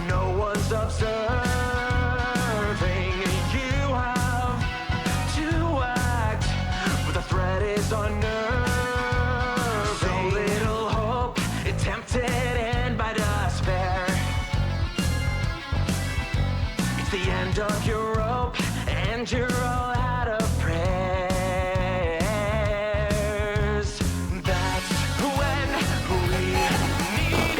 no one's observing. You have to act, but the threat is unnerving. So little hope, tempted and by despair. It's the end of your rope, and you're all out of prayers. That's when we need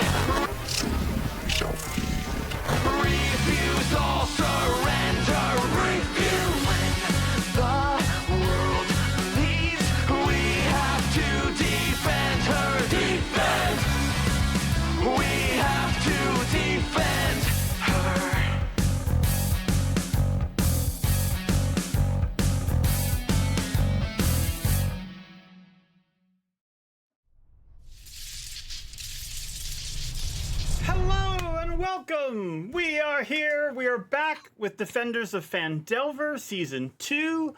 refusal, surrender, refuse. When the world leaves, we have to defend her, defend. We have to defend her. Hello and welcome! We are here. We are back with Defenders of Phandelver Season 2.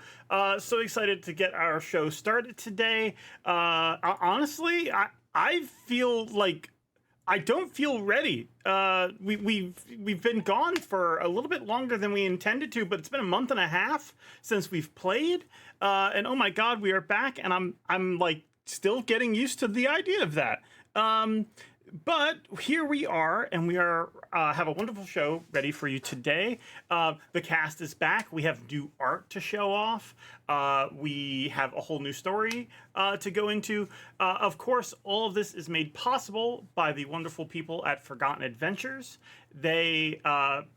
So excited to get our show started today. Honestly, I feel like I don't feel ready. We've been gone for a little bit longer than we intended to, but it's been a month and a half since we've played. And oh my God, we are back, and I'm like still getting used to the idea of that. But here we are, and we are have a wonderful show ready for you today. The cast is back. We have new art to show off. We have a whole new story to go into. Of course, all of this is made possible by the wonderful people at Forgotten Adventures. They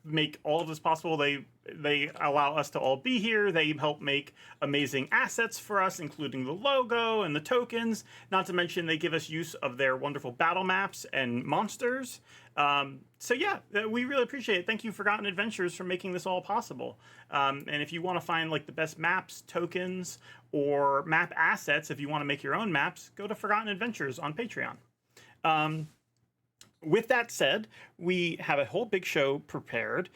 make all of this possible. They allow us to all be here. They help make amazing assets for us, including the logo and the tokens. Not to mention, they give us use of their wonderful battle maps and monsters. So yeah, we really appreciate it. Thank you, Forgotten Adventures, for making this all possible. And if you want to find like the best maps, tokens, or map assets, if you want to make your own maps, go to Forgotten Adventures on Patreon. With that said, we have a whole big show prepared.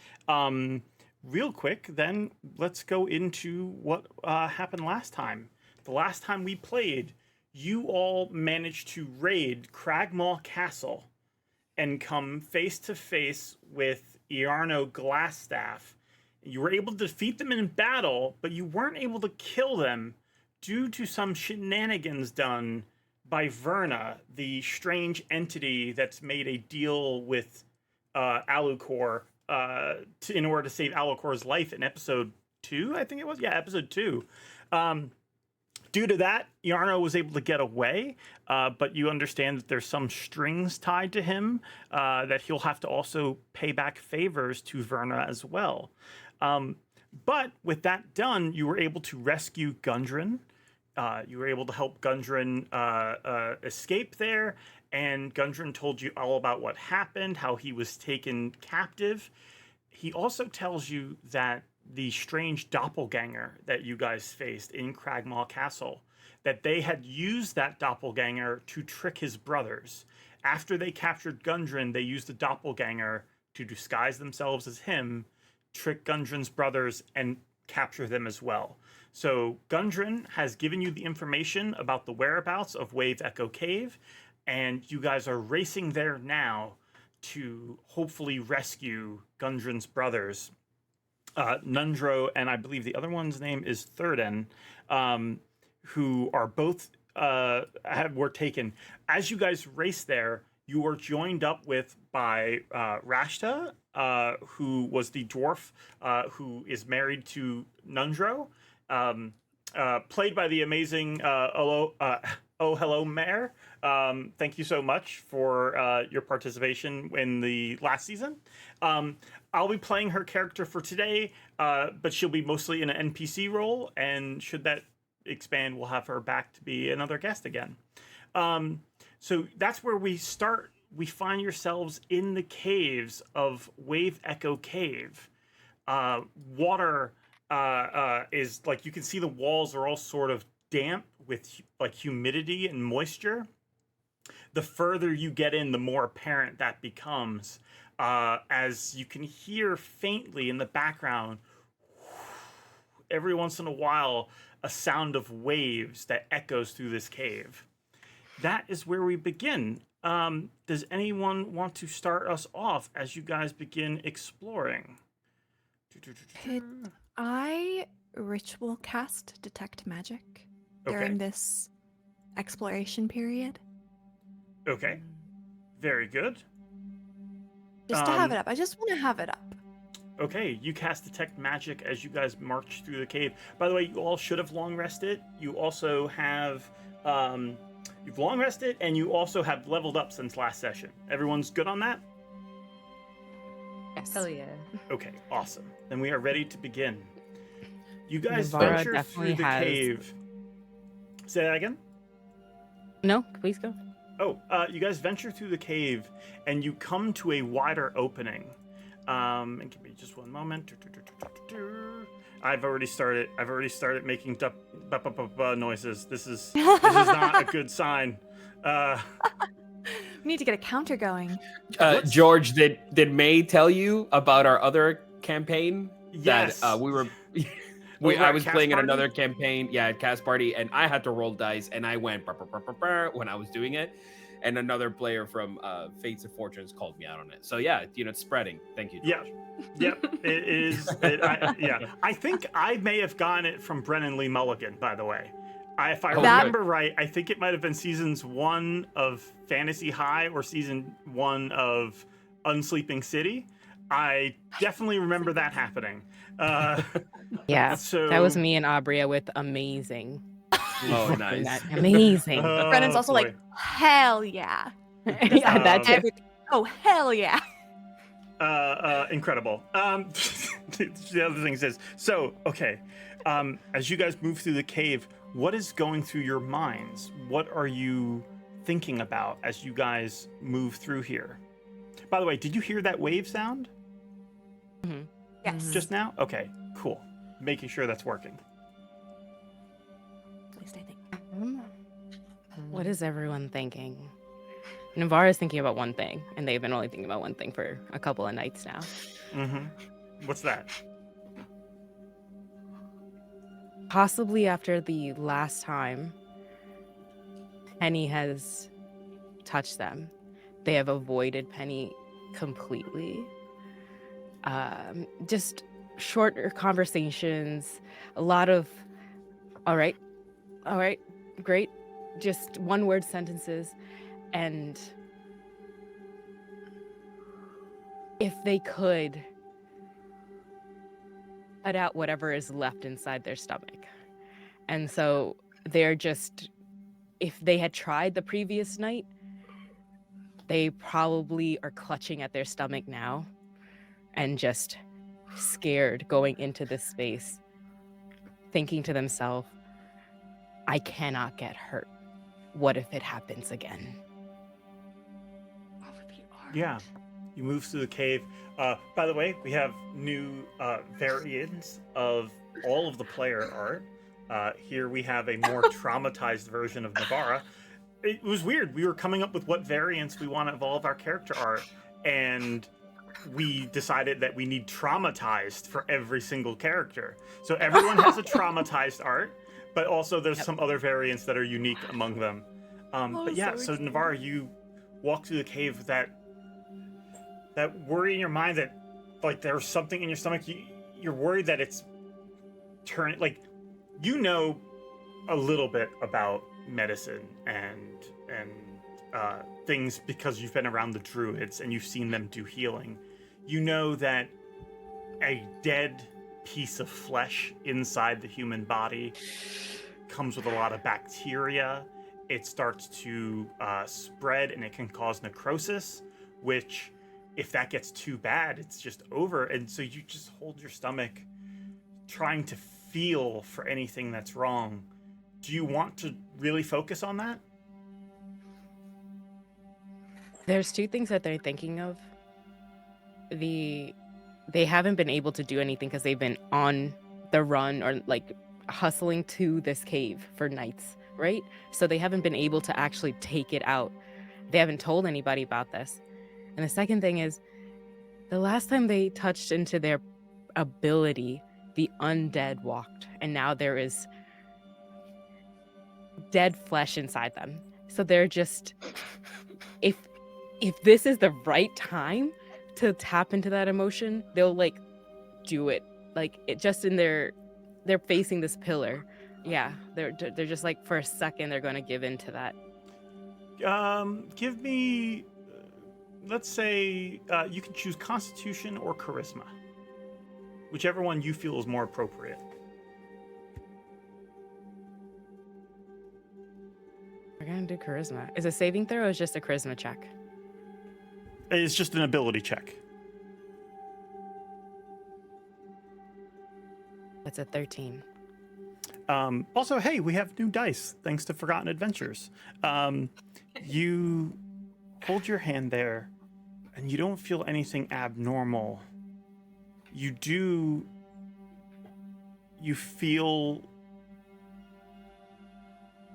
Real quick, then let's go into what happened last time. The last time we played, you all managed to raid Cragmaw Castle and come face to face with Iarno Glassstaff. You were able to defeat them in battle, but you weren't able to kill them due to some shenanigans done by Verna, the strange entity that's made a deal with Alucor in order to save Alucor's life in episode 2, I think it was? Yeah, episode 2. Due to that, Iarno was able to get away, but you understand that there's some strings tied to him, that he'll have to also pay back favors to Verna as well. But with that done, you were able to rescue Gundren. You were able to help Gundren escape there, and Gundren told you all about what happened, how he was taken captive. He also tells you that the strange doppelganger that you guys faced in Cragmaw Castle, that they had used that doppelganger to trick his brothers. After they captured Gundren, they used the doppelganger to disguise themselves as him, trick Gundren's brothers, and capture them as well. So Gundren has given you the information about the whereabouts of Wave Echo Cave, and you guys are racing there now to hopefully rescue Gundren's brothers, Nundro, and I believe the other one's name is Thurden, who are both were taken. As you guys race there, you were joined up with by Rashta, who was the dwarf who is married to Nundro, played by the amazing Oh Hello Mare. Thank you so much for your participation in the last season. I'll be playing her character for today, but she'll be mostly in an NPC role, and should that expand, we'll have her back to be another guest again. So that's where we start. We find yourselves in the caves of Wave Echo Cave. Water is like, you can see the walls are all sort of damp with like humidity and moisture. The further you get in, the more apparent that becomes, as you can hear faintly in the background, every once in a while, a sound of waves that echoes through this cave. That is where we begin. Does anyone want to start us off as you guys begin exploring? Could I ritual cast Detect Magic during Okay. this exploration period? Okay. Very good. Just to have it up. I just want to have it up. Okay, you cast Detect Magic as you guys march through the cave. By the way, you all should have long rested. You also have, you've long rested, and you also have leveled up since last session. Everyone's good on that? Yes. Hell yeah. Okay, awesome. Then we are ready to begin. You guys Navarra venture definitely through the has- cave. Say that again? No, please go. Oh, you guys venture through the cave, and you come to a wider opening. And give me just one moment. I've already started making noises. This is not a good sign. We need to get a counter going. George, did May tell you about our other campaign? Yes. That we were. Over I at was Cast playing in Party? another campaign, at Cast Party, and I had to roll dice, and I went when I was doing it, and another player from Fates of Fortunes called me out on it. So yeah, it's spreading. Thank you, George. Yep, it is. I think I may have gotten it from Brennan Lee Mulligan, by the way. If I remember right, I think it might have been seasons 1 of Fantasy High or season 1 of Unsleeping City. I definitely remember that happening. Yeah, So that was me and Abria with amazing. Oh, nice. Amazing. Brennan's also boy. like, hell yeah. Yeah, that too. Everything. Oh, hell yeah. Incredible. The other thing is, so okay, as you guys move through the cave, what is going through your minds? What are you thinking about as you guys move through here? By the way, did you hear that wave sound Yes. just now? Okay, cool. Making sure that's working. At least I think. What is everyone thinking? Navarra's thinking about one thing, and they've been only thinking about one thing for a couple of nights now. What's that? Possibly after the last time Penny has touched them, they have avoided Penny completely. Just shorter conversations, a lot of, all right, great, just one-word sentences. And if they could cut out whatever is left inside their stomach. And so they're just, if they had tried the previous night, they probably are clutching at their stomach now and just scared going into this space, thinking to themselves, I cannot get hurt. What if it happens again? Yeah, you move through the cave. By the way, we have new variants of all of the player art. Here we have a more traumatized version of Navarra. It was weird. We were coming up with what variants we want to evolve our character art, and we decided that we need traumatized for every single character. So everyone has a traumatized art, but also there's some other variants that are unique among them. But yeah, so Navarra, you walk through the cave with that worry in your mind that like there's something in your stomach. You're worried that it's turning, like, a little bit about medicine and things because you've been around the druids and you've seen them do healing. You know that a dead piece of flesh inside the human body comes with a lot of bacteria. It starts to spread and it can cause necrosis, which if that gets too bad, it's just over. And so you just hold your stomach trying to feel for anything that's wrong. Do you want to really focus on that? There's two things that they're thinking of. They haven't been able to do anything because they've been on the run or like hustling to this cave for nights, right? So they haven't been able to actually take it out. They haven't told anybody about this. And the second thing is, the last time they touched into their ability, the undead walked, and now there is dead flesh inside them. So they're just if this is the right time to tap into that emotion, they'll like do it. Like it just in they're facing this pillar. Yeah, they're just like for a second they're going to give in to that. Give me, let's say, you can choose Constitution or Charisma, whichever one you feel is more appropriate. We're gonna do charisma. Is a saving throw or is just a charisma check? It's just an ability check. That's a 13. Also, hey, we have new dice thanks to Forgotten Adventures. You hold your hand there, and you don't feel anything abnormal. You feel,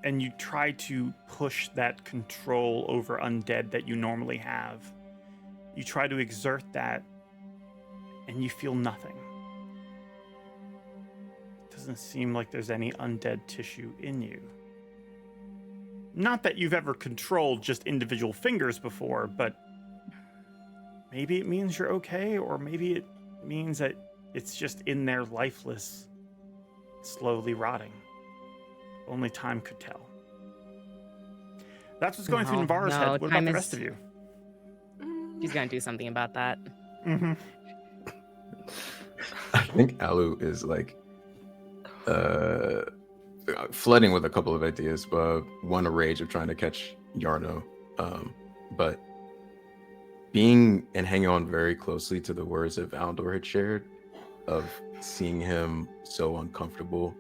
and you try to push that control over undead that you normally have. You try to exert that, and you feel nothing. Doesn't seem like there's any undead tissue in you. Not that you've ever controlled just individual fingers before, but maybe it means you're okay, or maybe it means that it's just in there lifeless, slowly rotting. Only time could tell. That's what's going through Navarro's head. What about the rest of you? He's gonna do something about that. Mm-hmm. I think Alu is like flooding with a couple of ideas, but one a rage of trying to catch Yarno, but being and hanging on very closely to the words that Valandor had shared of seeing him so uncomfortable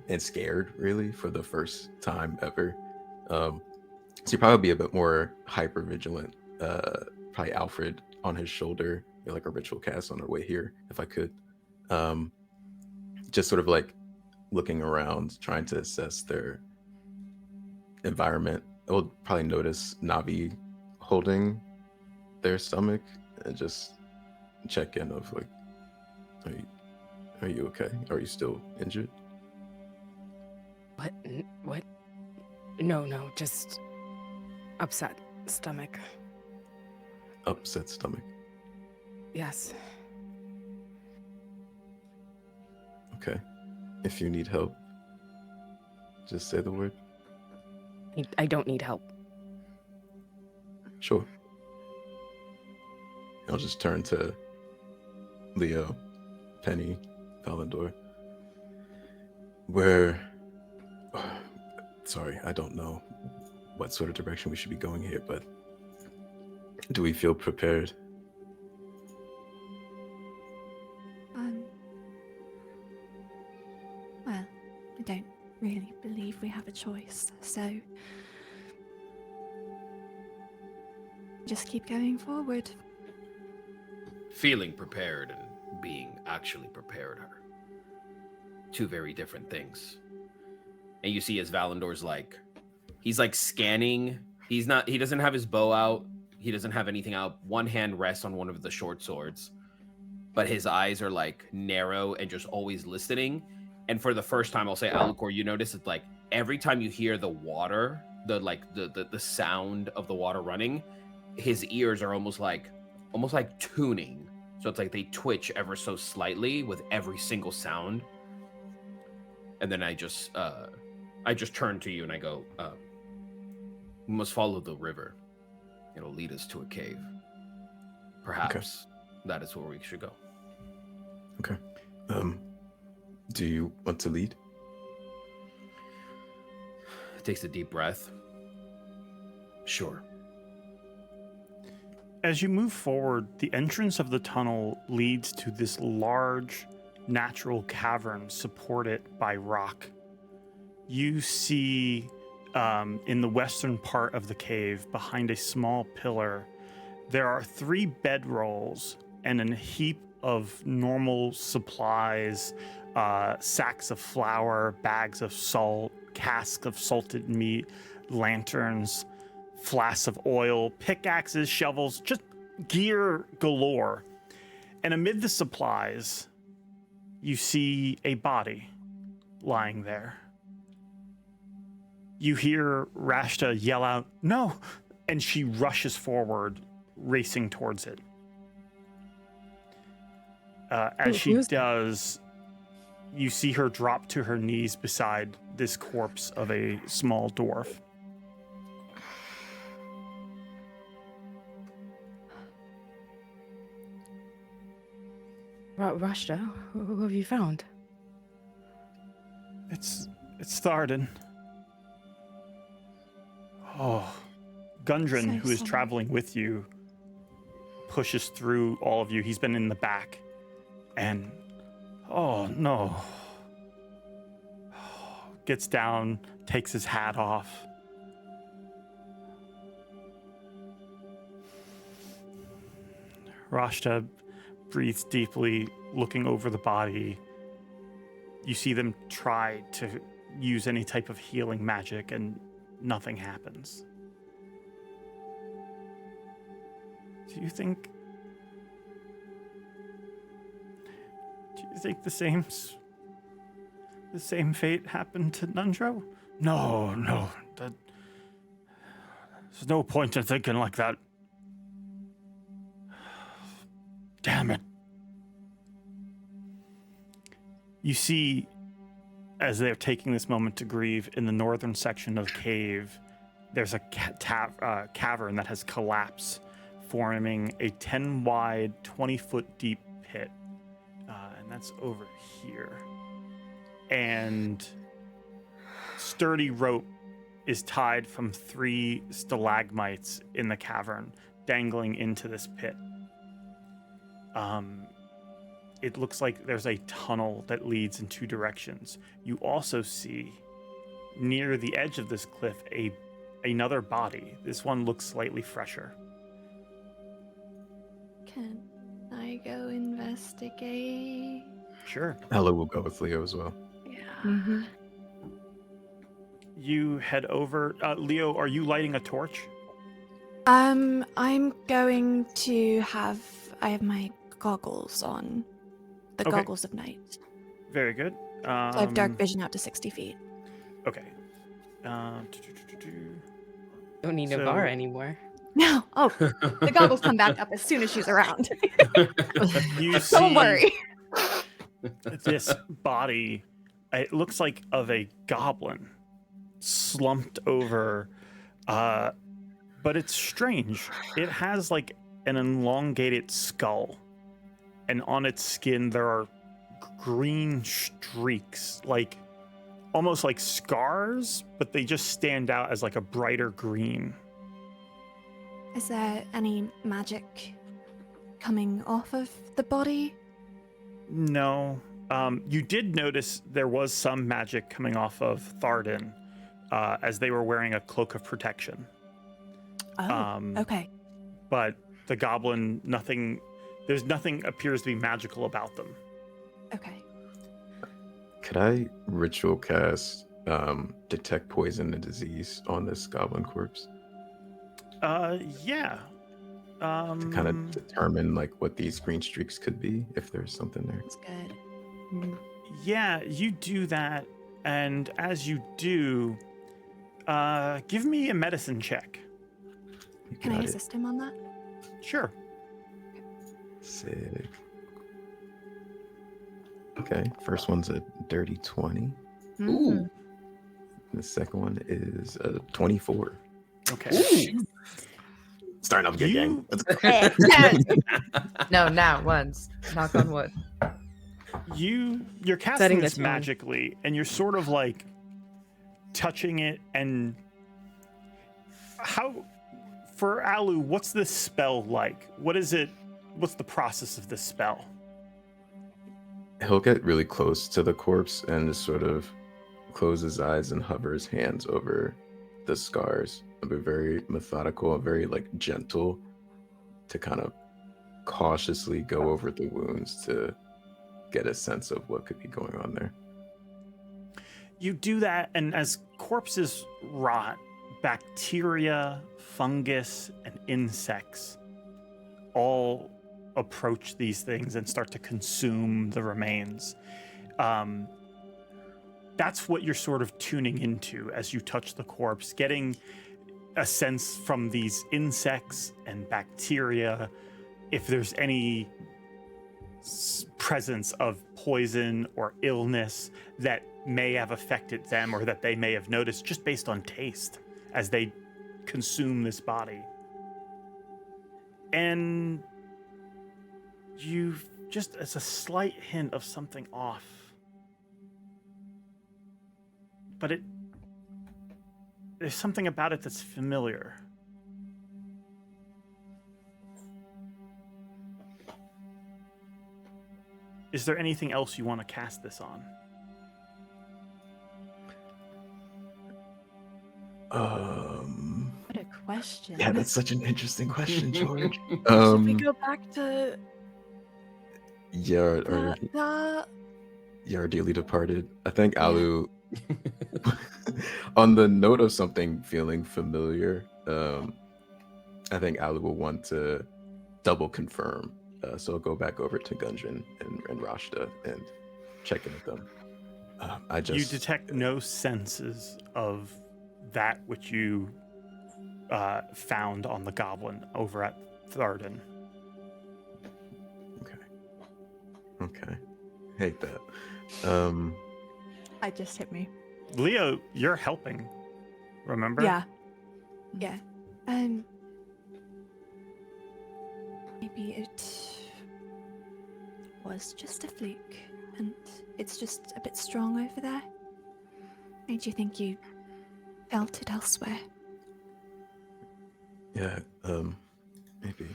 and scared really for the first time ever. So you'd probably be a bit more hyper vigilant. Probably Alfred on his shoulder, like a ritual cast on our way here, if I could. Just sort of like looking around, trying to assess their environment. I will probably notice Navi holding their stomach and just check in of like, are you okay? Are you still injured? What? No, just upset stomach. Upset stomach. Yes. Okay. If you need help, just say the word. I don't need help. Sure. I'll just turn to Leo, Penny, Valandor. Sorry, I don't know what sort of direction we should be going here, but do we feel prepared? Well, I don't really believe we have a choice, so just keep going forward. Feeling prepared and being actually prepared are two very different things. And you see as Valandor's like, he's like scanning. He doesn't have his bow out. He doesn't have anything out. One hand rests on one of the short swords, but his eyes are like narrow and just always listening. And for the first time, I'll say, Alucor, you notice it's like every time you hear the water, the sound of the water running, his ears are almost like tuning. So it's like they twitch ever so slightly with every single sound. And then I just turn to you and I go, we must follow the river. It'll lead us to a cave. Perhaps that is where we should go. Okay. Do you want to lead? Takes a deep breath. Sure. As you move forward, the entrance of the tunnel leads to this large natural cavern supported by rock. You see in the western part of the cave, behind a small pillar, there are 3 bedrolls and a heap of normal supplies, sacks of flour, bags of salt, casks of salted meat, lanterns, flasks of oil, pickaxes, shovels, just gear galore. And amid the supplies, you see a body lying there. You hear Rashta yell out, "No, and she rushes forward, racing towards it. As she does, you see her drop to her knees beside this corpse of a small dwarf. Rashta, who have you found? It's Tharden. Oh, Gundren, So who is sorry. traveling with you, pushes through all of you. He's been in the back. And, oh no. Gets down, takes his hat off. Rashta breathes deeply, looking over the body. You see them try to use any type of healing magic, and nothing happens. Do you think the same fate happened to Nundro? No. There's no point in thinking like that. Damn it. You see, as they're taking this moment to grieve, in the northern section of the cave, there's a cavern that has collapsed, forming a 10-wide, 20-foot deep pit. And that's over here. And sturdy rope is tied from 3 stalagmites in the cavern, dangling into this pit. It looks like there's a tunnel that leads in 2 directions. You also see, near the edge of this cliff, another body. This one looks slightly fresher. Can I go investigate? Sure. Ella will go with Leo as well. Yeah. Mm-hmm. You head over. Leo, are you lighting a torch? I'm going to have. I have my goggles on. The Okay. goggles of night. Very good. So I have dark vision out to 60 feet. Okay. Don't need So- Navarra anymore. No. Oh, the goggles come back up as soon as she's around. You see Don't worry. this body. It looks like of a goblin slumped over, but it's strange. It has like an elongated skull, and on its skin there are green streaks, like almost like scars, but they just stand out as like a brighter green. Is there any magic coming off of the body? No. You did notice there was some magic coming off of Tharden, as they were wearing a cloak of protection. Oh, okay. But the goblin, there's nothing appears to be magical about them. Okay. Could I ritual cast detect poison and disease on this goblin corpse Yeah. to kind of determine like what these green streaks could be, if there's something there? That's good. Yeah, you do that, and as you do, give me a medicine check. You Can I got it. assist him on that? Sure. Sick. Okay, first one's a dirty 20. Ooh. The second one is a 24. Okay. Starting off good, gang. Let's go. No, now once. Knock on wood. You're casting Setting this the tone. magically, and you're sort of like touching it. And for Alu, what's this spell like? What is it? What's the process of this spell? He'll get really close to the corpse and just sort of close his eyes and hover his hands over the scars. It'll be very methodical and very like gentle to kind of cautiously go over the wounds to get a sense of what could be going on there. You do that, and as corpses rot, bacteria, fungus, and insects all approach these things and start to consume the remains. That's what you're sort of tuning into as you touch the corpse, getting a sense from these insects and bacteria if there's any presence of poison or illness that may have affected them or that they may have noticed just based on taste as they consume this body. And you just, as a slight hint of something off. But there's something about it that's familiar. Is there anything else you want to cast this on? What a question. Yeah, that's such an interesting question, George. Should we go back to your dearly departed. I think Alu, on the note of something feeling familiar, I think Alu will want to double confirm. So I'll go back over to Gundren and Rashta and check in with them. You detect no senses of that which you found on the goblin over at Tharden. Okay. Hate that. I just hit me. Leo, you're helping. Remember? Yeah. Yeah. Maybe it was just a fluke, and it's just a bit strong over there. Made you think you felt it elsewhere? Yeah, maybe.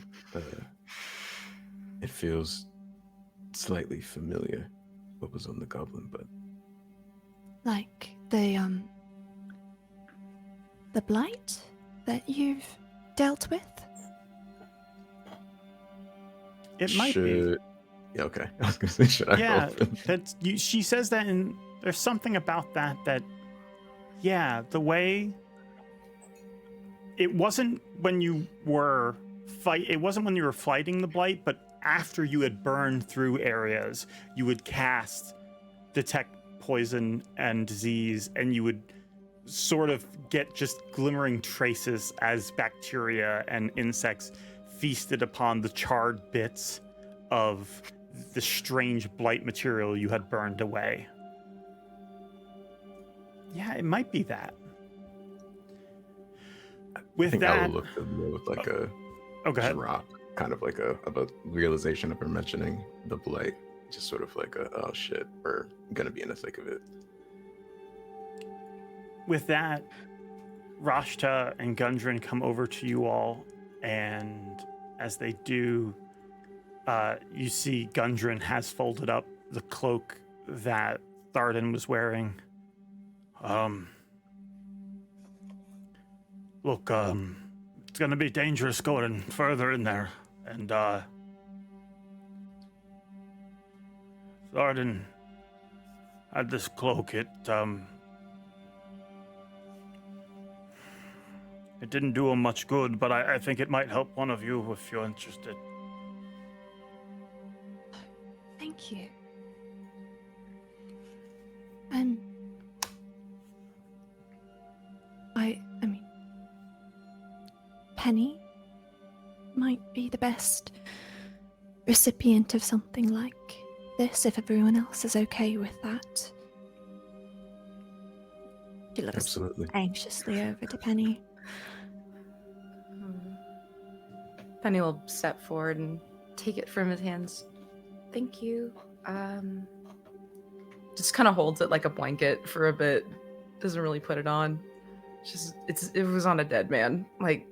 It feels slightly familiar, what was on the goblin, but... Like the blight that you've dealt with? It might be. Yeah, okay. I was gonna say, should I Yeah, roll? she says that, and there's something about that, yeah, the way... It wasn't when you were fighting the blight, but after you had burned through areas, you would cast detect poison and disease, and you would sort of get just glimmering traces as bacteria and insects feasted upon the charred bits of the strange blight material you had burned away. Yeah, it might be that. With I think that, I will look at me with like a drop, kind of like a realization of her mentioning the blight, just sort of like oh shit, we're gonna be in the thick of it. With that, Rashta and Gundren come over to you all, and as they do, you see Gundren has folded up the cloak that Tharden was wearing. Look, it's gonna be dangerous going further in there, and Tharden had this cloak. It didn't do him much good, but I think it might help one of you if you're interested. Thank you. I mean, Penny might be the best recipient of something like this if everyone else is okay with that. She looks Absolutely. anxiously over to Penny. Penny will step forward and take it from his hands. Thank you. Just kind of holds it like a blanket for a bit. Doesn't really put it on. It was on a dead man like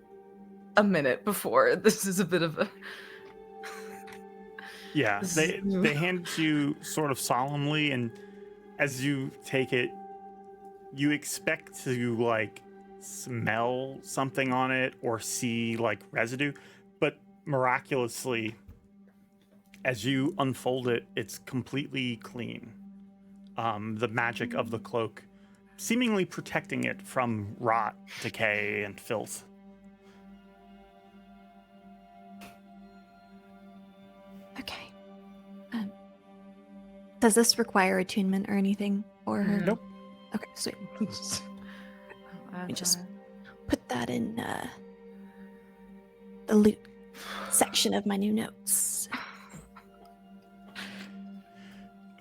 a minute before. This is a bit of a... Yeah, they hand it to you sort of solemnly, and as you take it, you expect to like smell something on it or see like residue, but miraculously, as you unfold it, it's completely clean. The magic of the cloak seemingly protecting it from rot, decay, and filth. Okay. Does this require attunement or anything for her? Nope. Okay, sweet. Let me just put that in the loot section of my new notes.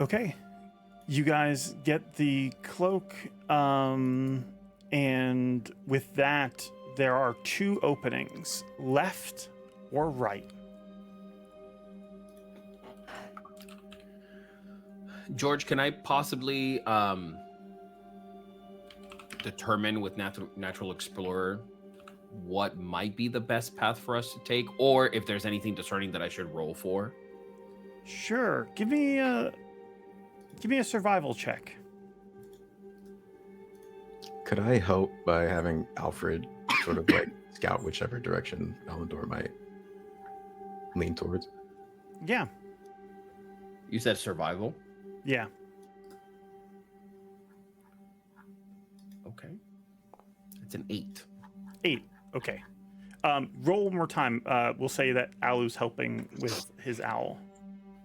Okay. You guys get the cloak, and with that, there are 2 openings, left or right. George, can I possibly determine with Natural Explorer what might be the best path for us to take, or if there's anything discerning that I should roll for? Sure. Give me a survival check. Could I help by having Alfred sort of like scout whichever direction Valandor might lean towards? Yeah. You said survival? Yeah. Okay. It's an 8. 8. Okay. Roll one more time. We'll say that Alu's helping with his owl.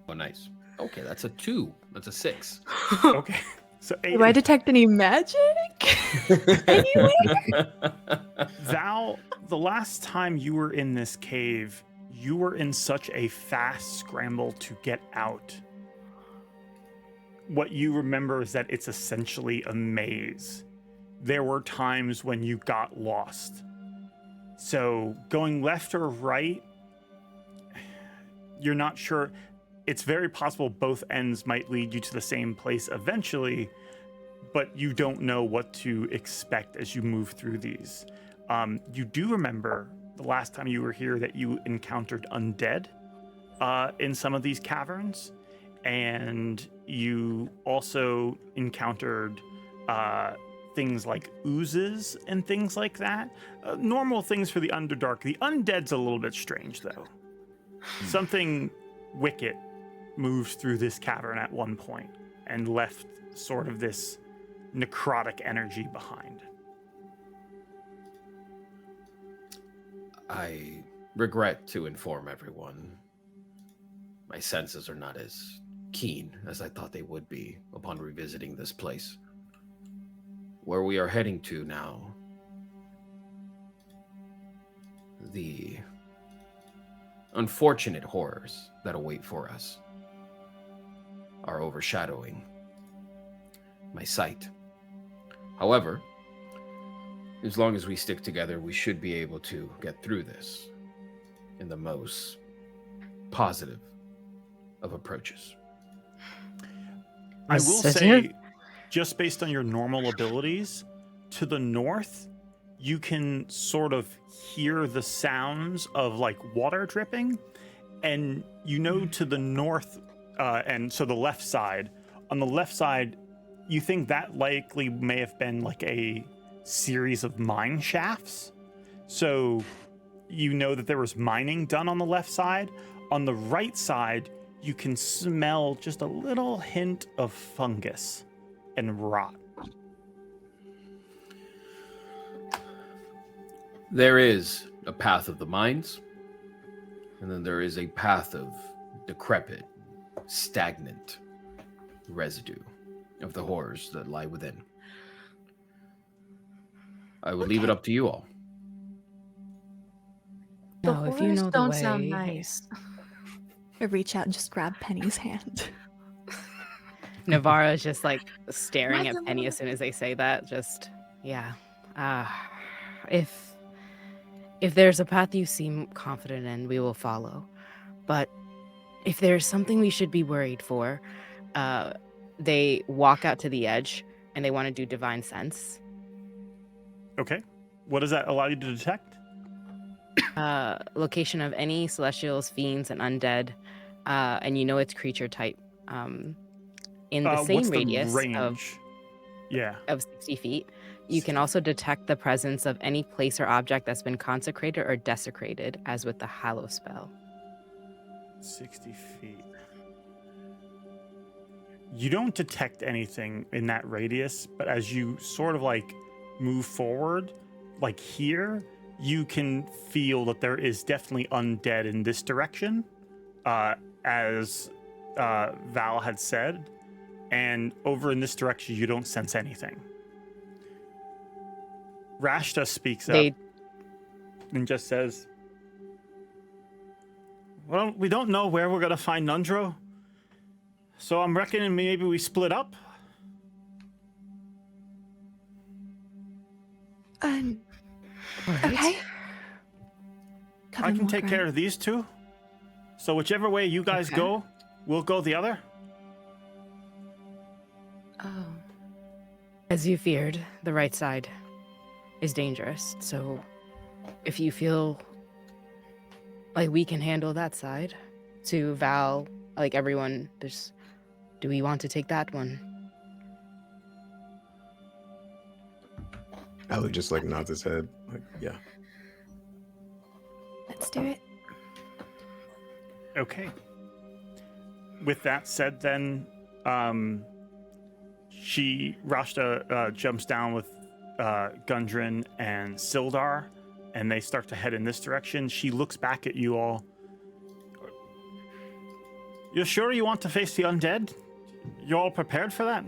Oh, nice. Okay, that's a 2. That's a 6. Okay. So 8. Do I detect any magic? Val, the last time you were in this cave, you were in such a fast scramble to get out. What you remember is that it's essentially a maze. There were times when you got lost. So going left or right, you're not sure. It's very possible both ends might lead you to the same place eventually, but you don't know what to expect as you move through these. You do remember the last time you were here that you encountered undead in some of these caverns, and you also encountered things like oozes and things like that. Normal things for the Underdark. The undead's a little bit strange, though. Something wicked moved through this cavern at one point and left sort of this necrotic energy behind. I regret to inform everyone. My senses are not as keen as I thought they would be upon revisiting this place. Where we are heading to now, the unfortunate horrors that await for us are overshadowing my sight. However, as long as we stick together, we should be able to get through this in the most positive of approaches. I will say, just based on your normal abilities, to the north, you can sort of hear the sounds of like water dripping, and you know to the north, and so the left side, on the left side, you think that likely may have been like a series of mine shafts. So you know that there was mining done on the left side. On the right side, you can smell just a little hint of fungus and rot. There is a path of the mines, and then there is a path of decrepit, stagnant residue of the horrors that lie within. I would leave it up to you all. The No, if you horrors know the don't way. sound nice. I reach out and just grab Penny's hand. Navarro's just like staring at Mother. Penny as soon as they say that. Just, yeah. If there's a path you seem confident in, we will follow. But if there's something we should be worried for, they walk out to the edge and they want to do divine sense. Okay. What does that allow you to detect? Location of any celestials, fiends, and undead, and you know its creature type. In the same what's the radius range? of 60 feet, you can also detect the presence of any place or object that's been consecrated or desecrated, as with the Hallow spell. 60 feet. You don't detect anything in that radius, but as you sort of like move forward, like here, you can feel that there is definitely undead in this direction, as Val had said. And over in this direction, you don't sense anything. Rashta speaks up They and just says, well, we don't know where we're going to find Nundro, so I'm reckoning maybe we split up. Alright. Okay. I can take care of these two. So whichever way you guys Okay. go, we'll go the other. Oh. As you feared, the right side is dangerous. So if you feel like we can handle that side, to Val, like everyone, do we want to take that one? Alec just like nods his head. Like, yeah. Let's do it. Okay. With that said, then, Rashta jumps down with Gundren and Sildar, and they start to head in this direction. She looks back at you all. You're sure you want to face the undead? You all prepared for that?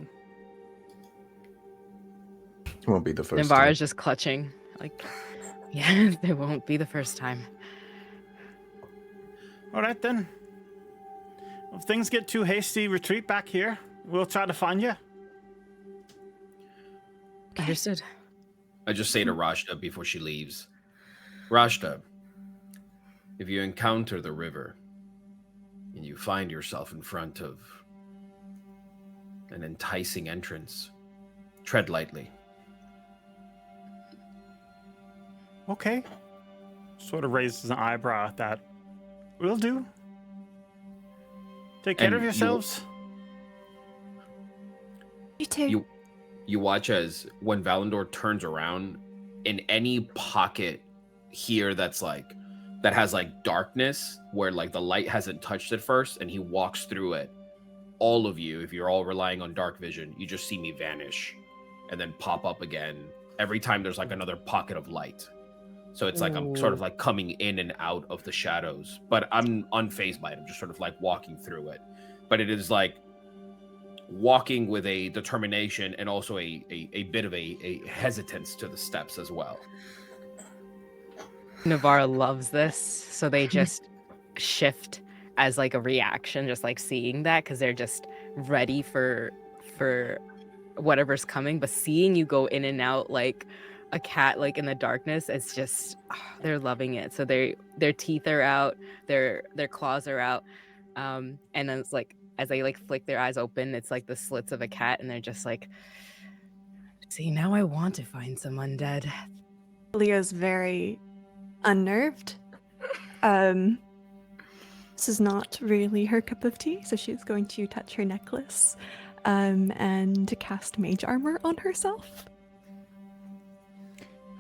It won't be the first Navarra's time. just clutching. Like, yeah, it won't be the first time. All right, then. If things get too hasty, retreat back here. We'll try to find you. Understood. I just say to Rashta before she leaves, Rashta, if you encounter the river and you find yourself in front of an enticing entrance, tread lightly. Okay. Sort of raises an eyebrow at that. Will do. Take care And of yourselves. You too. You watch as when Valandor turns around, in any pocket here that has like darkness where like the light hasn't touched it first, and he walks through it, all of you, if you're all relying on dark vision, you just see me vanish and then pop up again every time there's like another pocket of light. So it's like I'm sort of like coming in and out of the shadows, but I'm unfazed by it. I'm just sort of like walking through it. But it is like walking with a determination and also a bit of a hesitance to the steps as well. Navarra loves this, so they just shift as like a reaction, just like seeing that, because they're just ready for whatever's coming. But seeing you go in and out like a cat, like in the darkness, it's just they're loving it. So their teeth are out, their claws are out, and then it's like as they like flick their eyes open, it's like the slits of a cat, and they're just like, see, now I want to find some undead. Leo's very unnerved. This is not really her cup of tea, so she's going to touch her necklace and cast mage armor on herself.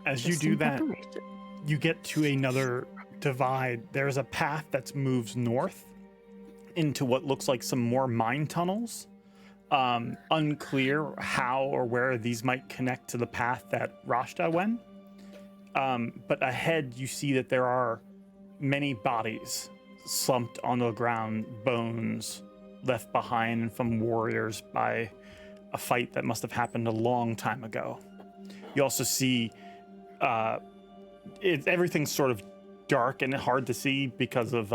As you Just do in that, preparation. you get to another divide. There's a path that moves north into what looks like some more mine tunnels. Unclear how or where these might connect to the path that Rashta went. But ahead, you see that there are many bodies slumped on the ground, bones left behind from warriors by a fight that must have happened a long time ago. You also see everything's sort of dark and hard to see because of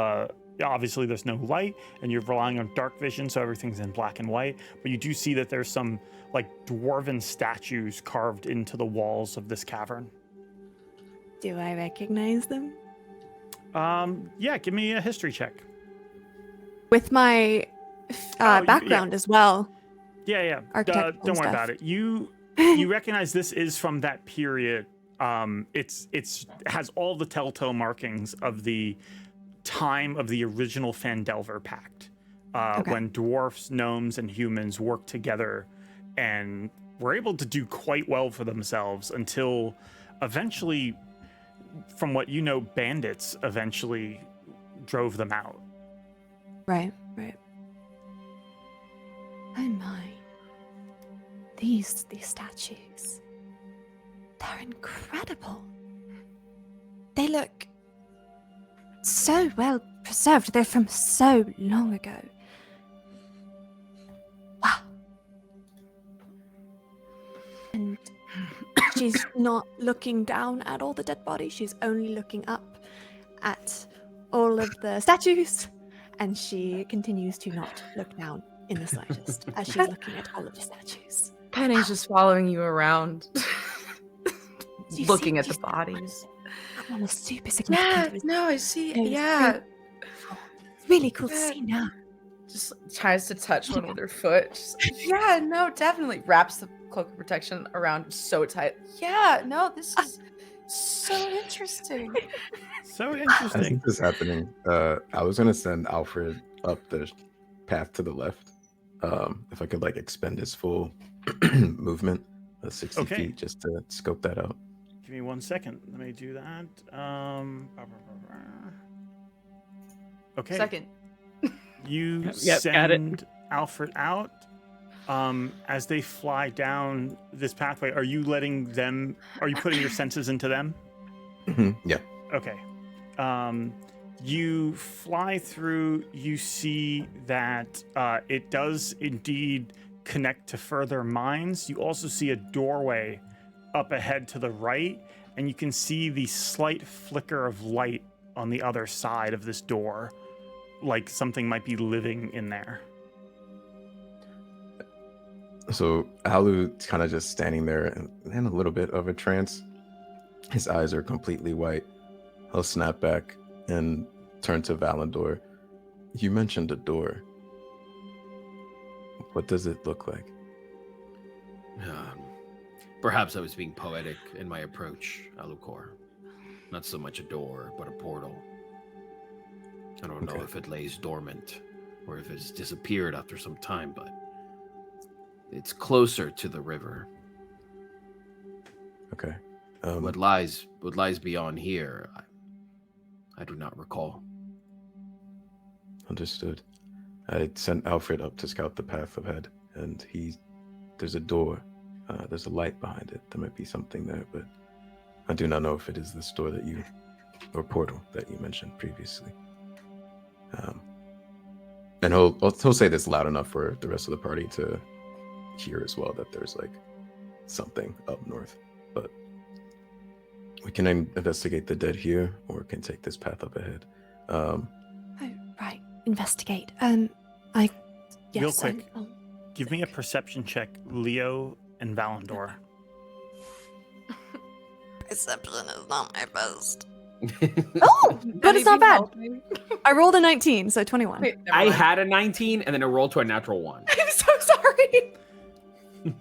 obviously there's no light and you're relying on dark vision, so everything's in black and white. But you do see that there's some like dwarven statues carved into the walls of this cavern. Do I recognize them? Yeah, give me a history check. With my background as well. Yeah. Architectural Don't worry stuff. about it. You recognize this is from that period. It's has all the telltale markings of the time of the original Phandelver Pact, Okay. when dwarfs, gnomes, and humans worked together and were able to do quite well for themselves until eventually, from what you know, bandits eventually drove them out. Right. Oh my. These statues. They're incredible. They look so well preserved. They're from so long ago. Wow. And She's not looking down at all the dead bodies. She's only looking up at all of the statues, and she continues to not look down in the slightest as she's looking at all of the statues. Penny's just following you around, You looking see- at the you see- bodies. That one was super significant. No, I see. It was Yeah. It's really cool to Yeah. see now. Just tries to touch one with her foot. Just, yeah, no, definitely. Wraps the cloak of protection around so tight. Yeah, no, this is so interesting. So As interesting. this is happening, I was gonna send Alfred up the path to the left. If I could like expend his full movement, 60 Okay. feet, just to scope that out. Give me 1 second. Let me do that. Okay. Second. You Yep, got it. send Alfred out. As they fly down this pathway, are you letting them? Are you putting your senses into them? Yeah. Okay. You fly through. You see that it does indeed connect to further mines. You also see a doorway up ahead to the right, and you can see the slight flicker of light on the other side of this door, like something might be living in there. So Alu's kind of just standing there in a little bit of a trance. His eyes are completely white. He'll snap back and turn to Valandor. You mentioned a door. What does it look like? Perhaps I was being poetic in my approach, Alucor. Not so much a door, but a portal. I don't know Okay. if it lays dormant or if it's disappeared after some time, but it's closer to the river. Okay. What lies beyond here, I do not recall. Understood. I sent Alfred up to scout the path ahead, and there's a door. There's a light behind it. There might be something there, but I do not know if it is this door or portal that you mentioned previously. And he'll say this loud enough for the rest of the party to hear as well, that there's like something up north. But we can investigate the dead here, or can take this path up ahead. Oh, right. Investigate. Yes. Real quick. Give me a perception check, Leo and Valandor. Perception is not my best. Oh, but it's not bad. I rolled a 19, so 21. Wait, never I mind. had a 19 and then it rolled to a natural 1. I'm so sorry.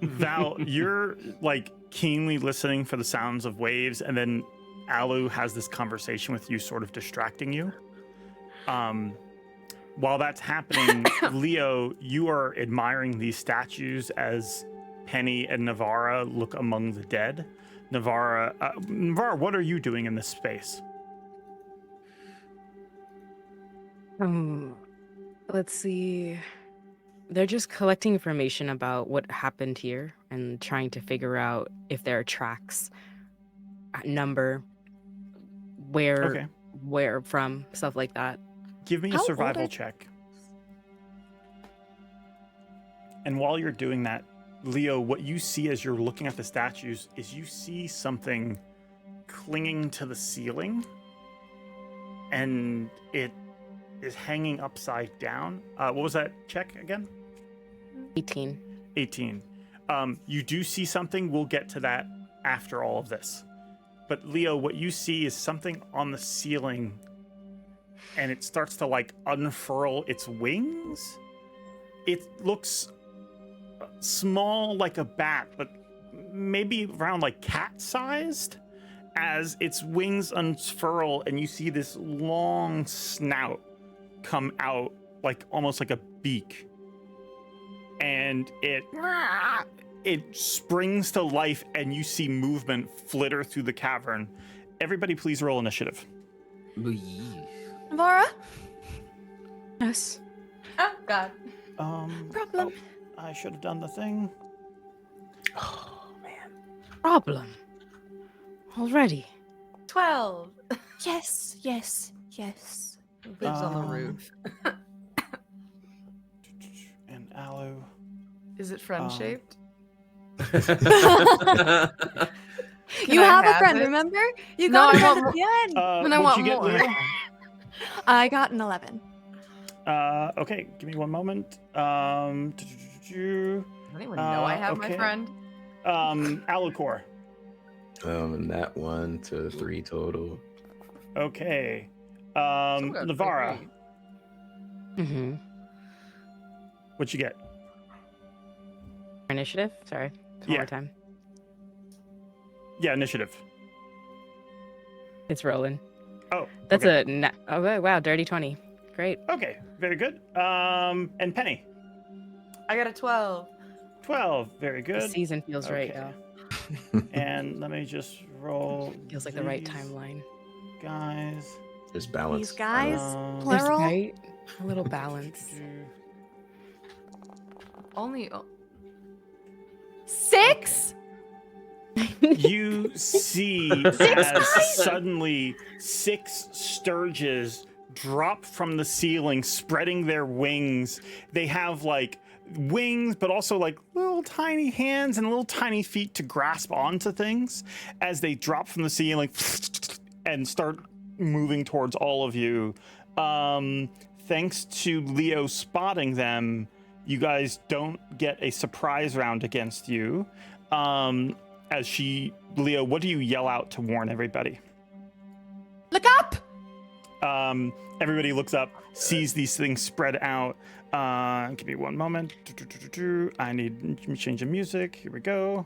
Val, you're like keenly listening for the sounds of waves, and then Alu has this conversation with you, sort of distracting you. While that's happening, Leo, you are admiring these statues as Penny and Navarra look among the dead. Navarra, what are you doing in this space? Let's see. They're just collecting information about what happened here and trying to figure out if there are tracks, number, Okay. where from, stuff like that. Give me a How old survival are- check. And while you're doing that, Leo, what you see as you're looking at the statues is you see something clinging to the ceiling, and it is hanging upside down. What was that check again? 18. 18. You do see something. We'll get to that after all of this. But Leo, what you see is something on the ceiling, and it starts to like unfurl its wings. It looks small like a bat, but maybe around like cat-sized, as its wings unfurl, and you see this long snout come out, like almost like a beak. And it springs to life, and you see movement flitter through the cavern. Everybody please roll initiative. Navarra? Yes. Oh God. Problem. I should have done the thing. Problem. Already. 12. Yes, yes, yes. Lives on the roof. And Alu. Is it friend shaped? You I have a have friend, it? remember? You No, got a I friend want at the end. And I What'd want you get, more. Leo? I got an 11. Okay, give me one moment. I don't even know I have my okay. friend. Alucor. And that 1 to 3 total. Okay. Someone got Navara. 23. Mm-hmm. What you get? Initiative. Sorry. One Yeah. more time. Yeah, initiative. It's rolling. Oh, That's okay. oh wow, dirty 20. Great. Okay, very good. And Penny. I got a 12. 12, very The good. season feels right, Okay. y'all. And let me just roll. Feels like the right these timeline. Guys. There's balance. These guys, There's plural. right. A little balance. Only 6? You see as suddenly 6 sturges drop from the ceiling, spreading their wings. They have like wings, but also like little tiny hands and little tiny feet to grasp onto things as they drop from the ceiling and start moving towards all of you. Thanks to Leo spotting them, you guys don't get a surprise round against you. Leo, what do you yell out to warn everybody? Look up! Everybody looks up, sees these things spread out. Give me one moment. I need to change the music. Here we go.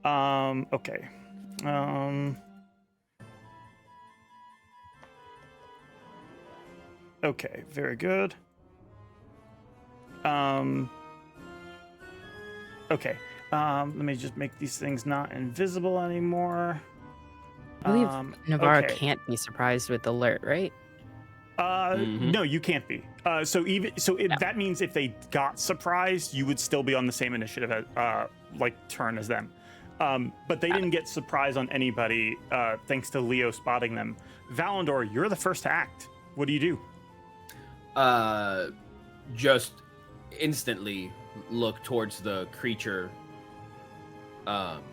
Okay. Okay, very good. Okay. Let me just make these things not invisible anymore. I believe Navarra okay. can't be surprised with alert, right? No, you can't be. That means if they got surprised, you would still be on the same initiative turn as them. But they didn't get surprised on anybody, thanks to Leo spotting them. Valandor, you're the first to act. What do you do? Just instantly look towards the creature, and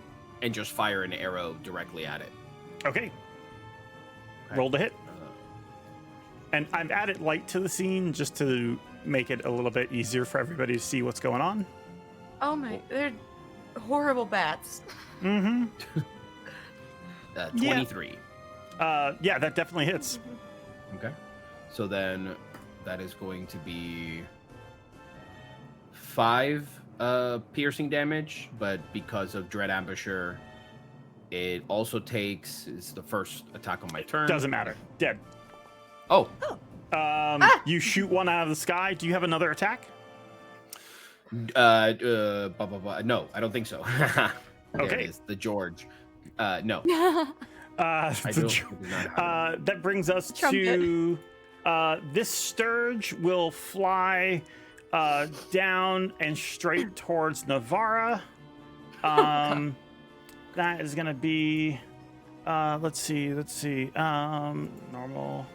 just fire an arrow directly at it. Okay. Roll to hit. And I've added light to the scene just to make it a little bit easier for everybody to see what's going on. Oh my, they're horrible bats. Mm-hmm. 23. Yeah, that definitely hits. Okay. So then that is going to be 5 piercing damage, but because of Dread Ambusher, it also takes, it's the first attack on my turn. Doesn't matter. Dead. Oh. You shoot one out of the sky. Do you have another attack? No, I don't think so. There Okay. it is, the George. No. That brings us to this Sturge will fly down and straight towards Navarra. That is going to be, let's see. Normal.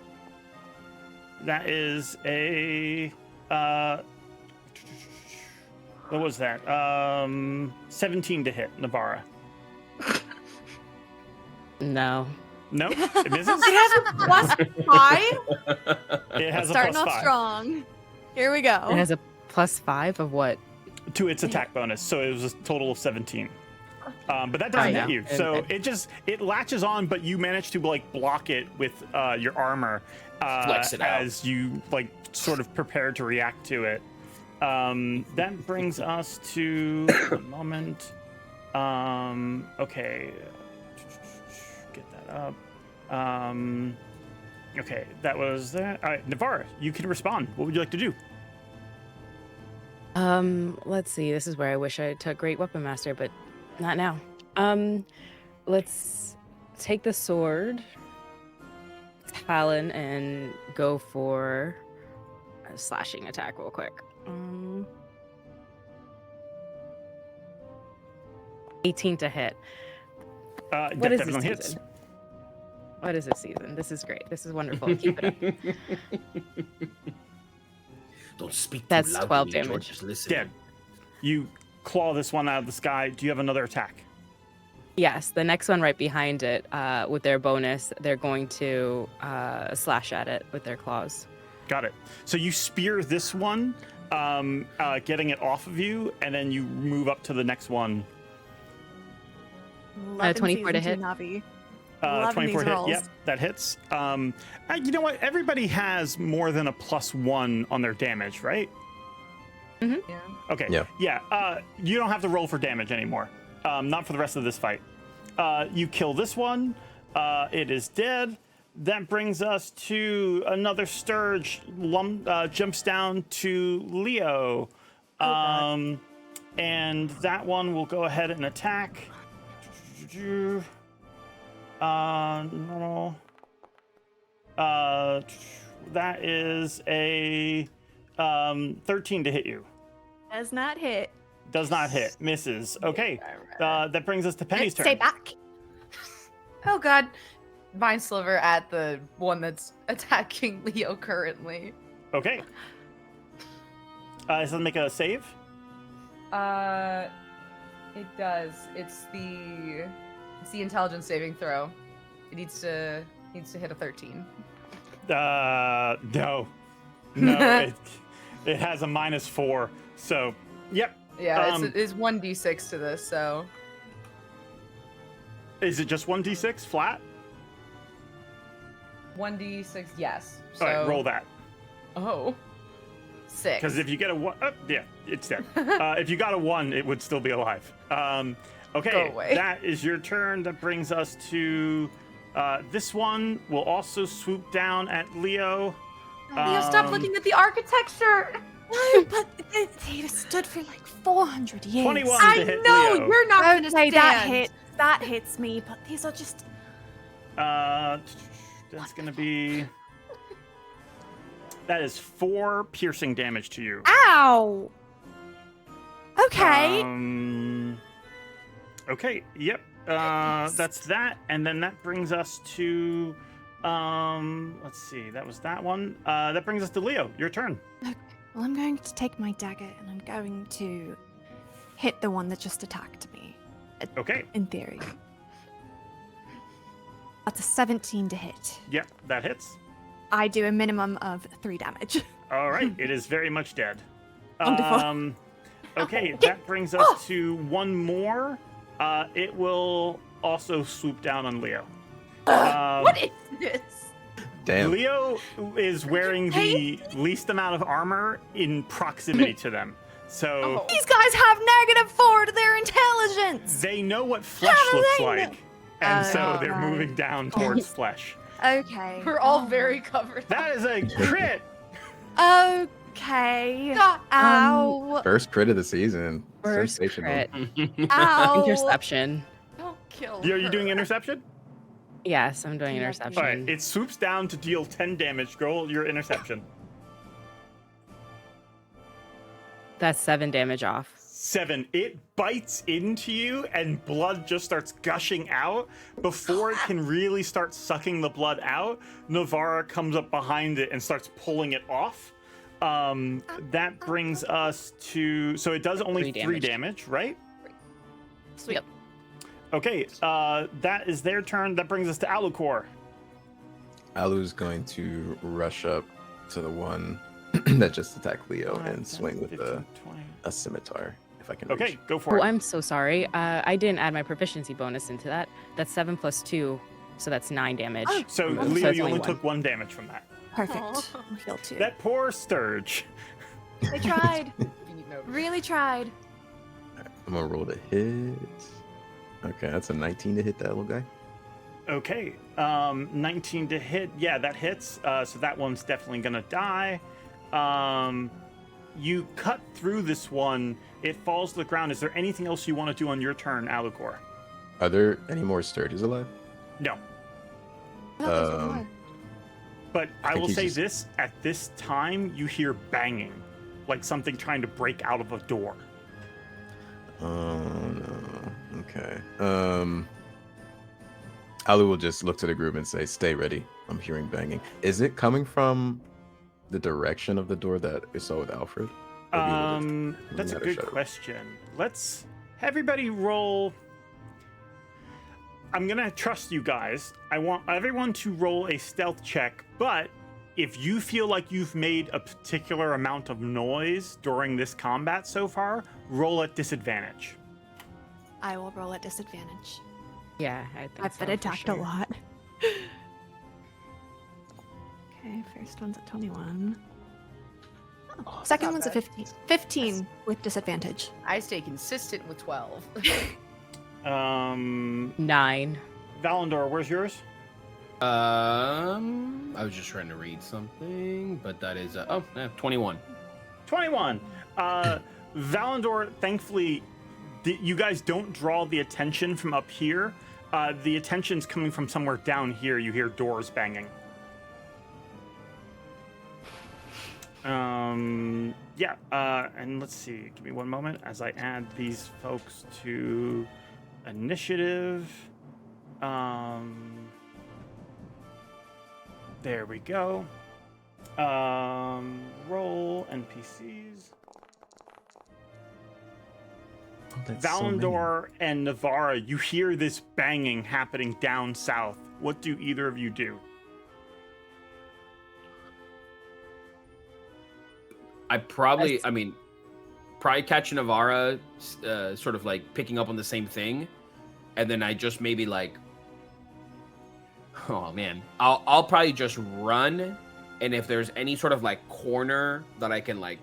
That is a, what was that? 17 to hit Navarra. No. No, it misses. It has a +5? It has Starting a off +5 strong. Here we go. It has a +5 of what? to its attack bonus, so it was a total of 17. But that doesn't yeah. hit you, so it latches on, but you manage to like block it with your armor Flex it out. as you like sort of prepare to react to it. That brings us to one moment. Okay, get that up. Okay, that was that. All right, Navarra, you can respond. What would you like to do? Let's see. This is where I wish I took Great Weapon Master, but not now. Let's take the sword, Talon, and go for a slashing attack real quick. 18 to hit. That What is this definitely hits. season? What is this season? This is great. This is wonderful. Keep it up. Don't speak too That's loudly, 12 George damage. is listening. Dead. You claw this one out of the sky. Do you have another attack? Yes, the next one right behind it, with their bonus, they're going to slash at it with their claws. Got it. So you spear this one, getting it off of you, and then you move up to the next one. 24 to hit. Navi. 24 hit. rolls. Yep, that hits. You know what? Everybody has more than a +1 on their damage, right? Yeah. Okay. Yeah. Yeah. You don't have to roll for damage anymore. Not for the rest of this fight. You kill this one. It is dead. That brings us to another Sturge. Jumps down to Leo. And that one will go ahead and attack. Normal. That is a 13 to hit you. Does not hit. Does not hit. Misses. Okay. That brings us to Penny's turn. Stay back. Oh god. Mind Sliver at the one that's attacking Leo currently. Okay. Does it make a save? It does. It's the intelligence saving throw. It needs to hit a 13. No. No. it has a -4. So, yep. Yeah, it's 1d6 to this, so. Is it just 1d6 flat? 1d6, yes. So, All right, roll that. Oh. 6. Because if you get a 1, yeah, it's dead. If you got a 1, it would still be alive. Okay, Go away. that is your turn. That brings us to this one. Will also swoop down at Leo. Leo, stop looking at the architecture. No, but they've stood for like 400 years. 21 I to hit know Leo. you're not I going would to say stand. that hits me, but these are just. That's gonna be. That is 4 piercing damage to you. Ow! Okay. Okay. Yep. That's that, and then that brings us to. Let's see. That was that one. That brings us to Leo. Your turn. Okay. Well, I'm going to take my dagger and I'm going to hit the one that just attacked me. Okay. In theory. That's a 17 to hit. Yep. That hits. I do a minimum of 3 damage. All right. It is very much dead. Wonderful. Okay. That brings us to one more. It will also swoop down on Leo. What is this? Damn. Leo is wearing the least amount of armor in proximity to them. So These guys have -4 to their intelligence! they know what flesh How do looks they know? like. And so they're right. moving down towards flesh. Okay. We're all very covered. That is a crit. Okay. Ow. First crit of the season. First Sensational. crit. Ow. Interception. Don't kill Are you her. doing interception? Yes, I'm doing Yeah. interception. All right. It swoops down to deal 10 damage. Roll your interception. That's 7 damage off. 7. It bites into you and blood just starts gushing out. Before it can really start sucking the blood out, Navarra comes up behind it and starts pulling it off. That brings us to... So it does only 3 damage, right? Sweet. Yep. Okay, that is their turn. That brings us to Alucor. Alu's going to rush up to the one that just attacked Leo and swing with 15, 20. a scimitar, if I can Okay, reach. go for Oh, it. I'm so sorry. I didn't add my proficiency bonus into that. That's 7 plus 2, so that's 9 damage. Oh. So, So Leo, it's you only only one. took 1 damage from that. Perfect. Aw. I'll heal 2. That poor Sturge. They tried. You know. Really tried. I'm gonna roll to hit. Okay, that's a 19 to hit that little guy. Okay, 19 to hit. Yeah, that hits. So that one's definitely gonna die. You cut through this one. It falls to the ground. Is there anything else you want to do on your turn, Alucor? Are there any more Sturges alive? No. Um, But I think will he's say just- this: at this time, you hear banging, like something trying to break out of a door. Oh no. Okay. Alu will just look to the group and say, "Stay ready. I'm hearing banging. Is it coming from the direction of the door that we saw with Alfred?" Or be able to That's a out good shadow? question. Let's everybody roll. I'm gonna trust you guys. I want everyone to roll a stealth check, but if you feel like you've made a particular amount of noise during this combat so far, roll at disadvantage. I will roll at disadvantage. Yeah, I think I've so, been for attacked sure. a lot. Okay, first one's at 21. Oh, second not one's at bad. 15. 15 with disadvantage. I stay consistent with 12. 9. Valandor, where's yours? I was just trying to read something, but that is 21. 21. Valandor, thankfully, you guys don't draw the attention from up here. The attention's coming from somewhere down here. You hear doors banging. Yeah, and let's see. Give me one moment as I add these folks to initiative. There we go. Roll NPCs. Oh, that's so many. Valandor and Navarra, you hear this banging happening down south. What do either of you do? Probably catch Navarra, sort of like picking up on the same thing, and then I just maybe like, oh man, I'll probably just run, and if there's any sort of like corner that I can like,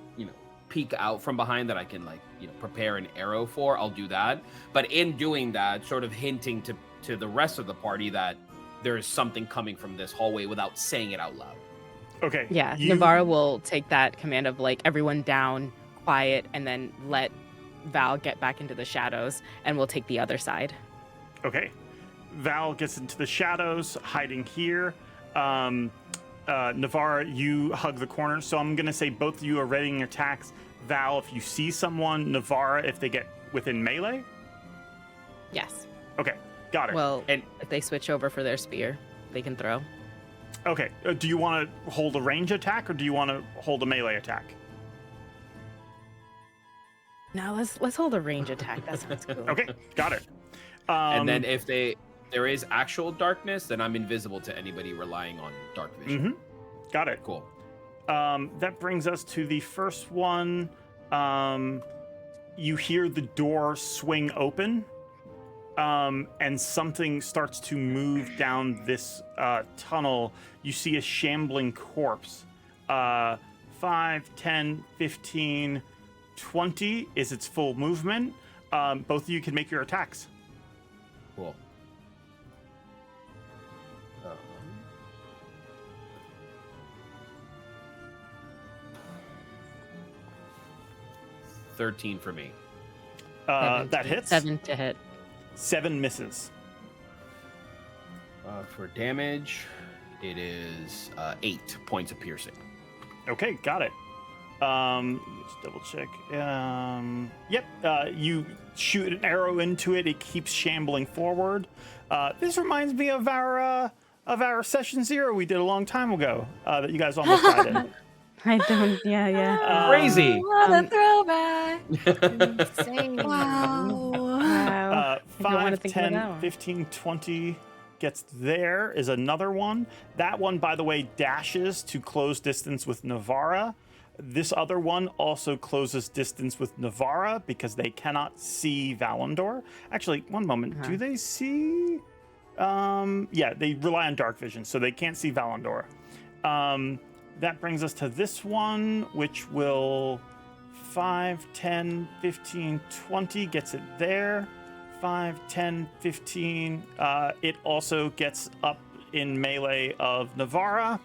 peek out from behind that I can like, prepare an arrow for, I'll do that. But in doing that, sort of hinting to the rest of the party that there is something coming from this hallway without saying it out loud. Okay. Yeah, Navarra will take that command of like everyone down, quiet, and then let Val get back into the shadows, and we'll take the other side. Okay. Val gets into the shadows, hiding here. Navarra, you hug the corner. So I'm going to say both of you are readying attacks. Val, if you see someone. Navarra, if they get within melee. Yes. Okay, got it. Well, and if they switch over for their spear, they can throw. Okay, do you want to hold a range attack or do you want to hold a melee attack? No, let's hold a range attack. That sounds cool. Okay, got it. And then if there is actual darkness, then I'm invisible to anybody relying on dark vision. Got it. Cool. That brings us to the first one. You hear the door swing open, and something starts to move down this tunnel. You see a shambling corpse. 5, 10, 15, 20 is its full movement. Both of you can make your attacks. Cool. 13 for me. That hits. 7 to hit. 7 misses. For damage, it is 8 points of piercing. Okay, got it. Let's double check. You shoot an arrow into it. It keeps shambling forward. This reminds me of our session 0 we did a long time ago that you guys almost died in. I don't. Yeah. Crazy. What a throwback! Insane. Wow. Wow. I don't wanna 5, think about that 10, one. 15, 20 gets there is another one. That one, by the way, dashes to close distance with Navarra. This other one also closes distance with Navarra because they cannot see Valandor. Actually, one moment. Do they see? Yeah, they rely on dark vision, so they can't see Valandor. That brings us to this one, which will 5, 10, 15, 20 gets it there. 5, 10, 15. It also gets up in melee of Navarra.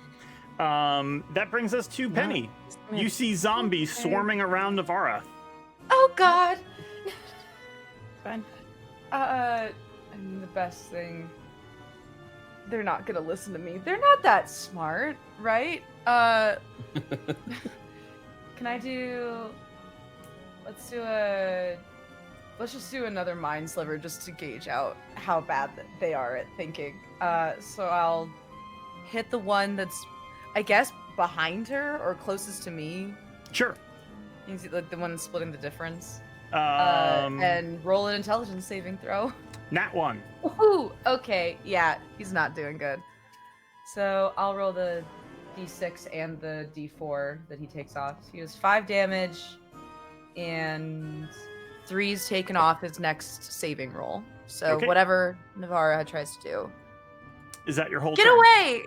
That brings us to Penny. You see zombies swarming around Navarra. Oh God. Fine. I mean, the best thing. They're not gonna listen to me. They're not that smart, right? Can I do? Let's just do another mind sliver just to gauge out how bad they are at thinking. So I'll hit the one that's, I guess, behind her or closest to me. Sure. You see the one splitting the difference. Um, And roll an intelligence saving throw. Nat 1. Ooh, okay. Yeah, he's not doing good. So I'll roll the d6 and the d4 that he takes off. So he has 5 damage, and 3's taken off his next saving roll. So Okay. whatever Navarra tries to do. Is that your whole Get turn? away!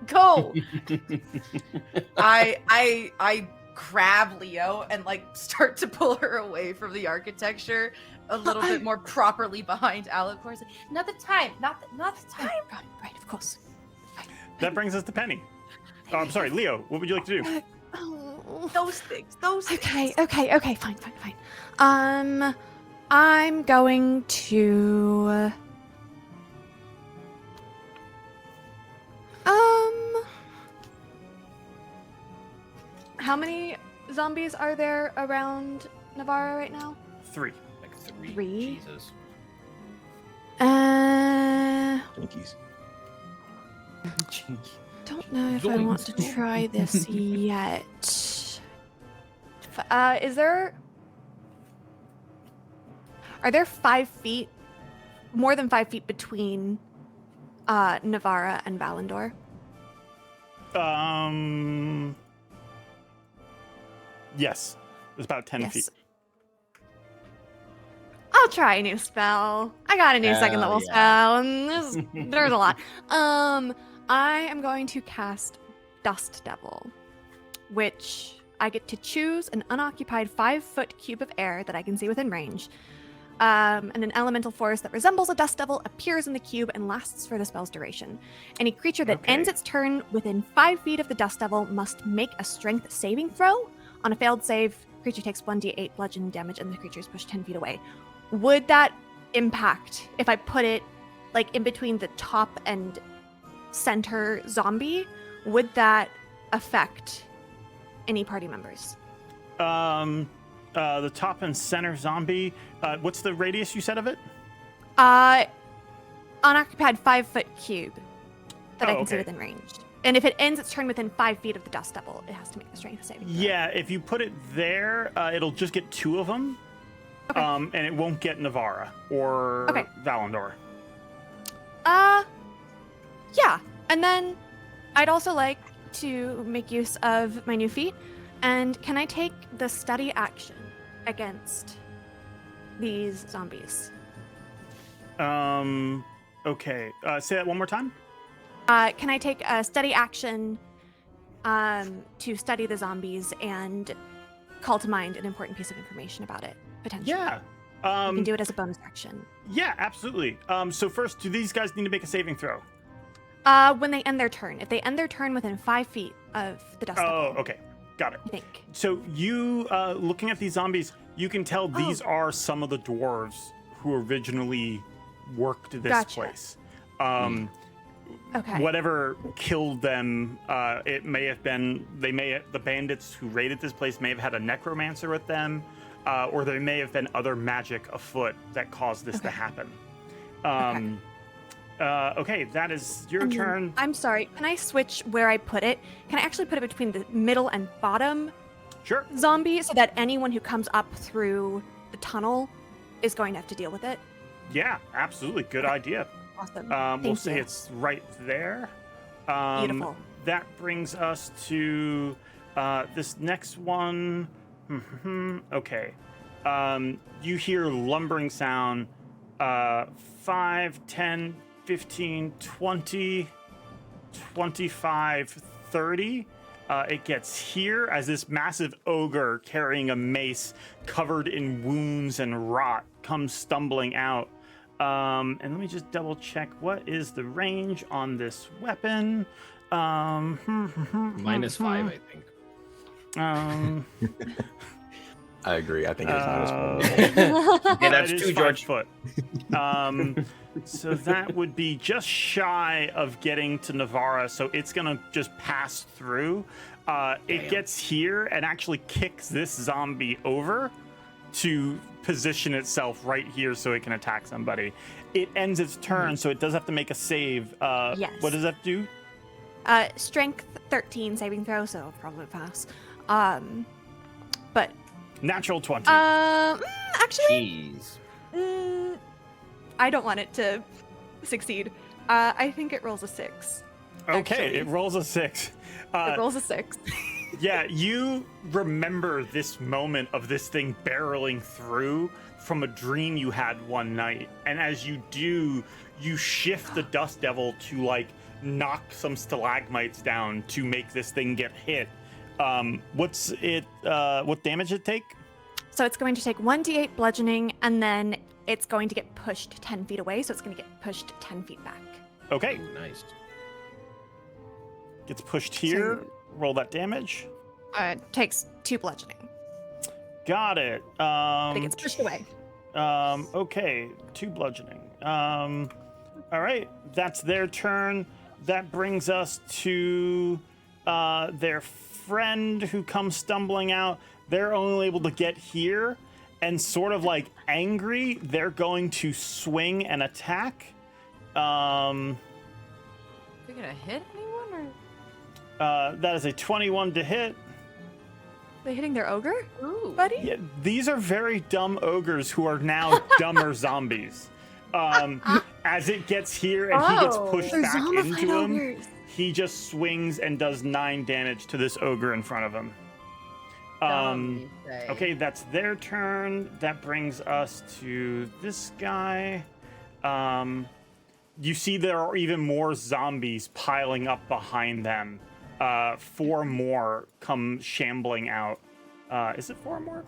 Go! I grab Leo and like start to pull her away from the architecture a little bit more properly behind Alicor. Like, not the time, not the time. Right, of course. That brings us to Penny. Oh, I'm sorry, Leo. What would you like to do? Oh. Those things. Okay, fine. I'm going to how many zombies are there around Navarra right now? 3. Like 3. 3? Jesus. Jinkies. Don't know if I want to try this yet. Are there 5 feet, more than 5 feet between Navarra and Valandor? Yes. It's about 10 feet. I'll try a new spell. I got a new second level spell, and there's a lot. I am going to cast Dust Devil, which I get to choose an unoccupied 5-foot cube of air that I can see within range. And an elemental force that resembles a dust devil appears in the cube and lasts for the spell's duration. Any creature that ends its turn within 5 feet of the dust devil must make a strength saving throw. On a failed save, creature takes 1d8 bludgeoning damage and the creature is pushed 10 feet away. Would that impact if I put it like in between the top and center zombie? Would that affect any party members? The top and center zombie. What's the radius you said of it? Unoccupied 5-foot cube that I can see okay. within range. And if it ends its turn within 5 feet of the dust devil, it has to make the strength saving throw. Yeah, if you put it there, it'll just get 2 of them. Okay. And it won't get Navarra or Valandor. Yeah. And then I'd also like to make use of my new feat. And can I take the study action against these zombies? Okay. Say that one more time. Can I take a study action to study the zombies and call to mind an important piece of information about it, potentially? Yeah. You can do it as a bonus action. Yeah, absolutely. So first, do these guys need to make a saving throw? When they end their turn. If they end their turn within 5 feet of the dust devil. Oh, okay. Got it. I think. So you, looking at these zombies, you can tell these are some of the dwarves who originally worked this place. Okay. Whatever killed them, it may have been the bandits who raided this place may have had a necromancer with them, or there may have been other magic afoot that caused this to happen. Okay, that is your turn. I'm sorry. Can I switch where I put it? Can I actually put it between the middle and bottom Sure. zombie so that anyone who comes up through the tunnel is going to have to deal with it? Yeah, absolutely. Good idea. Awesome. We'll Thank say you. it's right there. Beautiful. That brings us to this next one. Okay. You hear lumbering sound 5, 10, 15, 20, 25, 30. It gets here as this massive ogre carrying a mace covered in wounds and rot comes stumbling out. And let me just double check. What is the range on this weapon? -5, I think. I agree. I think it's -4. Yeah, That that's is 2, 5 George. foot. So that would be just shy of getting to Navarra. So it's gonna just pass through. It gets here and actually kicks this zombie over to position itself right here so it can attack somebody. It ends its turn, so it does have to make a save. Yes. What does that do? Strength 13 saving throw, so I'll probably pass. But Natural 20. Actually, Jeez. I don't want it to succeed. I think it rolls a 6. Okay, actually. it rolls a 6. It rolls a 6. Yeah, you remember this moment of this thing barreling through from a dream you had one night. And as you do, you shift the Dust Devil to like knock some stalagmites down to make this thing get hit. What damage it take? So it's going to take 1d8 bludgeoning, and then it's going to get pushed 10 feet away, so it's going to get pushed 10 feet back. Okay, Ooh, nice. gets pushed here. Roll that damage. Takes 2 bludgeoning, Got it. but it gets pushed away. Okay, 2 bludgeoning. All right, that's their turn. That brings us to their friend who comes stumbling out. They're only able to get here, and sort of like angry, they're going to swing and attack. Are we gonna hit anyone That is a 21 to hit. They hitting their ogre, or? Ooh. buddy? Yeah, these are very dumb ogres who are now dumber zombies. As it gets here and he gets pushed They're back zombified into him, ogres. he just swings and does 9 damage to this ogre in front of him. Dumb, you say. Okay, that's their turn. That brings us to this guy. You see there are even more zombies piling up behind them. 4 more come shambling out. Is it 4 more?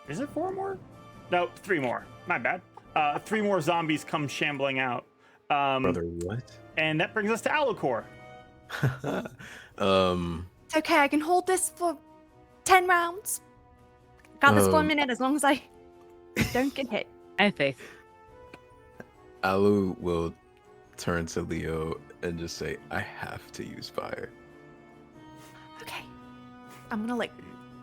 Is it 4 more? No, 3 more. My bad. 3 more zombies come shambling out. Brother, what? And that brings us to Alucor. It's okay, I can hold this for 10 rounds. Got this for a minute as long as I don't get hit. I have faith. Alu will turn to Leo and just say, I have to use fire. Okay. I'm gonna like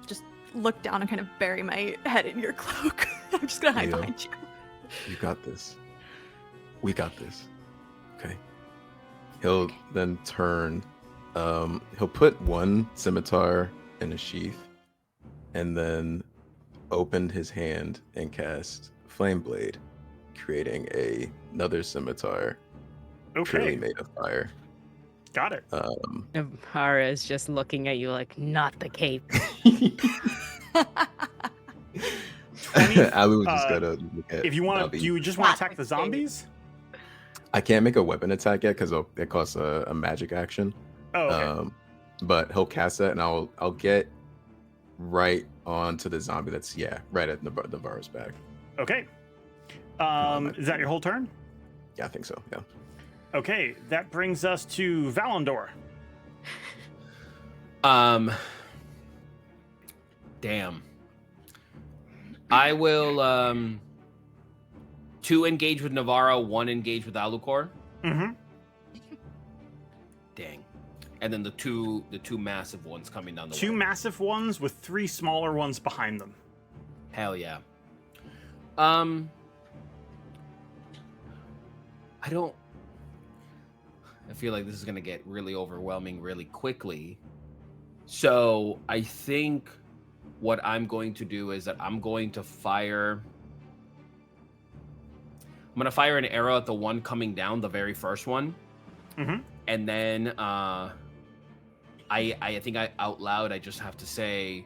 just look down and kind of bury my head in your cloak. I'm just gonna hide Leo. behind you. You got this. We got this. Okay. He'll then turn. He'll put one scimitar in a sheath and then open his hand and cast Flame Blade, creating another scimitar purely Okay, made of fire. got it. Navara is just looking at you like, not the cape. Alu just gotta look at If you want to, Navi. do you just want to attack the zombies? I can't make a weapon attack yet because it costs a magic action. Oh, okay. But he'll cast that, and I'll get right onto the zombie that's right at Navara's back. Okay. Is that your whole turn? Yeah, I think so. Yeah. Okay, that brings us to Valandor. Damn. I will 2 engage with Navarro, 1 engage with Alucor. Mm-hmm. Dang. And then the two massive ones coming down the 2 way. massive ones with 3 smaller ones behind them. Hell yeah. I feel like this is gonna get really overwhelming really quickly. So I think what I'm going to do is that I'm going to fire an arrow at the one coming down, the very first one. Mm-hmm. And then I think out loud I just have to say,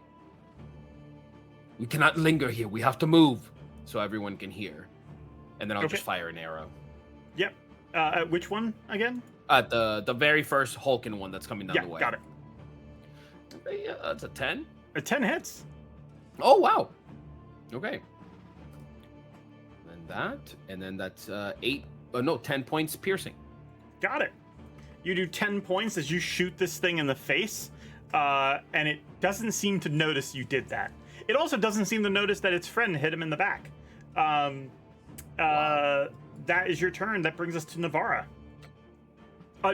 we cannot linger here. We have to move so everyone can hear. And then I'll Okay. just fire an arrow. Yep. Which one again? At the very first Hulkin one that's coming down Yeah, the way. got it. Yeah, that's a 10. 10 hits. Oh wow. Okay. And then that's 10 points piercing. Got it. You do 10 points as you shoot this thing in the face, and it doesn't seem to notice you did that. It also doesn't seem to notice that its friend hit him in the back. That is your turn. That brings us to Navara.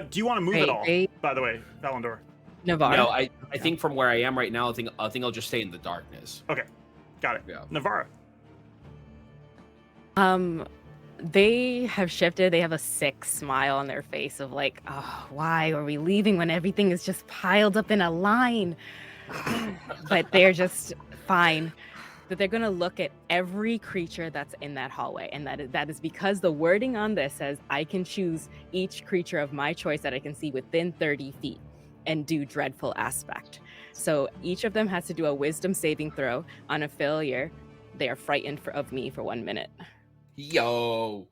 Do you want to move at all? By the way, Valandor. Navara. No, I think from where I am right now, I think I'll just stay in the darkness. Okay, got it. Yeah. Navara. They have shifted. They have a sick smile on their face of like, oh, why are we leaving when everything is just piled up in a line? But they're just fine. That they're gonna look at every creature that's in that hallway, and that is because the wording on this says I can choose each creature of my choice that I can see within 30 feet and do dreadful aspect. So each of them has to do a wisdom saving throw. On a failure, they are frightened of me for 1 minute. Yo.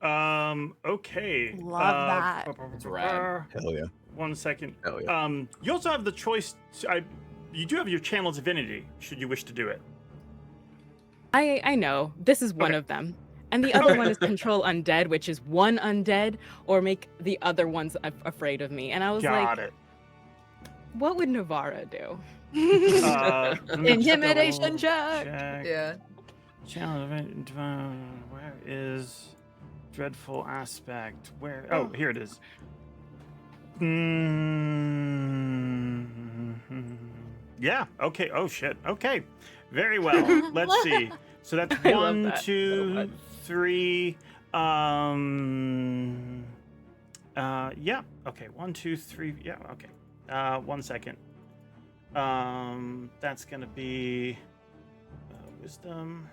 Okay. Love that. It's rad. Hell yeah. 1 second. Hell yeah. You also have the choice. You do have your channel divinity, should you wish to do it. I know. This is one Okay. of them. And the other one is control undead, which is one undead or make the other ones afraid of me. And I was Got like, it. what would Navarra do? Let me Intimidation double check. Yeah. Channel divinity. Where is dreadful aspect? Where? Oh, here it is. Yeah. Okay. Oh shit. Okay. Very well. Let's see. So that's I love 1, that so 2, much. 3. Yeah. Okay. 1, 2, 3. Yeah. Okay. 1 second. That's gonna be wisdom.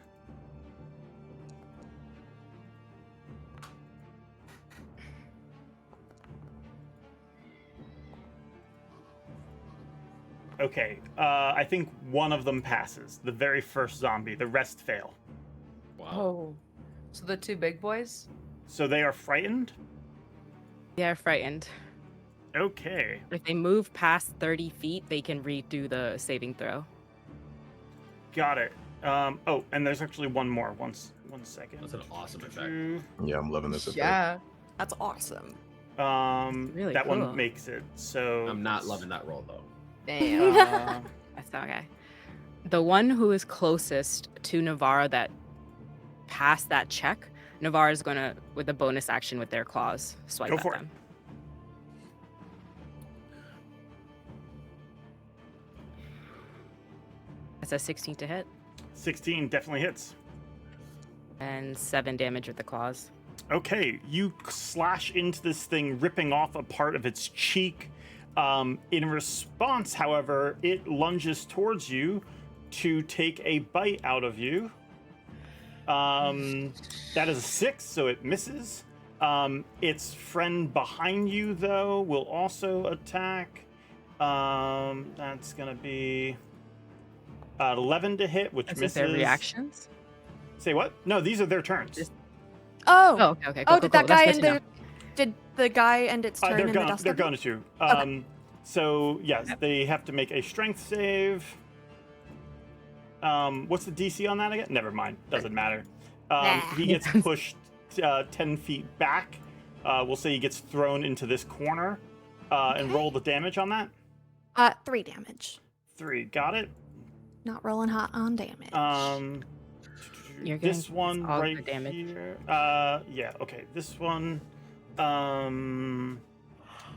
Okay, I think one of them passes. The very first zombie. The rest fail. Wow. Oh. So the two big boys? So they are frightened? They are frightened. Okay. If they move past 30 feet, they can redo the saving throw. Got it. Oh, and there's actually one more. One second. That's an awesome effect. Yeah, I'm loving this effect. Yeah. That's awesome. Really that cool. one makes it. So I'm not loving that roll though. Damn. That's okay. The one who is closest to Navarra that passed that check, Navarra is gonna, with a bonus action with their claws, swipe Go at for it. them. That's a 16 to hit 16 definitely hits. and 7 damage with the claws. Okay, you slash into this thing, ripping off a part of its cheek. In response, however, it lunges towards you to take a bite out of you. That is a 6, so it misses. Its friend behind you, though, will also attack. That's gonna be 11 to hit, which Is misses. their reactions? Say what? No, these are their turns. Just- Oh. Oh, okay. Oh, Cool, did cool, that cool. guy That's end good to know. Did the guy end its turn They're in gonna, the dust? they're Devil? going to. Okay. So yes, they have to make a strength save. What's the DC on that again? Never mind. Doesn't matter. He gets pushed 10 feet back. We'll say he gets thrown into this corner. And roll the damage on that. 3 damage. 3. Got it. Not rolling hot on damage. You're This getting one all right the damage. here. Yeah. Okay. This one.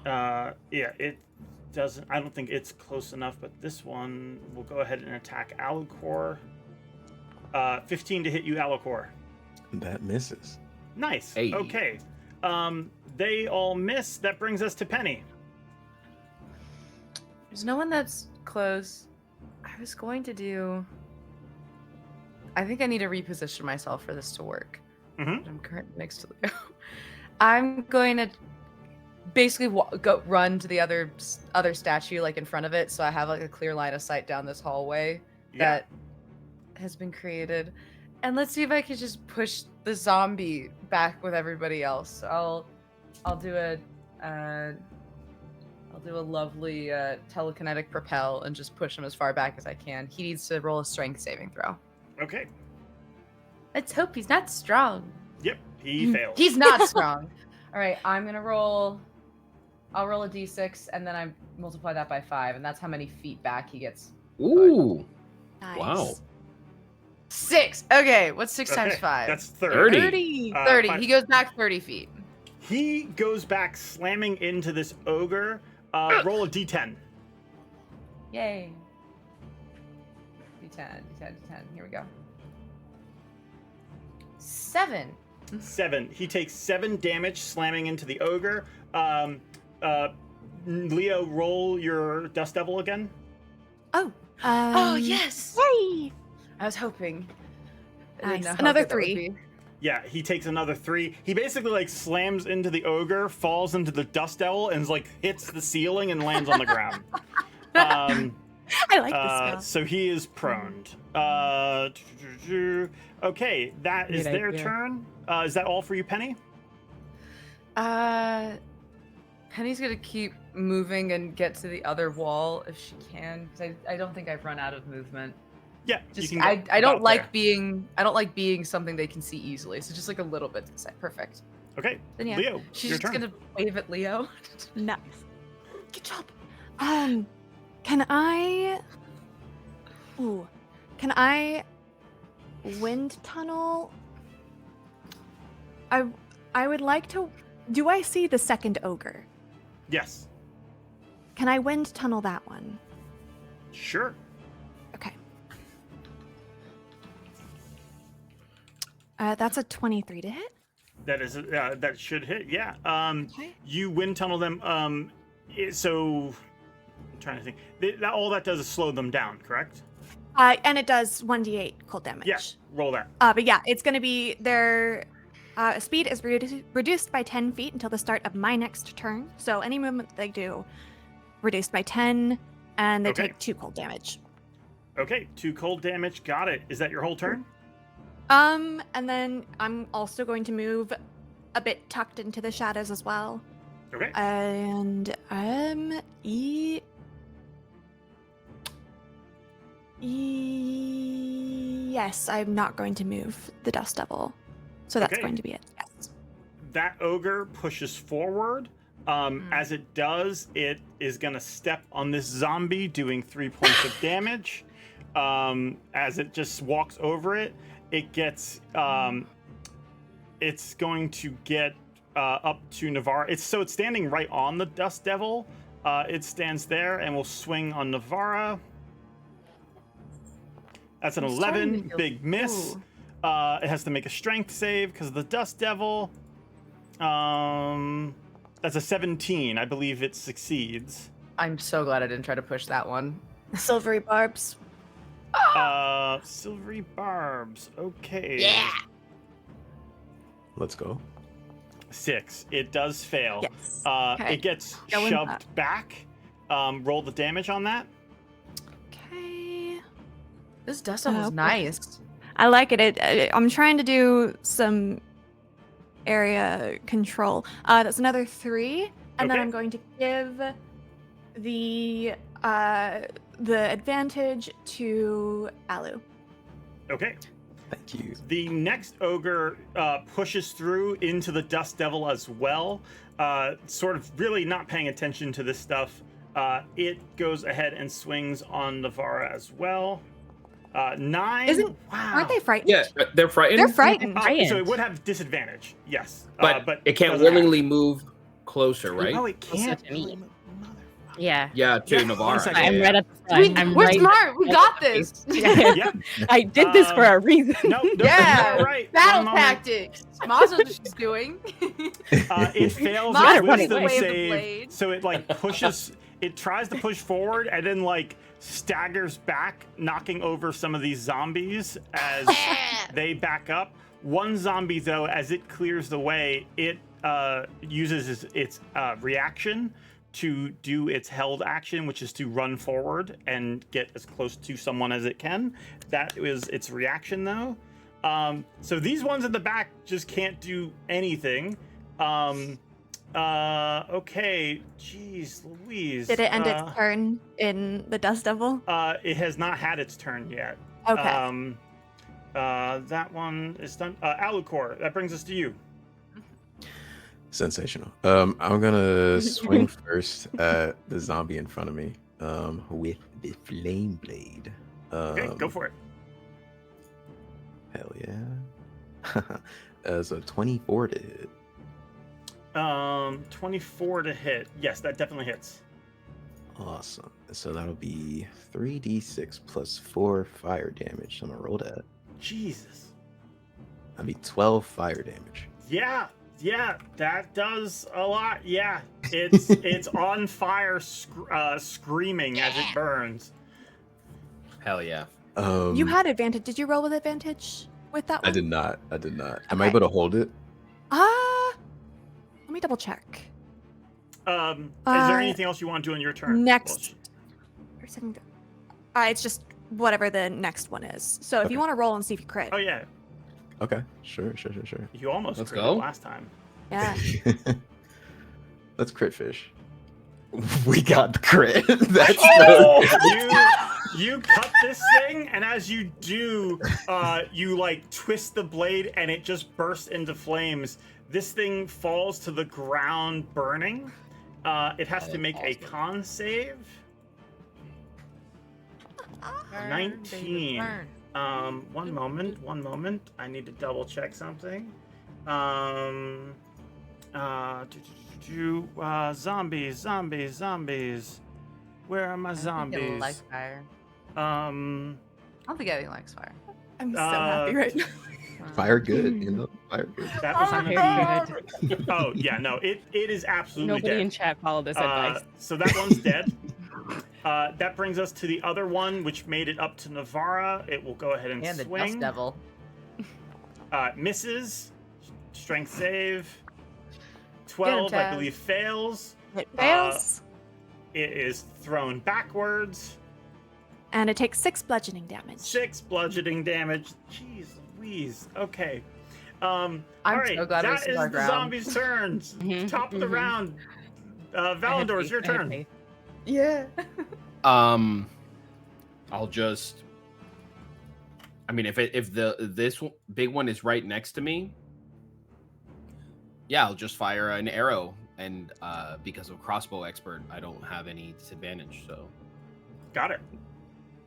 Yeah. It doesn't. I don't think it's close enough. But this one will go ahead and attack Alucor. 15 to hit you, Alucor. That misses. Nice. Hey. Okay. They all miss. That brings us to Penny. There's no one that's close. I was going to do. I think I need to reposition myself for this to work. Mhm. I'm currently next to the. I'm going to basically run to the other statue, like in front of it, so I have like a clear line of sight down this hallway that has been created, and let's see if I can just push the zombie back with everybody else. I'll do a lovely telekinetic propel and just push him as far back as I can. He needs to roll a strength saving throw. Okay. Let's hope he's not strong. Yep. He fails. He's not strong. All right, I'm gonna roll. I'll roll a d6 and then I multiply that by 5, and that's how many feet back he gets. Ooh. Nice. Wow. 6. Okay, what's 6 times Okay, 5? That's 30. 30. 30. 30. Five- He goes back 30 feet. He goes back, slamming into this ogre. Roll a d10. Yay. D10. Here we go. 7. 7. He takes 7 damage, slamming into the ogre. Leo, roll your Dust Devil again. Oh. Oh, yes. Yay! I was hoping. I Nice. didn't know how Another good that would 3. be. Yeah, he takes another 3. He basically like slams into the ogre, falls into the dust devil, and like hits the ceiling and lands on the ground. I like this spell. So he is prone. Okay, that is Good their idea. turn. Is that all for you, Penny? Penny's gonna keep moving and get to the other wall if she can, because I don't think I've run out of movement. Yeah, Just you can I go don't about like there. being something they can see easily. So just like a little bit to the side. Perfect. Okay, Then yeah, Leo, she's your just turn. gonna wave at Leo. Nice. Good job. Can I? Ooh, can I wind tunnel? I would like to. Do I see the second ogre? Yes, Can I wind tunnel that one? sure. Okay. That's a 23 to hit. That is that should hit. Yeah. Okay. You wind tunnel them. So I'm trying to think. All that does is slow them down, correct? And it does 1d8 cold damage. Yeah. Roll that. But yeah, it's going to be their speed is reduced by 10 feet until the start of my next turn. So any movement they do, reduced by 10, and they Okay. take 2 cold damage. Okay, 2 cold damage. Got it. Is that your whole turn? And then I'm also going to move a bit tucked into the shadows as well. Okay. And yes, I'm not going to move the dust devil. So that's Okay. going to be it. Yes. That ogre pushes forward. As it does, it is going to step on this zombie, doing 3 points of damage. As it just walks over it, it gets. It's going to get up to Navarre. It's standing right on the dust devil. It stands there and will swing on Navarra. That's an I'm starting 11, to feel- big miss. Ooh. It has to make a strength save because of the dust devil. That's a 17. I believe it succeeds. I'm so glad I didn't try to push that one. Silvery barbs. Silvery barbs. Okay. Yeah. Let's go. 6. It does fail. Yes. It gets Going shoved up. back. Roll the damage on that. Okay. This dust devil's Okay. nice. I like it. I'm trying to do some area control. That's another 3, and then Okay. I'm going to give the advantage to Alu. Okay. Thank you. The next ogre pushes through into the dust devil as well. Sort of really not paying attention to this stuff. It goes ahead and swings on Navarra as well. 9. Wow. Aren't they frightened? Yeah, they're frightened. They're frightened. So it would have disadvantage. Yes. But it can't doesn't have- willingly move closer, right? Oh, it can't. to me. Yeah. Yeah, to Yeah, Navarre. one second. I'm yeah. right at the front. I'm We're right smart. We got this. Yeah. Yep. I did this for a reason. No, Yeah. you're right. Battle One moment. tactics. Maz knows what she's doing. It fails Maz its running wisdom away with the save, blade. so it like pushes. It tries to push forward and then like staggers back, knocking over some of these zombies as they back up. One zombie, though, as it clears the way, it uses its reaction to do its held action, which is to run forward and get as close to someone as it can. That is its reaction, though. So these ones in the back just can't do anything. Okay. Jeez Louise. Did it end its turn in the dust devil? It has not had its turn yet. Okay. That one is done. Alucor, that brings us to you. Sensational. I'm gonna swing first at the zombie in front of me with the flame blade. Okay, go for it. Hell yeah. So 24 to hit. 24 to hit. Yes, that definitely hits. Awesome. So that'll be 3d6 plus 4 fire damage. So I'm gonna roll that. Jesus. That'll be 12 fire damage. Yeah, that does a lot. Yeah, it's on fire, screaming as it burns. Hell yeah. You had advantage. Did you roll with advantage with that one? I did not. Am I Okay. able to hold it? Let me double check. Is there anything else you want to do in your turn? Next. Or second. It's just whatever the next one is. So if Okay. you want to roll and see if you crit. Oh yeah, Okay. Sure. you almost Let's critted go. last time. Yeah. Let's crit fish. We got the crit. That's You cut this thing, and as you do, you like twist the blade, and it just bursts into flames. This thing falls to the ground, burning. It has to make a con save. 19. One moment. I need to double check something. Zombies. Where are my I don't think it zombies? likes fire. I don't think anything likes fire. I'm so happy right now. fire good. Fire good. That was Very on Oh yeah, no, it is absolutely Nobody dead. in chat followed this advice. So that one's dead. That brings us to the other one, which made it up to Navara. It will go ahead and And the swing. dust devil. Misses. Strength save. 12, I Taz. believe, fails. It fails. It is thrown backwards. And it takes 6 bludgeoning damage. 6 bludgeoning damage. Jeez Louise. Okay. All I'm right, so glad we that stood is our the ground. zombies' turns. Mhm, Top of the mhm. round. I had Valandor, it's faith, your I had turn. faith. Yeah. I'll just. I mean, if this big one is right next to me, yeah, I'll just fire an arrow, and because of crossbow expert, I don't have any disadvantage, so Got it.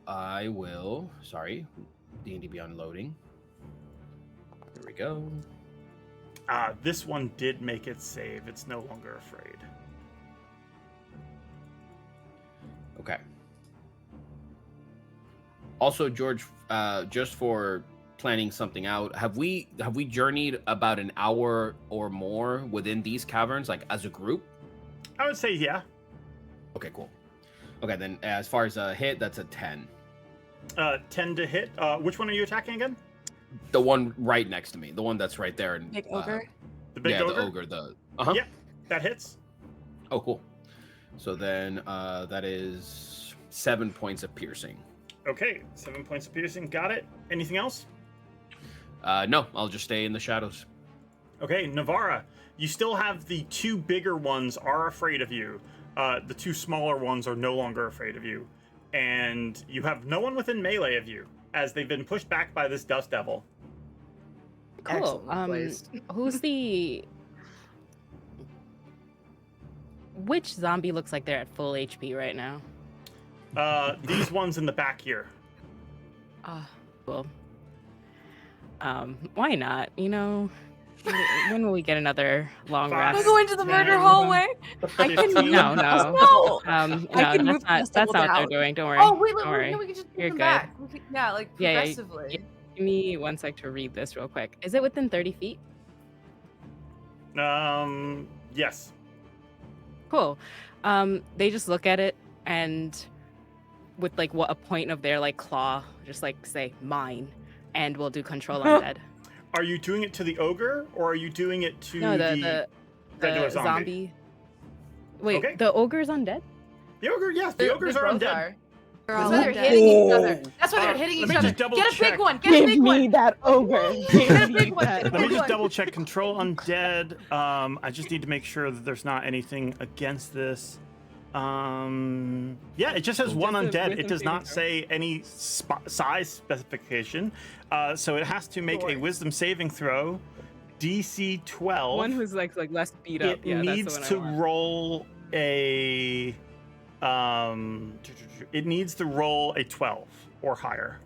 I will. Sorry, D&D Beyond loading. Here we go. This one did make its save. It's no longer afraid. Okay. Also, George, just for planning something out, have we journeyed about an hour or more within these caverns, like as a group? I would say yeah. Okay, cool. Okay, then as far as a hit, that's a 10. 10 to hit. Which one are you attacking again? The one right next to me, the one that's right there. And, Big ogre. The big yeah, ogre? the ogre. Yep, that hits. Oh, cool. So then that is 7 points of piercing. Okay, 7 points of piercing. Got it. Anything else? No, I'll just stay in the shadows. Okay, Navara, you still have the 2 bigger ones are afraid of you. The 2 smaller ones are no longer afraid of you. And you have no one within melee of you, as they've been pushed back by this dust devil. Cool. Excellent placed. Who's the? Which zombie looks like they're at full HP right now? These ones in the back here. Cool. Why not? When will we get another long Five. rest? We're going to the murder 10, hallway. I can 15. no. No. No, I can move that's the not what they're down. doing. Don't worry. Oh wait, Don't worry. we can just You're move them good. back. Yeah, like Yeah, progressively. Give me 1 sec to read this real quick. Is it within 30 feet? Yes. Cool. They just look at it and with like a point of their like claw, just like say mine, and we'll do control undead. Are you doing it to the ogre, or are you doing it to No, the the zombie? zombie. Wait, Okay. the ogre's undead? The ogre? Yes, the ogres are both undead. They're That's all why they're undead. hitting each other. That's why they're hitting let each me other. just double Get a check. big one. Get a big one. that ogre. Get a big one. Get a Let me big just one. double check control undead. I just need to make sure that there's not anything against this. Yeah, it just says one Just a undead. It wisdom does saving not throw. say any size specification. So it has to make a Boy. wisdom saving throw. DC 12. One who's like less beat up. It Yeah, needs that's to the one I want. roll a it needs to roll a 12 or higher.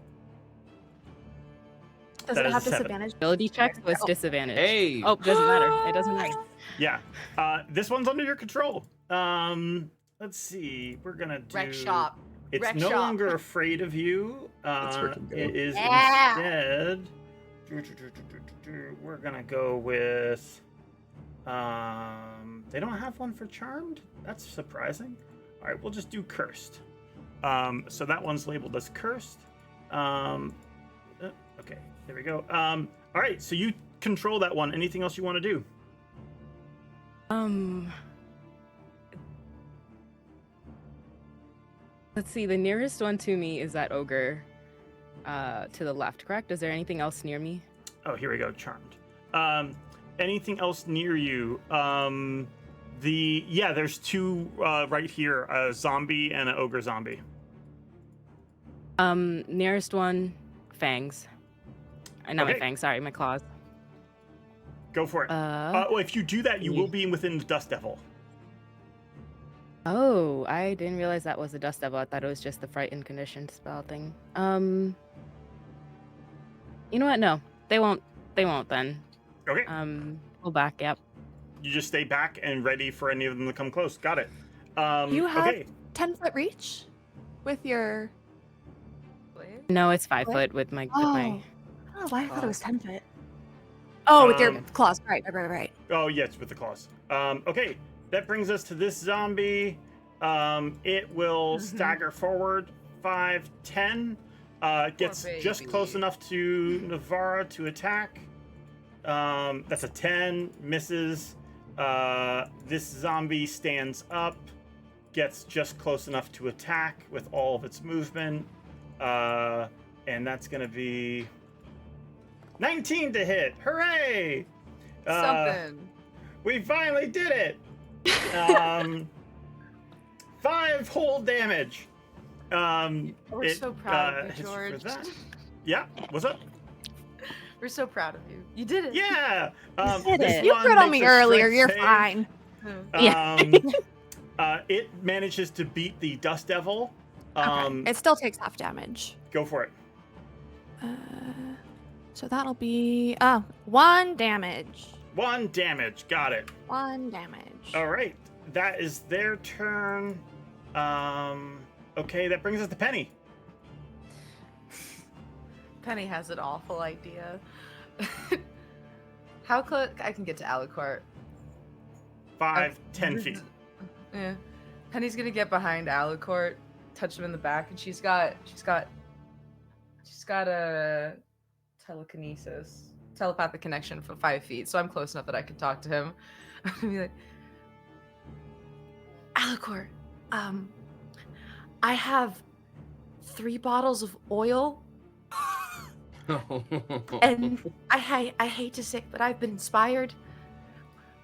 Does That it is have a 7. disadvantage? Ability check, so it's disadvantage. Hey. Oh, doesn't matter. It doesn't matter. Yeah. This one's under your control. Let's see. We're gonna do Wreck shop. It's Wreck no shop. longer afraid of you. Let's freaking go. It is Yeah. instead. We're gonna go with. They don't have one for charmed. That's surprising. All right, we'll just do cursed. So that one's labeled as cursed, Okay, there we go. All right, so you control that one. Anything else you want to do? Let's see. The nearest one to me is that ogre to the left, correct? Is there anything else near me? Oh, here we go. Charmed. Anything else near you? There's two right here. A zombie and an ogre zombie. Nearest one, fangs. Not Okay. my fangs. Sorry, my claws. Go for it. Well, if you do that, you will be within the Dust Devil. Oh, I didn't realize that was a Dust Devil. I thought it was just the frightened conditioned spell thing. You know what? No, they won't. They won't then. Okay. Pull back. Yep. You just stay back and ready for any of them to come close. Got it. You have okay. 10-foot reach with your. No, it's 5 foot with my. Oh, With my... I thought it was 10 foot. Oh, with your Um, claws. Right. Oh, yes, with the claws. Okay, that brings us to this zombie. It will stagger forward 5, 10. Gets just close enough to Navarra to attack. That's a 10, misses. This zombie stands up, gets just close enough to attack with all of its movement. And that's going to be 19 to hit. Hooray! Something. We finally did it. 5 whole damage. We're so proud of you, hits George. for that. Yeah, what's up? We're so proud of you. You did it. Yeah. did this it. You one crit on makes me a earlier. strength You're save. fine. It manages to beat the Dust Devil. Okay. It still takes half damage. Go for it. So that'll be 1 damage. 1 damage. Got it. 1 damage. All right. That is their turn. Okay, that brings us to Penny. Penny has an awful idea. How close? I can get to Alucard. 5, 10 feet. Yeah. Penny's gonna get behind Alucard, touch him in the back, and she's got a telepathic connection for 5 feet, so I'm close enough that I can talk to him. I'm gonna be like, Alucard, I have 3 bottles of oil, and I hate to say it, but I've been inspired.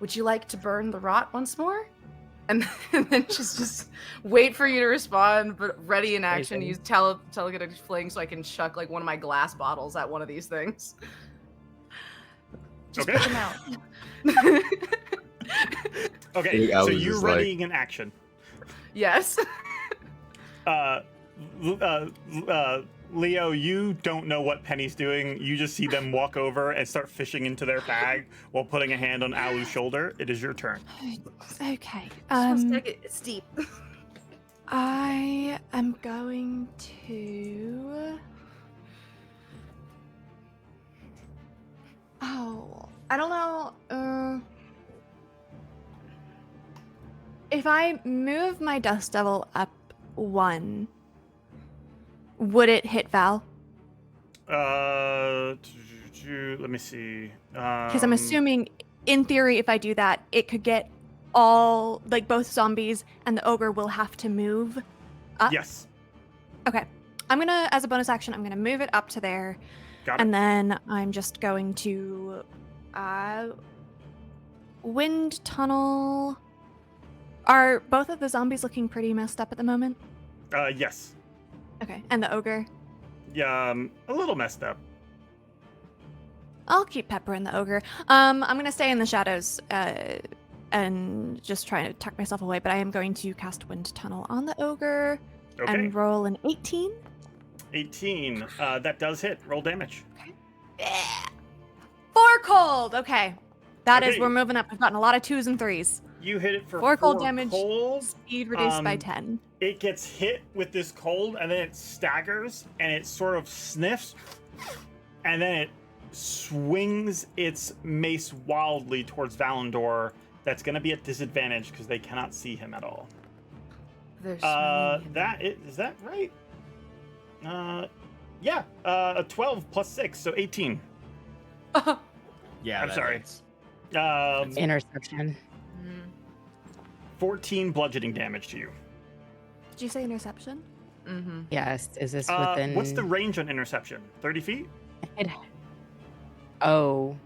Would you like to burn the rot once more? And then just wait for you to respond, but ready in action. Amazing. Use telekinetic fling so I can chuck like one of my glass bottles at one of these things. Just Okay. put them out. Okay, Big so Alice you're is like- readying an action. Yes. Leo, you don't know what Penny's doing. You just see them walk over and start fishing into their bag while putting a hand on Alu's shoulder. It is your turn. Okay. It's deep. I am going to. Oh, I don't know. If I move my Dust Devil up 1, would it hit Val? Let me see. Because I'm assuming, in theory, if I do that, it could get all, like, both zombies and the ogre will have to move up. Yes. Okay. I'm gonna, as a bonus action, I'm gonna move it up to there. Got it. And then I'm just going to wind tunnel. Are both of the zombies looking pretty messed up at the moment? Yes. Okay. And the ogre? Yeah, a little messed up. I'll keep Pepper and the ogre. I'm gonna stay in the shadows and just try to tuck myself away, but I am going to cast wind tunnel on the ogre Okay. and roll an 18. 18. That does hit. Roll damage. 4 cold. Okay. That is, Okay. we're moving up. We've gotten a lot of 2s and 3s. You hit it for 4 cold damage. cold. Speed reduced by Um, 10. It gets hit with this cold, and then it staggers, and it sort of sniffs, and then it swings its mace wildly towards Valandor. That's going to be at disadvantage because they cannot see him at all. They're smelling him. Is that right? Yeah, a 12 plus 6, so 18. Yeah, I'm that sorry. hits. Interception. 14 bludgeoning damage to you. Did you say interception? Mm-hmm. Yes. Is this within? What's the range on interception? 30 feet? Oh.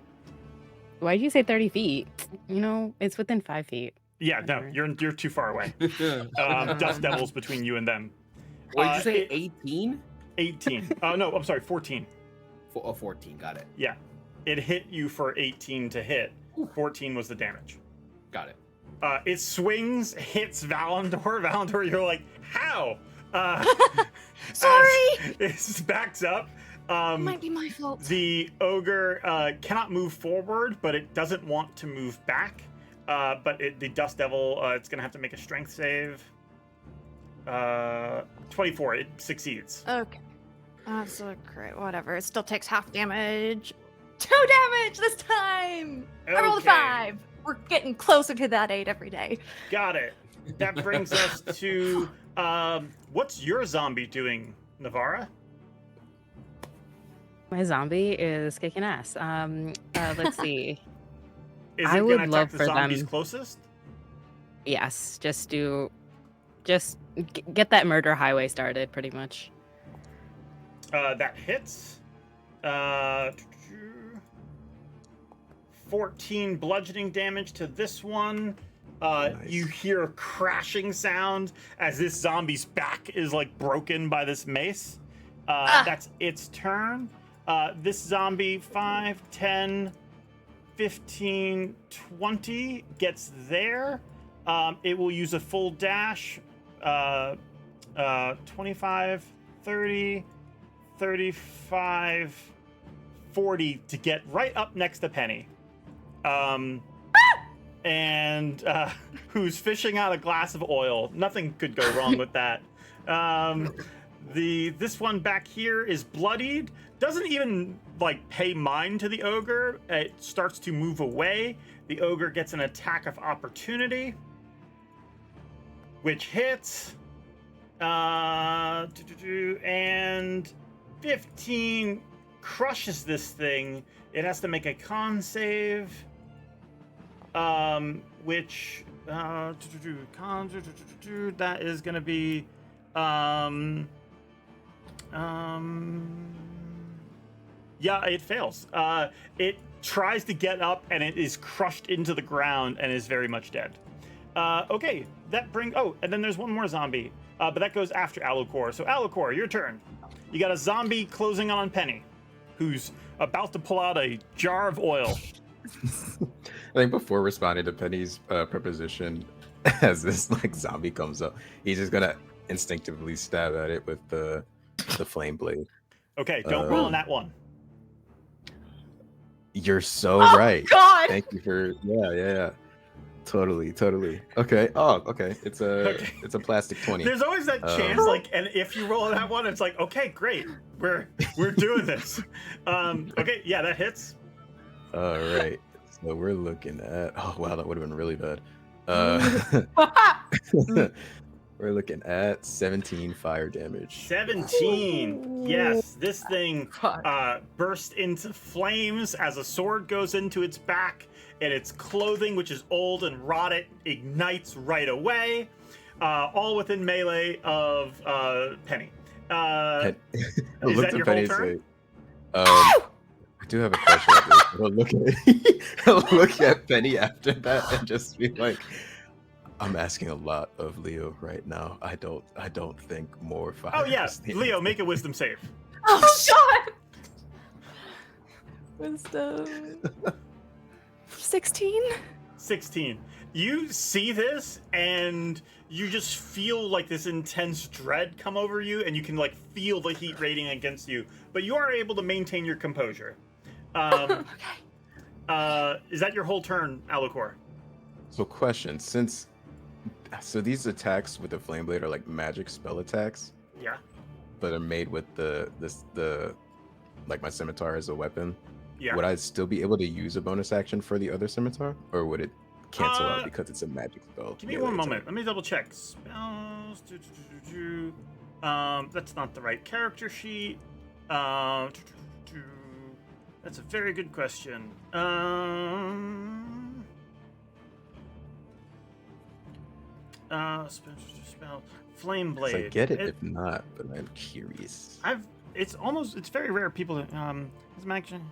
Why did you say 30 feet? You know, it's within 5 feet. Yeah, no, Whatever. you're too far away. Dust Devils between you and them. What did you say? it- 18? 18. No, I'm sorry, 14. 14. Got it. Yeah. It hit you for 18 to hit. 14 was the damage. Got it. It swings, hits Valandor. Valandor, you're like, how? Sorry! It backs up. Might be my fault. The ogre cannot move forward, but it doesn't want to move back. But the Dust Devil, it's going to have to make a strength save. 24, it succeeds. Okay. That's great. Whatever. It still takes half damage. 2 damage this time! I rolled a Okay. 5. We're getting closer to that 8 every day. Got it. That brings us to, what's your zombie doing, Navara? My zombie is kicking ass. Let's see. Is I it would going to love attack the for zombies them- closest? Yes, just get that murder highway started, pretty much. That hits. 14 bludgeoning damage to this one. Nice. You hear a crashing sound as this zombie's back is like broken by this mace. That's its turn. This zombie 5, 10, 15, 20 gets there. It will use a full dash. 25, 30, 35, 40 to get right up next to Penny. And who's fishing out a glass of oil. Nothing could go wrong with that. This one back here is bloodied. Doesn't even like pay mind to the ogre. It starts to move away. The ogre gets an attack of opportunity, which hits. And 15 crushes this thing. It has to make a con save. Which that is gonna be yeah, it fails. It tries to get up and it is crushed into the ground and is very much dead. Okay, that brings. Oh, and then there's one more zombie, but that goes after Alucor. So Alucor, your turn. You got a zombie closing on Penny, who's about to pull out a jar of oil. I think before responding to Penny's proposition, as this like zombie comes up, he's just gonna instinctively stab at it with the flame blade. Okay, don't roll on that one. You're so Oh, right. God! Thank you for yeah. Totally. Okay. Oh, okay. It's a Okay. it's a plastic 20. There's always that chance, like, and if you roll on that one, it's like, okay, great, we're doing this. Okay, yeah, that hits. All right. So we're looking at. Oh wow, that would have been really bad. We're looking at 17 fire damage. 17. Yes, this thing Fuck. bursts into flames as a sword goes into its back, and its clothing, which is old and rotted, ignites right away, all within melee of Penny. Pen- is Look that to your Penny whole and turn? say, I do have a question. After this. I'll look at Penny after that and just be like, I'm asking a lot of Leo right now. I don't think more fire. Oh yeah, is the Leo, answer. make a wisdom save. Oh, God! Wisdom. 16? 16. You see this and you just feel like this intense dread come over you, and you can like feel the heat radiating against you, but you are able to maintain your composure. Okay. Is that your whole turn, Alucor? So question, so these attacks with the flame blade are like magic spell attacks, Yeah. but are made with the like my scimitar as a weapon. Yeah. Would I still be able to use a bonus action for the other scimitar, or would it cancel Uh, out because it's a magic spell? Give me melee one attack? moment. Let me double check. Spells. That's not the right character sheet. That's a very good question. Spell Flame Blade. I get it if not, but I'm curious. It's very rare people has action.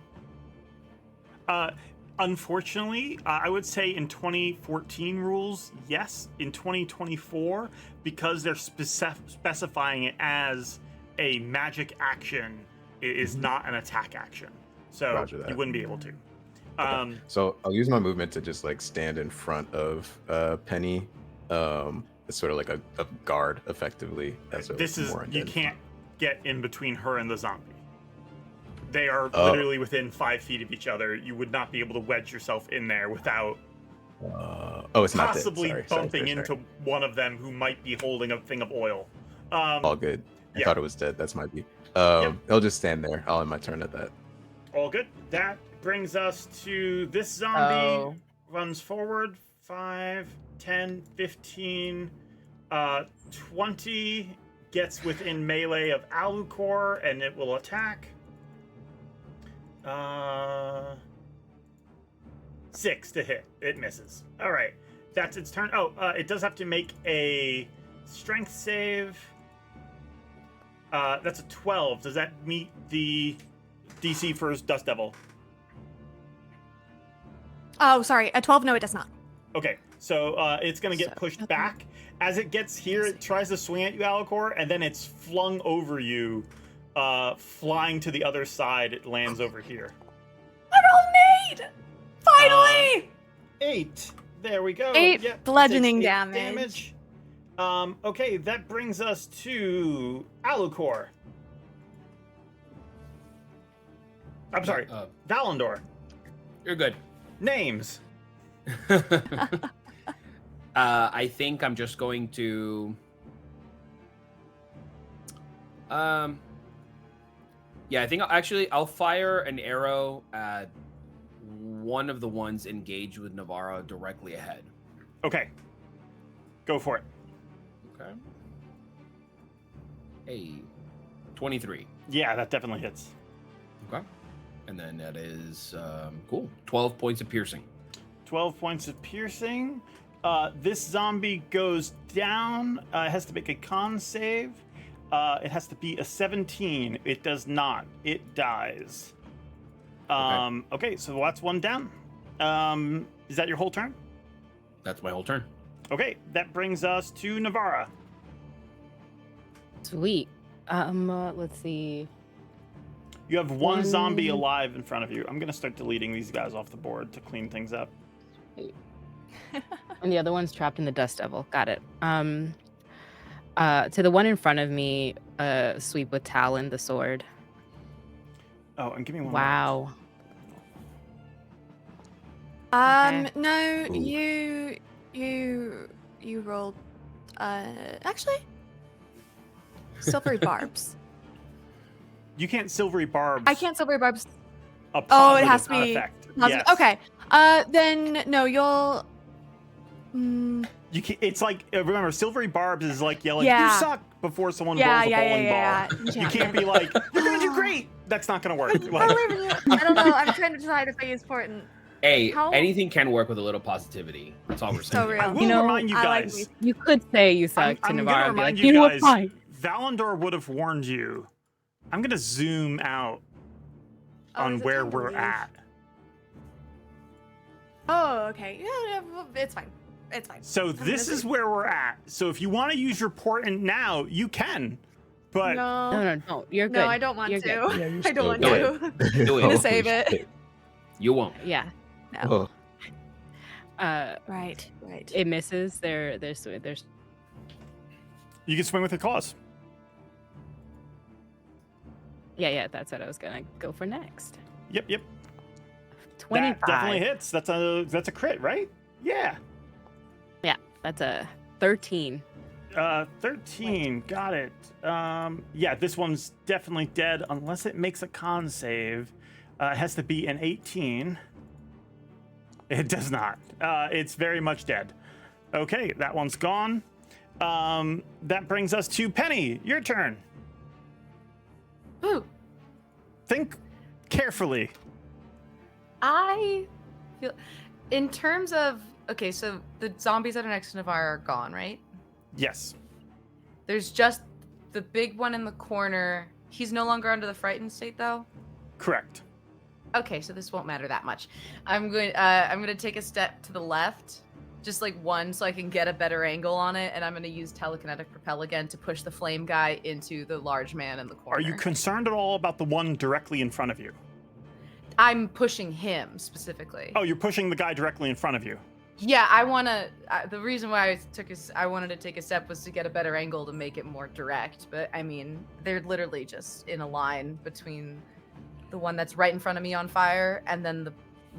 Unfortunately, I would say in 2014 rules, yes. In 2024, because they're specifying it as a magic action, it is not an attack action. So you wouldn't be able to. Okay. So I'll use my movement to just like stand in front of Penny. It's sort of like a guard, effectively. You can't get in between her and the zombie. They are literally within 5 feet of each other. You would not be able to wedge yourself in there without it's not possibly bumping into one of them who might be holding a thing of oil. All good. I thought it was dead. That's my view. I'll just stand there. I'll end my turn at that. All good. That brings us to this zombie. Runs forward 5, 10, 15, 20. Gets within melee of Alucor, and it will attack. 6 to hit. It misses. All right. That's its turn. It does have to make a strength save. That's a 12. Does that meet the DC for Dust Devil? Oh, sorry. A 12? No, it does not. Okay. So it's going to get pushed back. As it gets here, it tries to swing at you, Alucor, and then it's flung over you. Flying to the other side, it lands over here. I rolled an 8! Finally! 8. There we go. 8 bludgeoning 8 damage. Okay, that brings us to Alucor. I'm sorry, Valandor. You're good. Names. I think I'm just going to... Yeah, I think I'll fire an arrow at one of the ones engaged with Navarro directly ahead. Okay. Go for it. Okay. Hey, 23. Yeah, that definitely hits. Okay. And then that is, cool. 12 points of piercing. 12 points of piercing. This zombie goes down. It has to make a con save. It has to be a 17. It does not. It dies. Okay, so that's one down. Is that your whole turn? That's my whole turn. Okay, that brings us to Navarra. Sweet. Let's see. You have one zombie alive in front of you. I'm going to start deleting these guys off the board to clean things up. And the other one's trapped in the Dust Devil. Got it. To the one in front of me, sweep with Talon, the sword. Oh, and give me one. Wow. Okay. No, you rolled. Actually, silvery barbs. You can't silvery barbs. I can't silvery barbs. It has to be effect. positive. Yes. Okay. Then no, you'll. You can, it's like remember, silvery barbs is like yelling Yeah. "You suck" before someone rolls a bowling ball. You can't be like "You're gonna do great." That's not gonna work. I believe in you. I don't know. I'm trying to decide if I use important. Hey, How- anything can work with a little positivity. That's all we're saying. So real. I will You know, remind you I like guys. these. You could say you suck I'm to gonna Navarro. And be remind like, you know guys. what? Fine. Valandor would have warned you. I'm gonna zoom out on is it where time to we're leave? at. Oh, okay. Yeah, it's fine. It's fine. So this is where we're at. So if you want to use your portent now, you can. But No. You're good. No, I don't want You're to. good. Yeah, you're I don't want still to. Do I'm it. gonna Oh, save holy it. shit. You won't. Yeah. Oh, Right. It misses. There's you can swing with your claws. yeah. That's what I was gonna go for next. Yep. 25. That definitely hits. That's a crit, right? Yeah. Yeah, that's a 13. 13. Got it. Yeah, this one's definitely dead unless it makes a con save. It has to be an 18. It does not. It's very much dead. Okay, that one's gone. That brings us to Penny. Your turn. Ooh. think carefully. I feel, in terms of, okay, so the zombies that are next to Navarre are gone, right? Yes. There's just the big one in the corner. He's no longer under the frightened state, though. Correct. Okay, so this won't matter that much. I'm going to take a step to the left, just like one, so I can get a better angle on it, and I'm going to use telekinetic propel again to push the flame guy into the large man in the corner. Are you concerned at all about the one directly in front of you? I'm pushing him specifically. Oh, you're pushing the guy directly in front of you. Yeah, I want to. The reason why I wanted to take a step was to get a better angle to make it more direct. But I mean, they're literally just in a line between the one that's right in front of me on fire and then the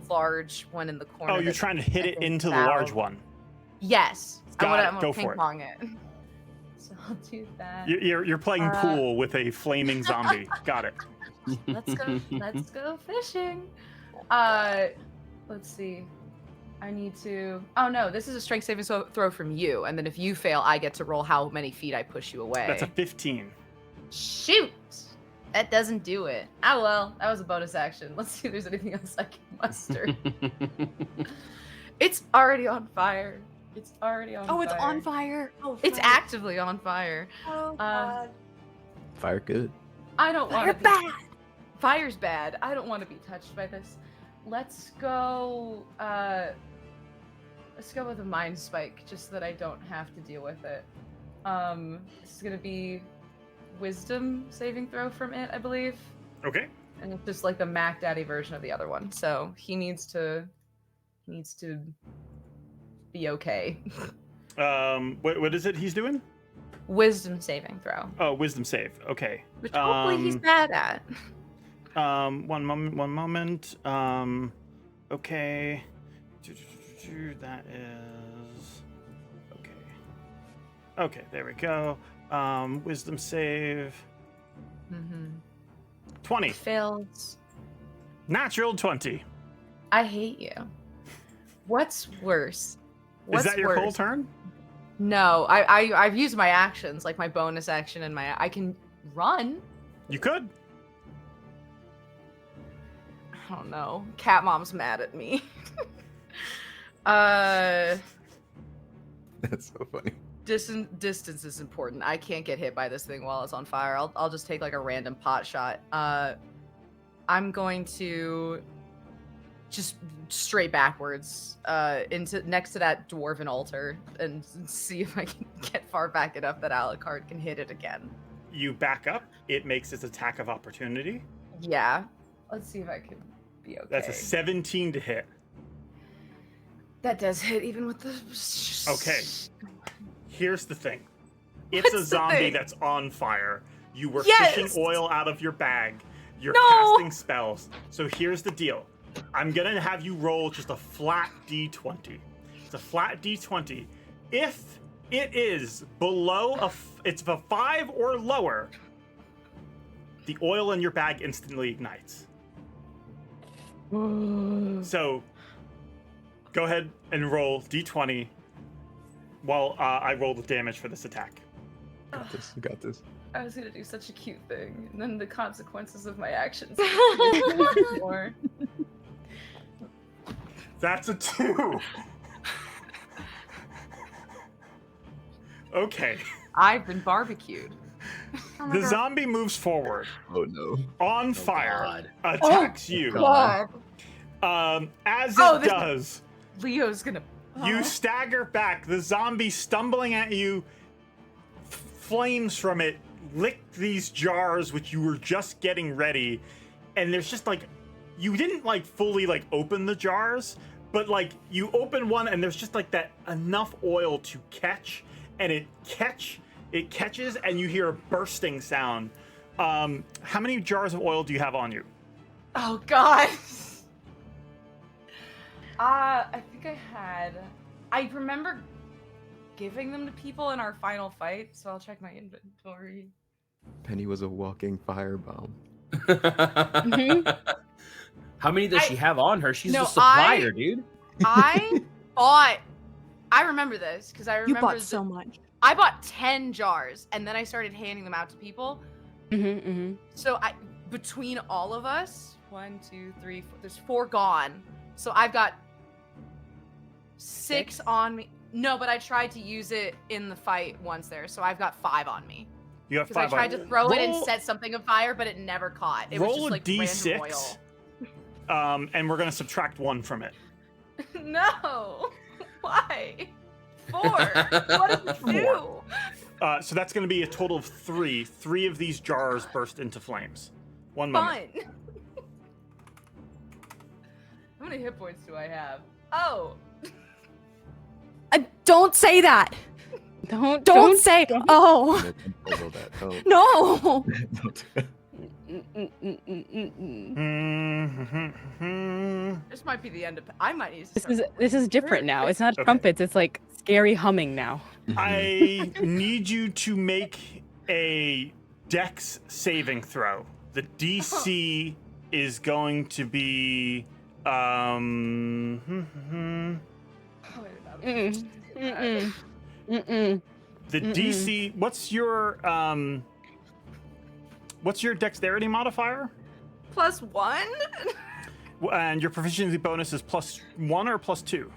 large one in the corner. Oh, you're trying to hit it into the large one. Yes. Got I'm it. Go ping for it. pong it. So I'll do that. You're playing pool with a flaming zombie. Got it. Let's go fishing. Let's see. I need to. Oh no, this is a strength saving throw from you, and then if you fail, I get to roll how many feet I push you away. That's a 15. Shoot! That doesn't do it. Oh well, that was a bonus action. Let's see if there's anything else I can muster. It's already on fire. It's already on fire. Oh, it's on fire. Oh, It's fire. actively on fire. Oh, God. Fire good. I don't want Fire to. bad. Fire's bad. I don't want to be touched by this. Let's go. Let's go with a mind spike, just so that I don't have to deal with it. This is gonna be wisdom saving throw from it, I believe. Okay. And it's just like the Mac Daddy version of the other one. So he needs to be okay. What is it he's doing? Wisdom saving throw. Oh, wisdom save. Okay. Which hopefully he's bad at. One moment. Okay. That is okay. Okay, there we go. Wisdom save. 20. Fails. Natural 20. I hate you. What's worse? Is that your whole turn? No, I've used my actions, like my bonus action and I can run. You could. I don't know. Cat Mom's mad at me. That's so funny. Distance is important. I can't get hit by this thing while it's on fire. I'll just take like a random pot shot. I'm going to just straight backwards into next to that dwarven altar and see if I can get far back enough that Alucard can hit it again. You back up. It makes its attack of opportunity. Yeah. Let's see if I can be okay. That's a 17 to hit. That does hit even with the... Okay. Here's the thing. It's What's a the zombie thing? that's on fire. You were Yes! fishing oil out of your bag. You're No! casting spells. So here's the deal. I'm going to have you roll just a flat d20. It's a flat d20. If it is below it's a 5 or lower, the oil in your bag instantly ignites. So go ahead and roll d20 while I roll the damage for this attack. Got this. You got this. I was gonna do such a cute thing, and then the consequences of my actions. More. That's a 2. Okay. I've been barbecued. The zombie moves forward Oh no. on fire, God. attacks you. God. As Oh, it this- does, Leo's gonna. you stagger back. The zombie stumbling at you, flames from it lick these jars which you were just getting ready, and there's just like, you didn't like fully like open the jars, but like you open one and there's just like that enough oil to catch, and it catches and you hear a bursting sound. How many jars of oil do you have on you? Oh God. I think I remember giving them to people in our final fight, so I'll check my inventory. Penny was a walking firebomb. How many does she have on her? She's No, the supplier, dude. I remember this because I remember You bought so much. I bought 10 jars and then I started handing them out to people. So between all of us, 1, 2, 3, 4, there's 4 gone. So I've got 6 on me. No, but I tried to use it in the fight once there, so I've got 5 on me. You have Because I 5 tried on to throw it and Roll- set something afire, but it never caught. It was Roll just a like D6, random oil. and we're going to subtract 1 from it. No. Why? 4. What does it do? So that's going to be a total of 3. 3 of these jars burst into flames. 1 moment. Fun. How many hit points do I have? Oh. Don't say that. Don't say. Oh Roll that. Don't- no. This might be the end of. I might need to. This start- is different now. It's not Okay. trumpets. It's like scary humming now. I need you to make a Dex saving throw. The DC is going to be the DC. What's your dexterity modifier? +1. And your proficiency bonus is +1 or +2?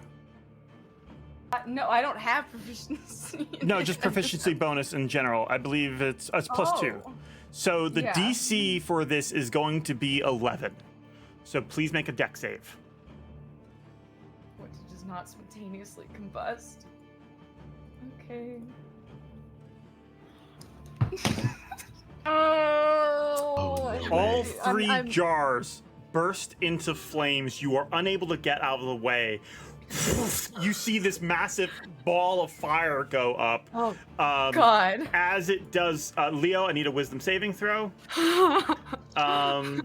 No, I don't have proficiency. No, just proficiency bonus in general. I believe it's +2. Oh. So the Yeah. DC for this is going to be 11. So please make a dex save. What does not spontaneously combust? Okay. Oh. All 3 I'm- jars burst into flames. You are unable to get out of the way. You see this massive ball of fire go up. Oh, God. As it does, Leo, I need a wisdom saving throw. Give me 1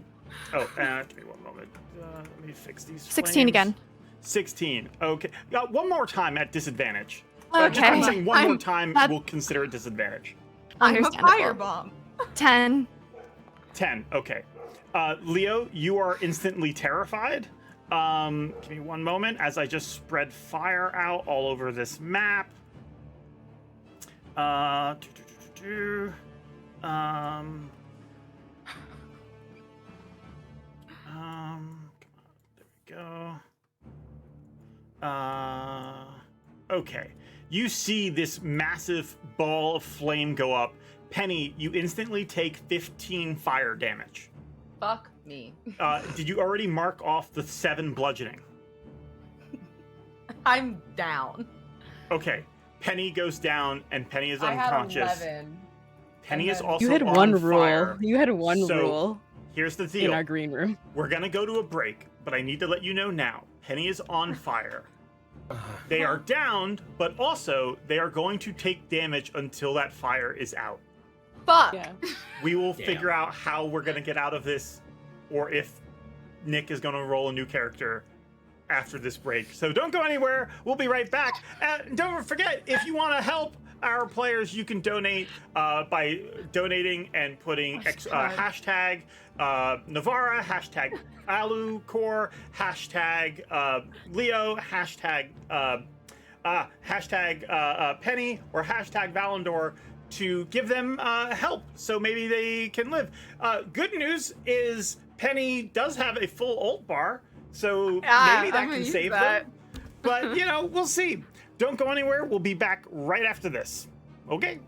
moment. Let me fix these 16 again. 16. Okay. One more time at disadvantage. Okay. I'm saying one more time, that- we'll consider it disadvantage. I'm a Understandable. firebomb. 10. 10. Okay. Leo, you are instantly terrified. Give me 1 moment as I just spread fire out all over this map. Come on, there we go. Okay. You see this massive ball of flame go up. Penny, you instantly take 15 fire damage. Fuck me. Did you already mark off the 7 bludgeoning? I'm down. Okay. Penny goes down, and Penny is I had unconscious. 11. Penny and is then- also You had on one rule. fire. You had one So, rule Here's the in deal. our green room. We're gonna go to a break, but I need to let you know now. Penny is on fire. They are downed, but also they are going to take damage until that fire is out. Fuck. Yeah. We will Damn. figure out how we're gonna get out of this, or if Nick is gonna roll a new character after this break. So don't go anywhere. We'll be right back. Don't forget, if you want to help our players, you can donate by donating and putting hashtag Navara, hashtag AluCore, hashtag Leo, hashtag Penny, or hashtag Valandor to give them help so maybe they can live. Good news is Penny does have a full ult bar, so maybe that I'm gonna can use save that. them. But, we'll see. Don't go anywhere. We'll be back right after this. Okay?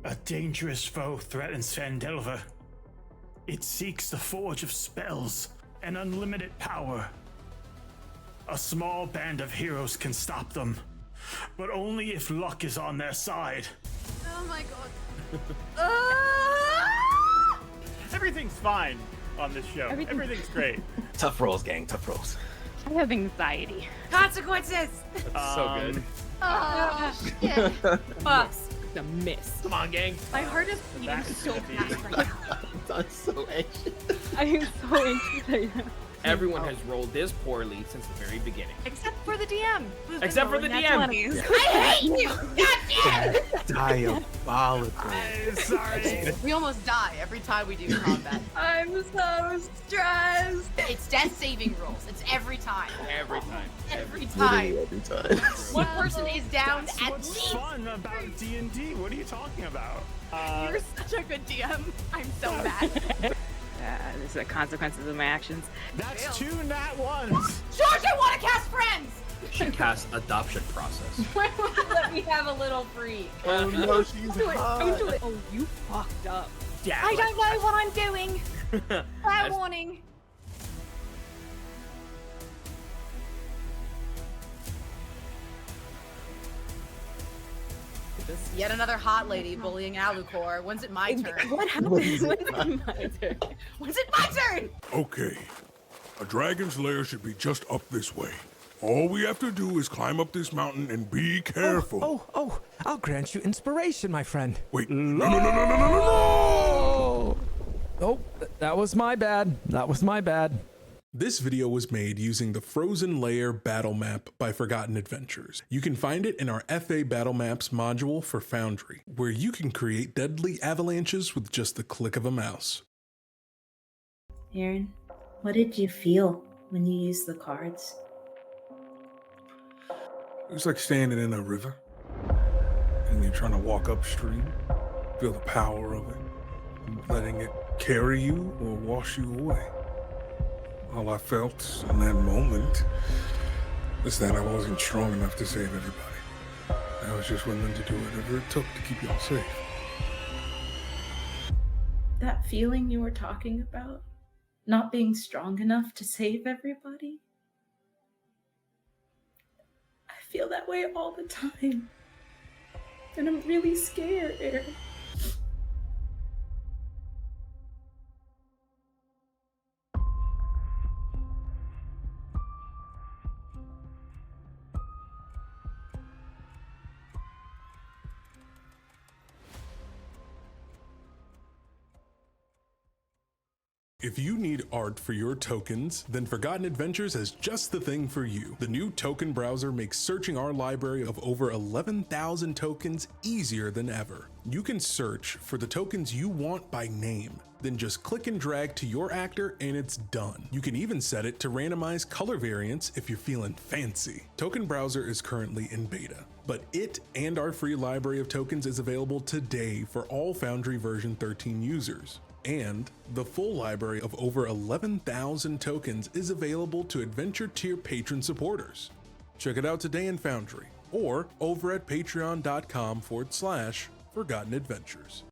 A dangerous foe threatens Phandelver. It seeks the forge of spells and unlimited power. A small band of heroes can stop them, but only if luck is on their side. Oh my god. Everything's fine on this show. Everything's great. Tough rolls, gang. Tough rolls. I have anxiety. Consequences! That's so good. Oh, shit. Bus. The miss. Come on, gang. My heart is beating That is so gonna be- fast right now. I'm so anxious. I am so anxious right now. Everyone has rolled this poorly since the very beginning. Except for the DM. who's been Except for the rolling DM. nat 20s. I hate you! God damn! Diabolical. Sorry. We almost die every time we do combat. I'm so stressed. It's death saving rolls. It's every time. Every time. Every time. Every time. One person is down That's at what's least. fun about D&D. What are you talking about? You're such a good DM. I'm so mad. These are the consequences of my actions. That's 2 nat 1s. George, I want to cast friends. She casts adoption process. Why won't you let me have a little freak? Oh no, she's hot. Don't do it. Oh, you fucked up. Yeah. I don't know what I'm doing. Fair warning. Yet another hot lady bullying Alucor. When's it my turn? What happened? When's it my turn? When's it my turn? Okay. A dragon's lair should be just up this way. All we have to do is climb up this mountain and be careful. Oh, I'll grant you inspiration, my friend. Wait, no! Oh, that was my bad. This video was made using the Frozen Lair battle map by Forgotten Adventures. You can find it in our FA Battle Maps module for Foundry, where you can create deadly avalanches with just the click of a mouse. Aaron, what did you feel when you used the cards? It was like standing in a river and you're trying to walk upstream, feel the power of it, letting it carry you or wash you away. All I felt in that moment is that I wasn't strong enough to save everybody. I was just willing to do whatever it took to keep y'all safe. That feeling you were talking about? Not being strong enough to save everybody? I feel that way all the time. And I'm really scared, Aaron. If you need art for your tokens, then Forgotten Adventures has just the thing for you. The new token browser makes searching our library of over 11,000 tokens easier than ever. You can search for the tokens you want by name, then just click and drag to your actor and it's done. You can even set it to randomize color variants if you're feeling fancy. Token Browser is currently in beta, but it and our free library of tokens is available today for all Foundry version 13 users. And the full library of over 11,000 tokens is available to Adventure Tier patron supporters. Check it out today in Foundry or over at patreon.com/Forgotten Adventures.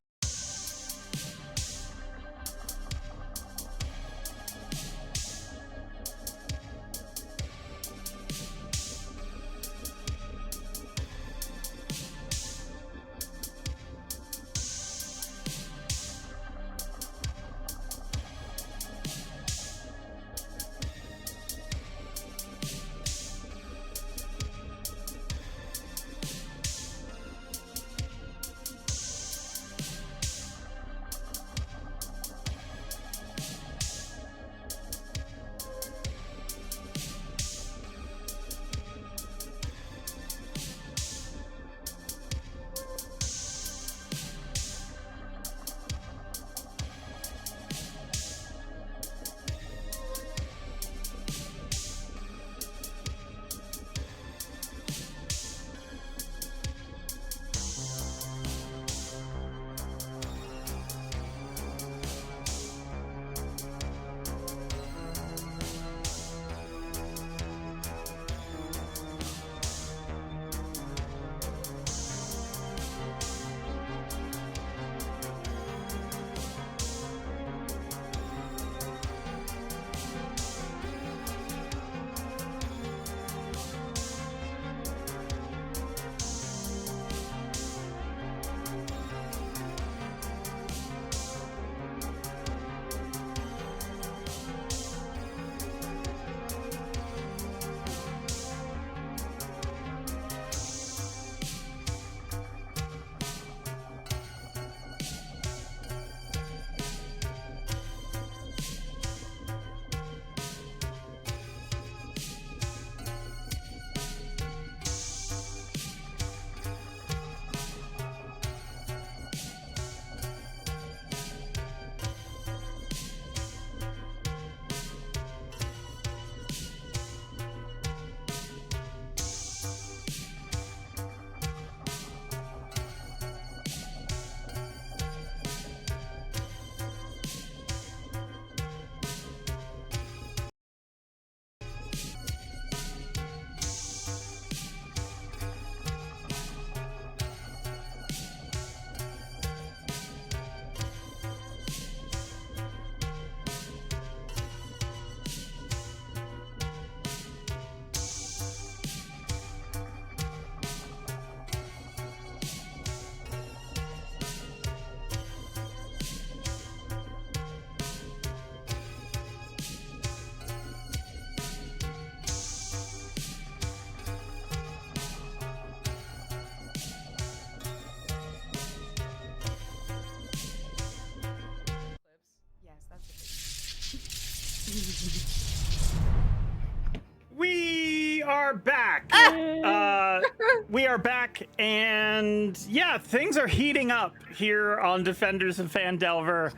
we are back, and yeah, things are heating up here on Defenders of Phandelver.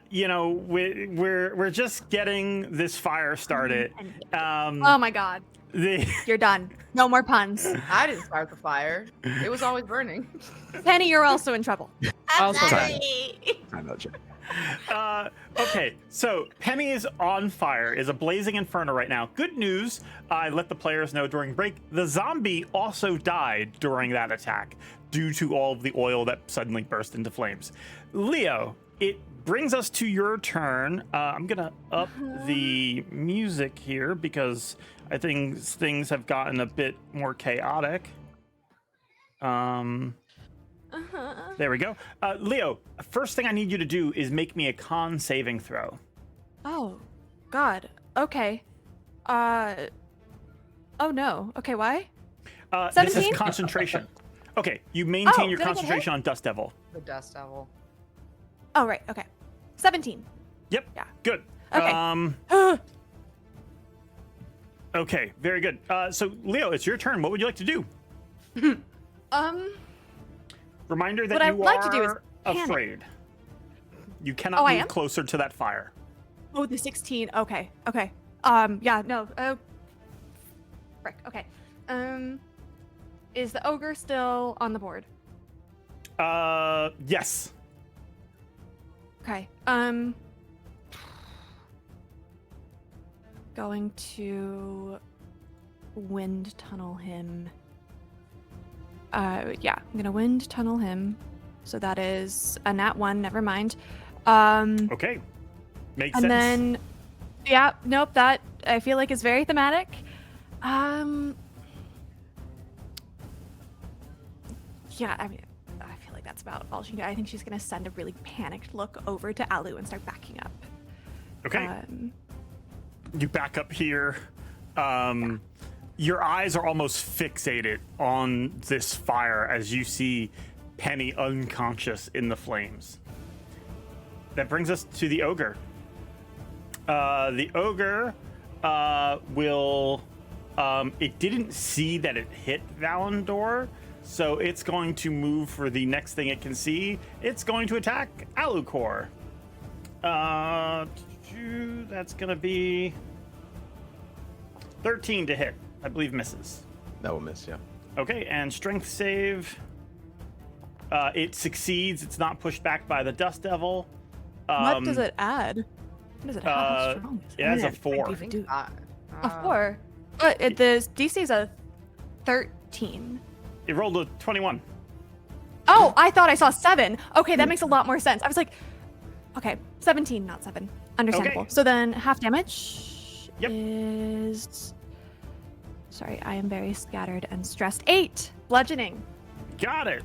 You know, we're just getting this fire started. Oh my god. You're done. No more puns. I didn't start the fire. It was always burning. Penny, you're also in trouble. Also, I know, Jack. Okay, so Penny is on fire, is a blazing inferno right now. Good news, I let the players know during break, the zombie also died during that attack due to all of the oil that suddenly burst into flames. Leo, it brings us to your turn. I'm gonna up the music here because I think things have gotten a bit more chaotic. There we go. Leo, first thing I need you to do is make me a con saving throw. Oh, God. Okay. Oh no. Okay, why? 17? This 17? is concentration. Okay, you maintain your did I get concentration on Dust Devil. The Dust Devil. Oh, right. Okay. 17. Yep. Yeah. Good. Okay. Okay, very good. So, Leo, it's your turn. What would you like to do? Reminder that what you I'd like are to do is panic. afraid. You cannot move closer to that fire. Oh, the 16. Okay. Okay. Yeah, no. Frick. Okay. Is the ogre still on the board? Yes. Okay. Going to wind tunnel him. Yeah, I'm gonna wind tunnel him. So that is a nat 1, never mind. Okay. Makes sense. And then, yeah, nope, that I feel like is very thematic. Yeah, I mean, I feel like that's about all she can do. I think she's gonna send a really panicked look over to Alu and start backing up. Okay. You back up here. Your eyes are almost fixated on this fire as you see Penny unconscious in the flames. That brings us to the ogre. The ogre will... it didn't see that it hit Valandor, so it's going to move for the next thing it can see. It's going to attack Alucor. That's going to be 13 to hit. I believe misses. That will miss, yeah. Okay, and strength save. It succeeds. It's not pushed back by the Dust Devil. What does it add? What does it have? How strong is it? It has a 4. A 4? But the DC is a 13. It rolled a 21. Oh, I thought I saw 7. Okay, that makes a lot more sense. I was like, okay, 17, not 7. Understandable. Okay. So then half damage Yep. is... Sorry, I am very scattered and stressed. 8 bludgeoning. Got it.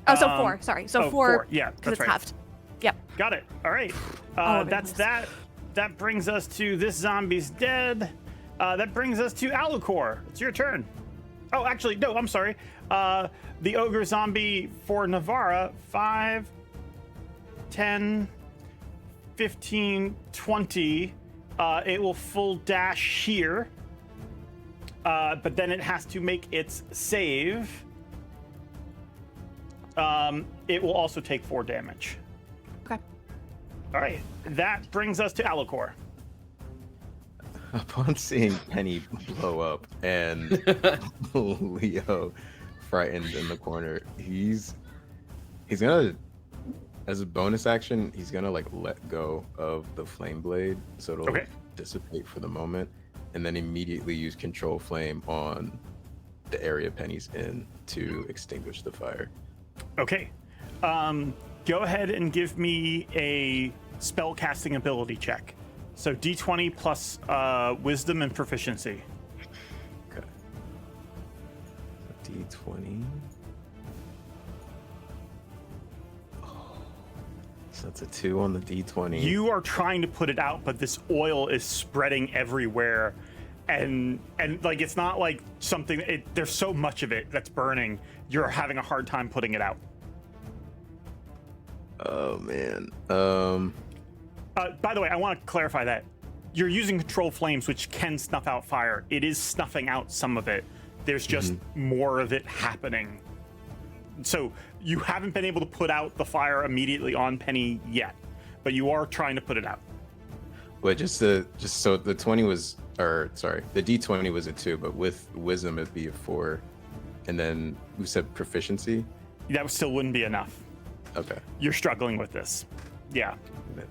Oh, so 4. Sorry. So 4. Yeah, because that's it's right. halved. Yep. Got it. All right. That's that. That brings us to this zombie's dead. That brings us to Alucor. It's your turn. Oh, actually, no, I'm sorry. The ogre zombie for Navarra, 5, 10, 15, 20. It will full dash here. But then it has to make its save. It will also take 4 damage. Okay. All right. That brings us to Alucor. Upon seeing Penny blow up and Leo frightened in the corner, he's gonna, as a bonus action, he's gonna like let go of the flame blade so it'll dissipate for the moment, and then immediately use control flame on the area Penny's in to extinguish the fire. Okay. Go ahead and give me a spell casting ability check. So D20 plus wisdom and proficiency. Okay. So D20. Oh, so that's a 2 on the D20. You are trying to put it out, but this oil is spreading everywhere. And like, it's not like something, there's so much of it that's burning. You're having a hard time putting it out. Oh, man. By the way, I want to clarify that you're using control flames, which can snuff out fire. It is snuffing out some of it. There's just more of it happening. So you haven't been able to put out the fire immediately on Penny yet, but you are trying to put it out. But just so the 20 was, or sorry, the D20 was a 2, but with wisdom it'd be a 4, and then we said proficiency. That still wouldn't be enough. Okay. You're struggling with this. Yeah.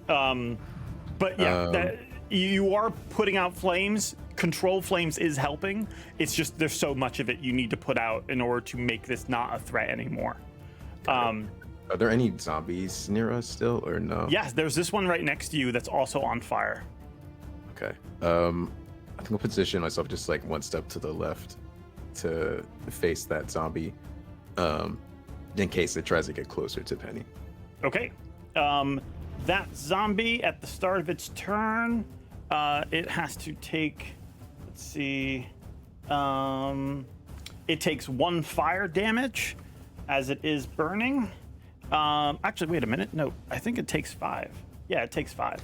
But yeah, you are putting out flames. Control flames is helping. It's just there's so much of it you need to put out in order to make this not a threat anymore. Are there any zombies near us still, or no? Yes, there's this one right next to you that's also on fire. Okay. I think I'll position myself just like one step to the left to face that zombie, in case it tries to get closer to Penny. Okay. That zombie at the start of its turn, it has to take, let's see, it takes 1 fire damage as it is burning. Actually, wait a minute. No, I think it takes 5. Yeah, it takes 5.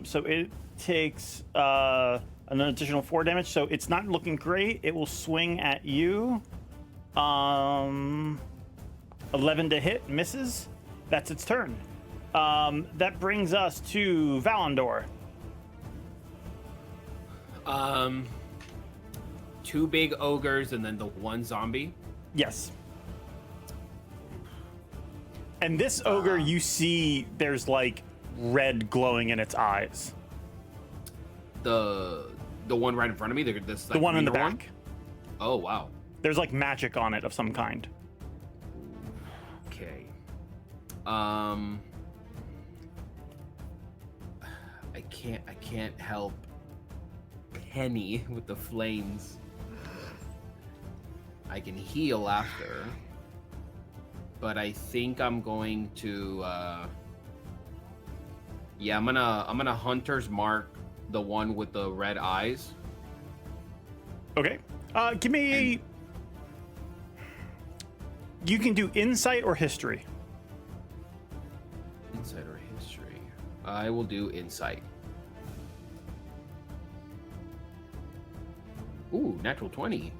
So it takes an additional 4 damage. So it's not looking great. It will swing at you. 11 to hit, misses. That's its turn. That brings us to Valandor. 2 big ogres and then the 1 zombie. Yes. And this ogre, you see there's like red glowing in its eyes. The one right in front of me? This, like, the one in the greener back. Oh, wow. There's like magic on it of some kind. Okay. I can't help Penny with the flames. I can heal after, but I think I'm going to I'm gonna hunter's mark the one with the red eyes. Okay. Give me. You can do insight or history. Insight or history. I will do insight. Ooh, natural 20.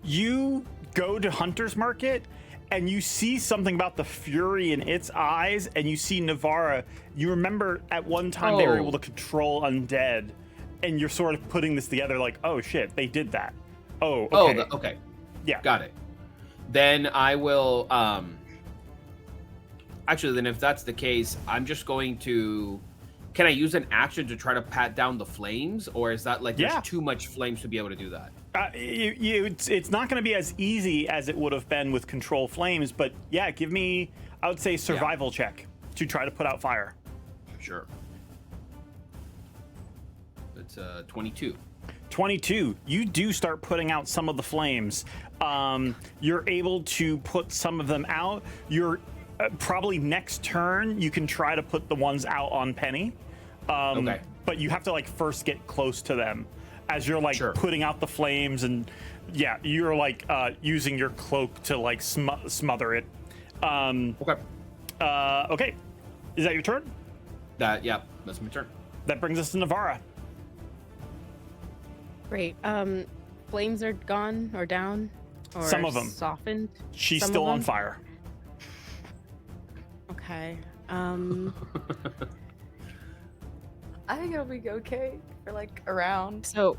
You go to Hunter's Market and you see something about the fury in its eyes, and you see Navara. You remember at one time they were able to control undead, and you're sort of putting this together like, oh shit, they did that. Oh, okay. Okay. Yeah. Got it. Then I will, actually, then if that's the case, I'm just going to, can I use an action to try to pat down the flames? Or is that like, there's too much flames to be able to do that? It's not going to be as easy as it would have been with control flames, but yeah, give me, I would say, survival check to try to put out fire. Sure. It's 22. 22. You do start putting out some of the flames. You're able to put some of them out. You're probably next turn you can try to put the ones out on Penny. Okay. But you have to like first get close to them as you're like putting out the flames, and yeah, you're like using your cloak to like smother it. Okay. Okay. Is that your turn? Yeah, that's my turn. That brings us to Navara. Great. Flames are gone or down, or some of them softened. She's still on fire. Okay. I think it'll be okay for like a round. So,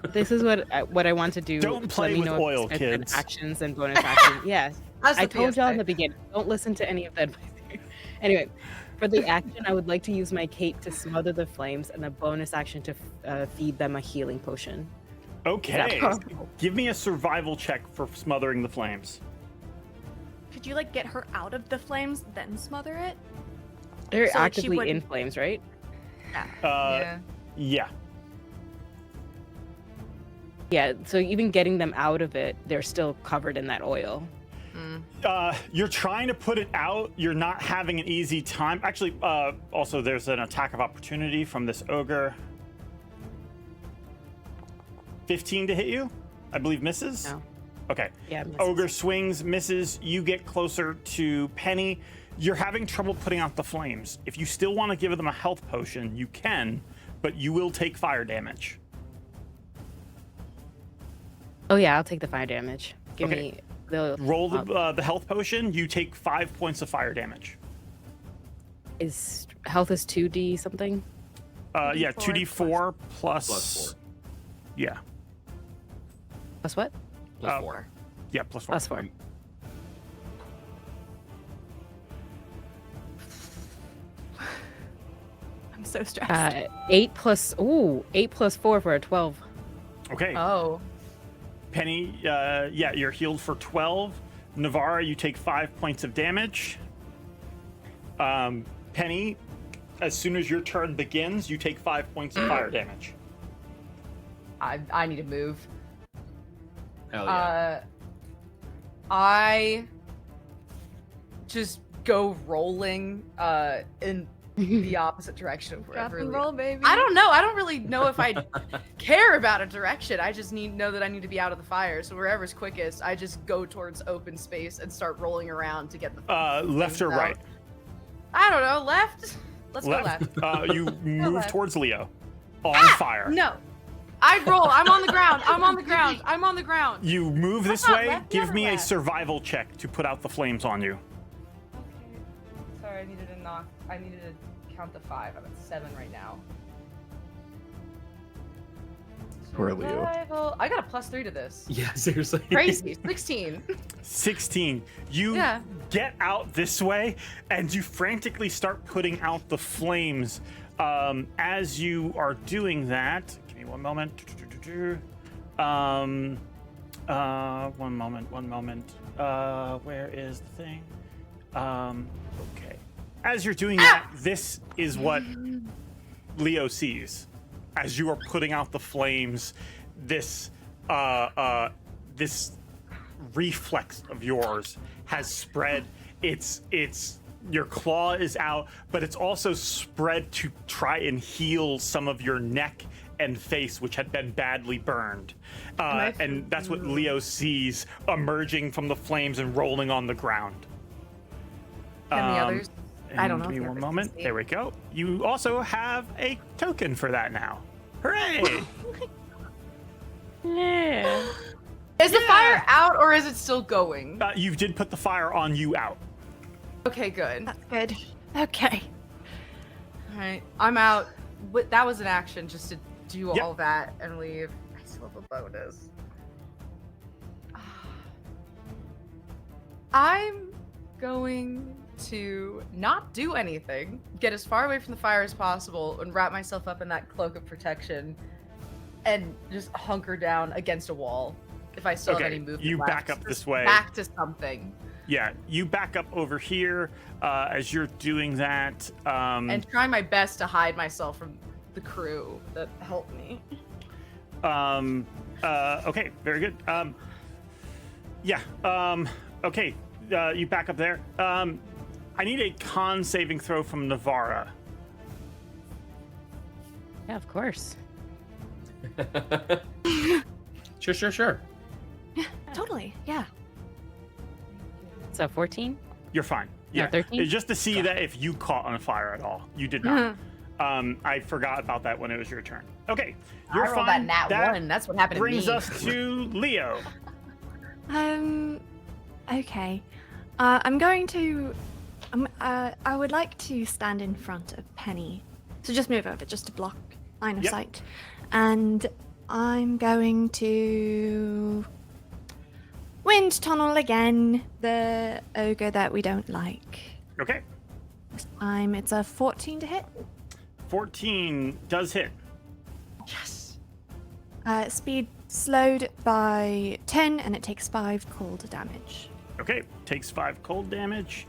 this is what I want to do. Don't play with oil, kids. Actions and bonus actions. Yes, I told y'all in the PSA. beginning. Don't listen to any of that advice. Anyway, for the action, I would like to use my cape to smother the flames, and the bonus action to feed them a healing potion. Okay. Give me a survival check for smothering the flames. Could you like get her out of the flames, then smother it? They're So, like, she actively in wouldn't- flames, right? Yeah. Yeah, so even getting them out of it, they're still covered in that oil. You're trying to put it out. You're not having an easy time. Actually, also there's an attack of opportunity from this ogre. 15 to hit you? I believe misses? No. Okay. Yeah, misses. Ogre swings, misses. You get closer to Penny. You're having trouble putting out the flames. If you still want to give them a health potion, you can, but you will take fire damage. Oh yeah, I'll take the fire damage. Give Okay. me the Roll the health potion. You take 5 points of fire damage. is health is 2d something. Yeah, 2d4 plus. Plus 4. Yeah. Plus what? Plus 4. Yeah, plus 4. Plus 4. I'm so stressed. 8 plus 4 for a 12. Okay. Oh. Penny, yeah, you're healed for 12. Navarra, you take 5 points of damage. Penny, as soon as your turn begins, you take 5 points of fire damage. I need to move. Hell yeah. I just go rolling in the opposite direction of Drop wherever. and roll, baby. I don't know. I don't really know if I care about a direction. I just know that I need to be out of the fire. So wherever's quickest, I just go towards open space and start rolling around to get the Left or out. right? I don't know. Left. Let's go left. You move left. towards Leo. On fire. No. I roll. I'm on the ground. I'm on the ground. I'm on the ground. You move this not way. left, Give never me a left. survival check to put out the flames on you. Okay. Sorry, I needed to count to 5. I'm at 7 right now. Poor Leo. Survival. I got a +3 to this. Yeah, seriously. Crazy. 16. 16. You Yeah. get out this way and you frantically start putting out the flames. As you are doing that, give me one moment. One moment. Where is the thing? Okay. As you're doing that, this is what Leo sees. As you are putting out the flames, this this reflex of yours has spread. It's your claw is out, but it's also spread to try and heal some of your neck and face, which had been badly burned. And that's what Leo sees emerging from the flames and rolling on the ground. And the others? I don't know. Give if me the one others moment. can see. There we go. You also have a token for that now. Hooray! Yeah. Is the fire out or is it still going? You did put the fire on you out. Okay, good. That's good. Okay. All right, I'm out. That was an action just to do Yep. all that and leave. I still have a bonus. I'm going to not do anything, get as far away from the fire as possible, and wrap myself up in that cloak of protection, and just hunker down against a wall. If I still have any movement you left. back up this way. Back to something. Yeah, you back up over here as you're doing that. And trying my best to hide myself from the crew that helped me. Okay, very good. Okay, you back up there. I need a con saving throw from Navarra. Yeah, of course. Sure. Totally. Yeah. So 14? You're fine. Yeah, 13? It's just to see that if you caught on fire at all. You did not. I forgot about that when it was your turn. Okay, you're I rolled fine. that nat 1. That's what happened to me. Brings us to Leo. Okay. I'm going to. I would like to stand in front of Penny. So just move over, just to block line of Yep. sight. And I'm going to wind tunnel again the ogre that we don't like. Okay, This time it's a 14 to hit. 14 does hit. Yes. Speed slowed by 10, and it takes 5 cold damage. Okay, takes 5 cold damage.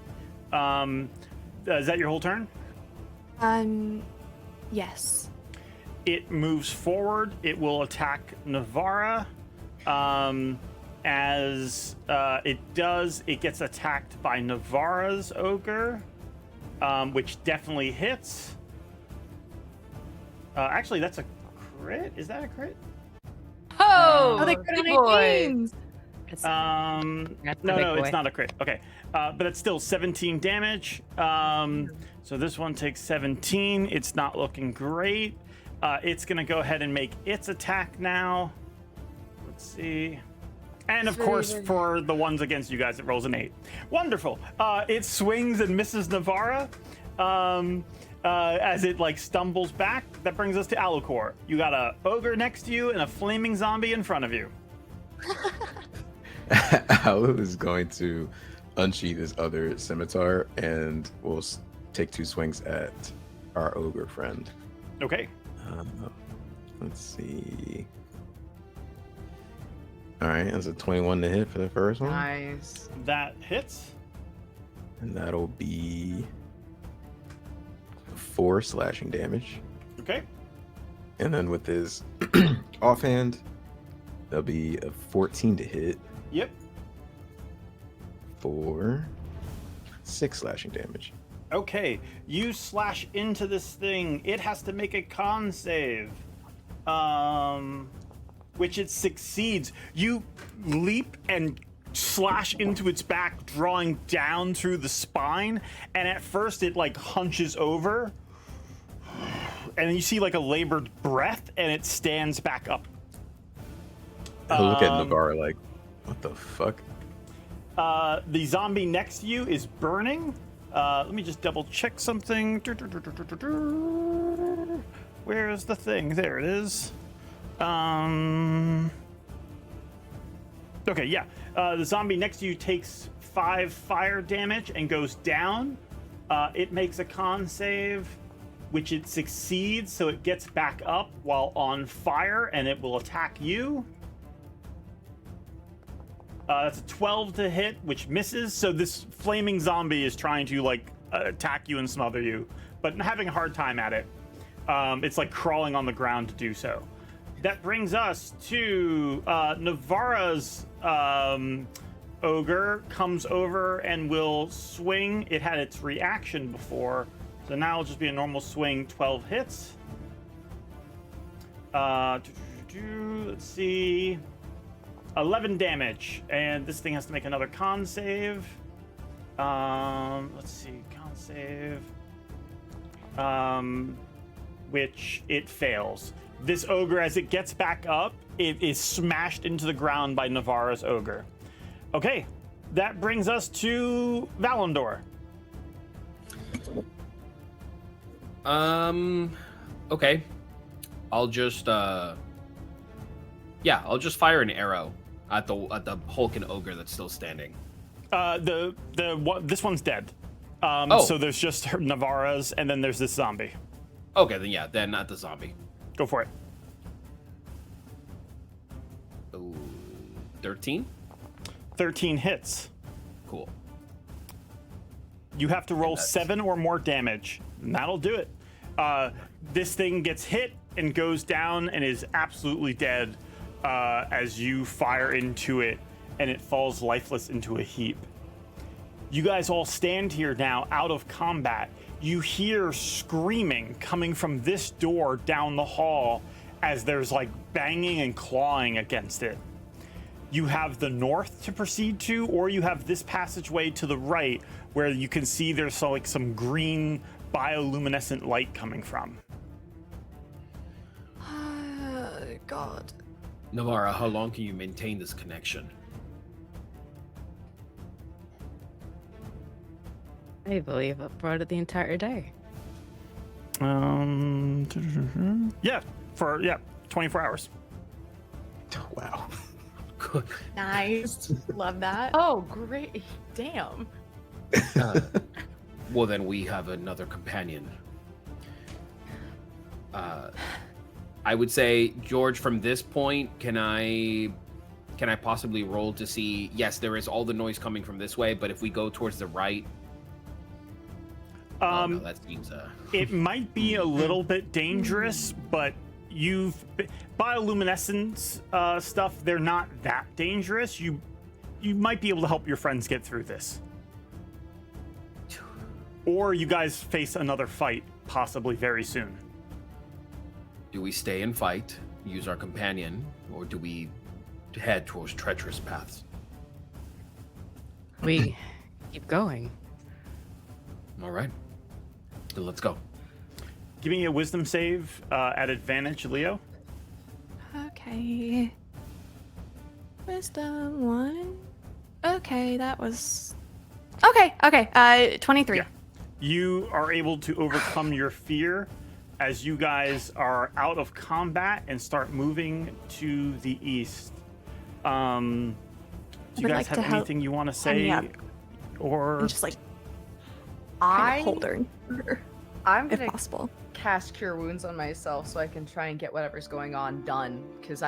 Is that your whole turn? Yes. It moves forward. It will attack Navarra. As it does, it gets attacked by Navarra's ogre, which definitely hits. Actually, that's a crit. Is that a crit? Oh, they big crit boy. on 18s. That's No, it's not a crit. Okay, but it's still 17 damage. So this one takes 17. It's not looking great. It's gonna go ahead and make its attack now. Let's see. And of course, for the ones against you guys, it rolls an 8. Wonderful. It swings and misses Navara as it like stumbles back. That brings us to Alucor. You got a ogre next to you and a flaming zombie in front of you. Alu is going to unsheath his other scimitar and will take 2 swings at our ogre friend. Okay. Let's see. All right, that's a 21 to hit for the first one. Nice. That hits. And that'll be 4 slashing damage. Okay. And then with his offhand, that'll be a 14 to hit. Yep. For 6 slashing damage. Okay, you slash into this thing. It has to make a con save, which it succeeds. You leap and slash into its back, drawing down through the spine. And at first, it like hunches over, and then you see like a labored breath, and it stands back up. I look at Navarre like, what the fuck? The zombie next to you is burning. Let me just double check something. Where is the thing? There it is. Okay, yeah. The zombie next to you takes 5 fire damage and goes down. It makes a con save, which it succeeds, so it gets back up while on fire, and it will attack you. That's a 12 to hit, which misses. So this flaming zombie is trying to like attack you and smother you, but having a hard time at it. It's like crawling on the ground to do so. That brings us to Navarra's ogre comes over and will swing. It had its reaction before, so now it'll just be a normal swing. 12 hits. Let's see. 11 damage, and this thing has to make another con save. Let's see, con save. Which it fails. This ogre, as it gets back up, it is smashed into the ground by Navarra's ogre. Okay, that brings us to Valandor. Okay. I'll just fire an arrow at the Hulk ogre that's still standing. This one's dead. So there's just Navarra's, and then there's this zombie. Okay, then at the zombie. Go for it. Ooh, 13? 13 hits. Cool. You have to roll 7 or more damage, and that'll do it. This thing gets hit and goes down and is absolutely dead as you fire into it, and it falls lifeless into a heap. You guys all stand here now out of combat. You hear screaming coming from this door down the hall as there's like banging and clawing against it. You have the north to proceed to, or you have this passageway to the right where you can see there's like some green bioluminescent light coming from. God. Navarra, how long can you maintain this connection? I believe I've brought it the entire day. Yeah, 24 hours. Wow. Good. Nice. Love that. Oh, great. Damn. Well, then we have another companion. I would say, George, from this point, can I possibly roll to see? Yes, there is all the noise coming from this way, but if we go towards the right, no, that seems. It might be a little bit dangerous, but bioluminescence stuff. They're not that dangerous. You might be able to help your friends get through this, or you guys face another fight possibly very soon. Do we stay and fight, use our companion, or do we head towards treacherous paths? We keep going. All right. Then let's go. Give me a wisdom save at advantage, Leo. Okay. Wisdom 1. Okay, that was... Okay, 23. Yeah. You are able to overcome your fear as you guys are out of combat and start moving to the east. Do you guys have anything you want to say? Or and just like kind of hold her, I'm if gonna possible. cast Cure Wounds on myself so I can try and get whatever's going on done. Because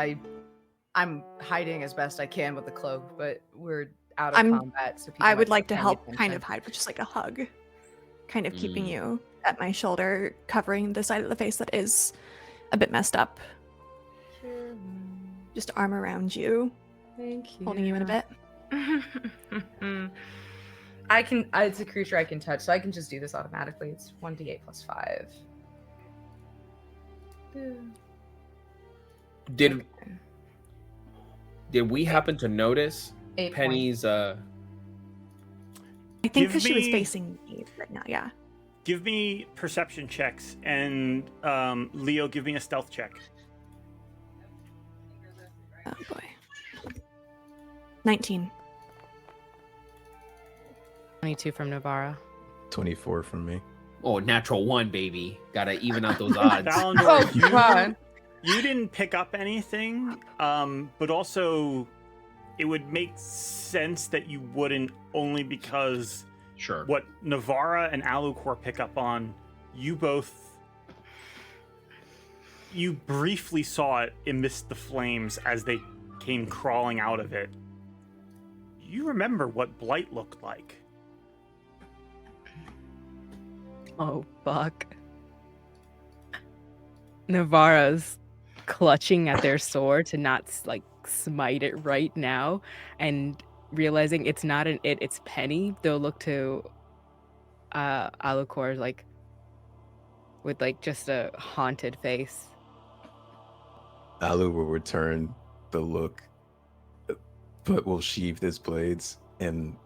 I'm hiding as best I can with the cloak, but we're out of combat. So I would like to help attention. kind of hide with just like a hug. Kind of keeping Mm. you at my shoulder, covering the side of the face that is a bit messed up. Just arm around you. Thank you. Holding you in a bit. It's a creature I can touch, so I can just do this automatically. It's 1d8 plus 5. Did we happen to notice 8 Penny's I think because she was facing me right now, yeah. give me perception checks, and Leo, give me a stealth check. Oh boy. 19. 22 from Navarra. 24 from me. Oh, natural 1, baby. Gotta even out those odds. Valandor, you didn't pick up anything, but also it would make sense that you wouldn't, only because Sure. what Navarra and Alucor pick up on, you briefly saw it amidst the flames as they came crawling out of it. You remember what Blight looked like. Oh, fuck. Navarra's clutching at their sword to not, like, smite it right now, and realizing it's not it's Penny. They'll look to Alucor, like, with, like, just a haunted face. Alu will return the look, but will sheathe his blades and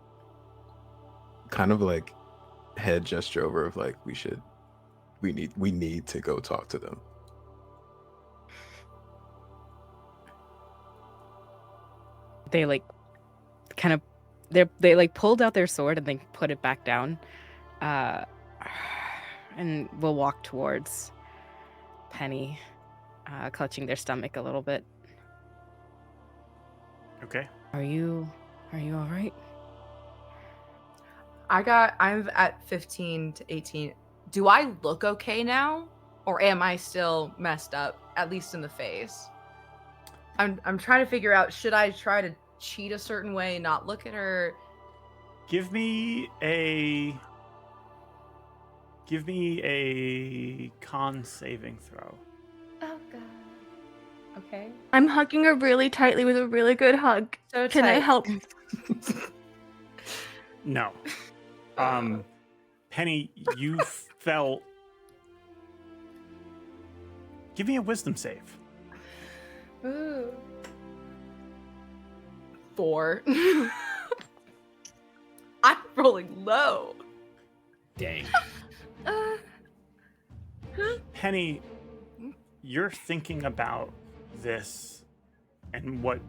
kind of like head gesture over of like, we need to go talk to them. They like kind of they like pulled out their sword and then put it back down, and will walk towards Penny, clutching their stomach a little bit. Okay. Are you all right? I'm at 15 to 18. Do I look okay now? Or am I still messed up, at least in the face? I'm trying to figure out, should I try to cheat a certain way, not look at her? Give me a con saving throw. Oh god. Okay. I'm hugging her really tightly with a really good hug. So Can I tight. help? No. Penny, you felt... Give me a wisdom save. Ooh. 4. I'm rolling low. Dang. Penny, you're thinking about this and what...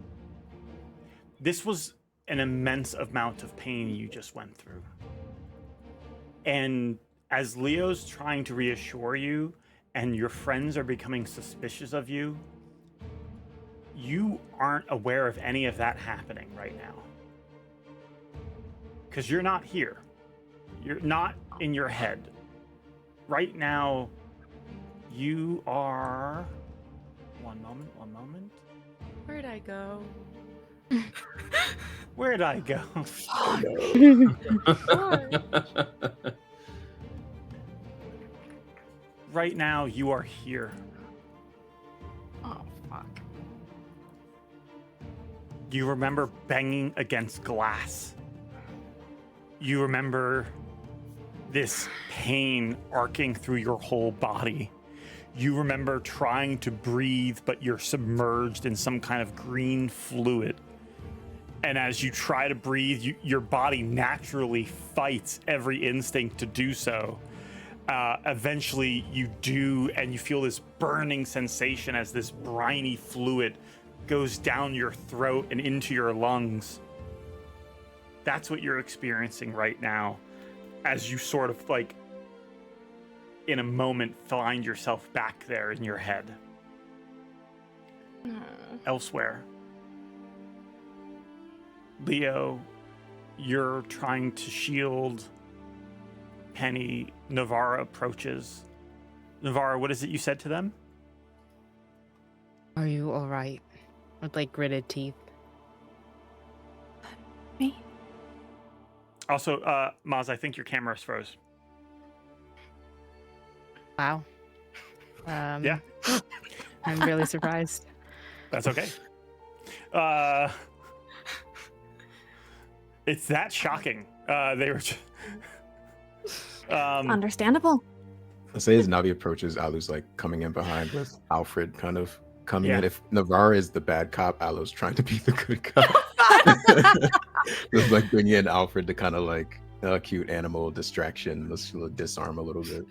This was an immense amount of pain you just went through. And as Leo's trying to reassure you and your friends are becoming suspicious of you, you aren't aware of any of that happening right now. Because you're not here. You're not in your head. Right now, you are... One moment. Where'd I go? Where'd I go? Right now, you are here. Oh, fuck. You remember banging against glass. You remember this pain arcing through your whole body. You remember trying to breathe, but you're submerged in some kind of green fluid. And as you try to breathe, your body naturally fights every instinct to do so. Eventually you do, and you feel this burning sensation as this briny fluid goes down your throat and into your lungs. That's what you're experiencing right now, as you sort of like, in a moment, find yourself back there in your head. Elsewhere, Leo, you're trying to shield Penny. Navarra approaches. Navarra, what is it you said to them? Are you all right? With like gritted teeth. Me? Also, Maz, I think your camera's froze. Wow. Yeah. I'm really surprised. That's okay. It's that shocking. They were. Understandable. I say as Navi approaches, Alu's like coming in behind with Alfred kind of coming Yeah. in. If Navarra is the bad cop, Alu's trying to be the good cop. Just like bringing in Alfred to kind of like a cute animal distraction. Let's disarm a little bit.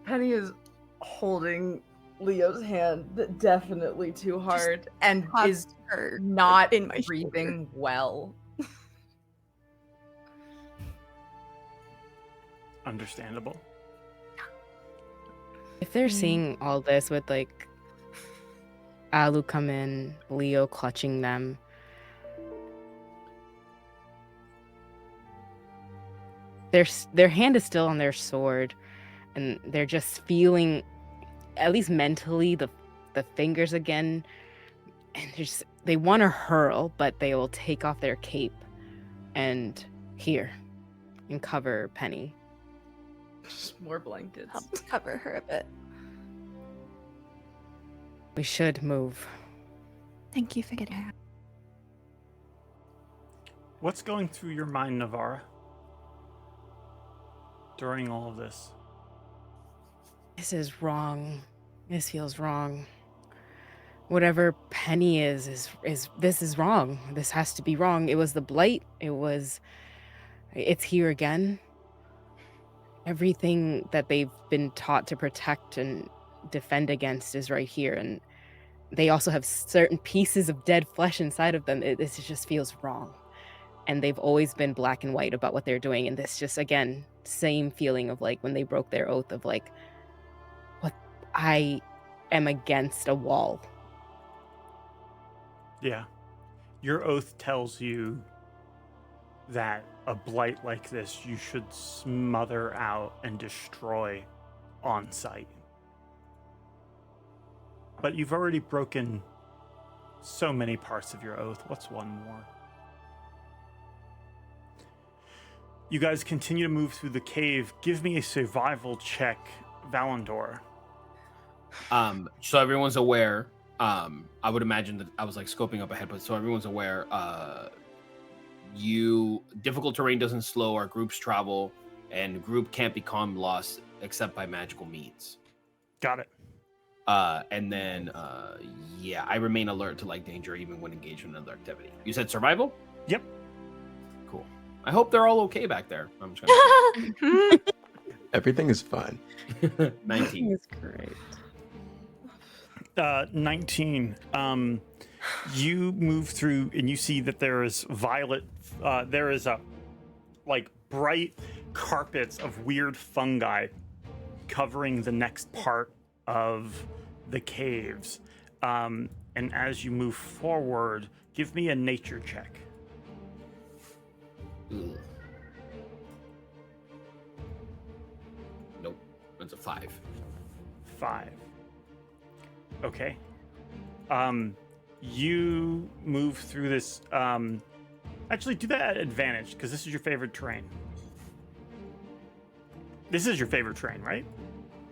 Penny is holding Leo's hand definitely too hard and is her not in my breathing well. Understandable. If they're seeing all this with like Alu come in, Leo clutching them, their hand is still on their sword, and they're just feeling, at least mentally, the fingers again, and they want to hurl, but they will take off their cape and cover Penny. Just more blankets. Help cover her a bit. We should move. Thank you for getting her. What's going through your mind, Navarra, during all of this? This is wrong. This feels wrong. Whatever Penny is this is wrong. This has to be wrong. It was the blight. It's here again. Everything that they've been taught to protect and defend against is right here, and they also have certain pieces of dead flesh inside of them. This just feels wrong, and they've always been black and white about what they're doing, and this just, again, same feeling of like when they broke their oath of like, what, I am against a wall. Yeah. Your oath tells you that a blight like this you should smother out and destroy on sight. But you've already broken so many parts of your oath. What's one more? You guys continue to move through the cave. Give me a survival check, Valandor. So everyone's aware. I would imagine that I was like scoping up ahead, but so everyone's aware. Difficult terrain doesn't slow our group's travel, and group can't become lost except by magical means. Got it. And then I remain alert to like danger even when engaged in another activity. You said survival? Yep. Cool. I hope they're all okay back there. I'm just gonna Everything is fine. 19. It's great. 19. You move through and you see that there is there is a like bright carpets of weird fungi covering the next part of the caves. And as you move forward, give me a nature check. Ugh. Nope. That's a 5. 5. Okay. You move through this. Actually, do that at advantage because this is your favorite terrain. This is your favorite terrain, right?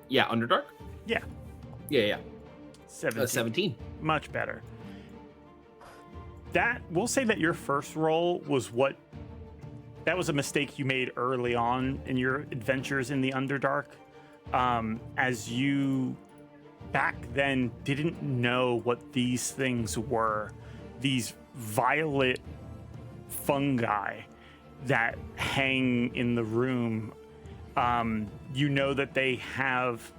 Yeah, Underdark? Yeah. Yeah. 17. 17. Much better. We'll say that your first roll was that was a mistake you made early on in your adventures in the Underdark. As you back then didn't know what these things were. These violet fungi that hang in the room. You know that they have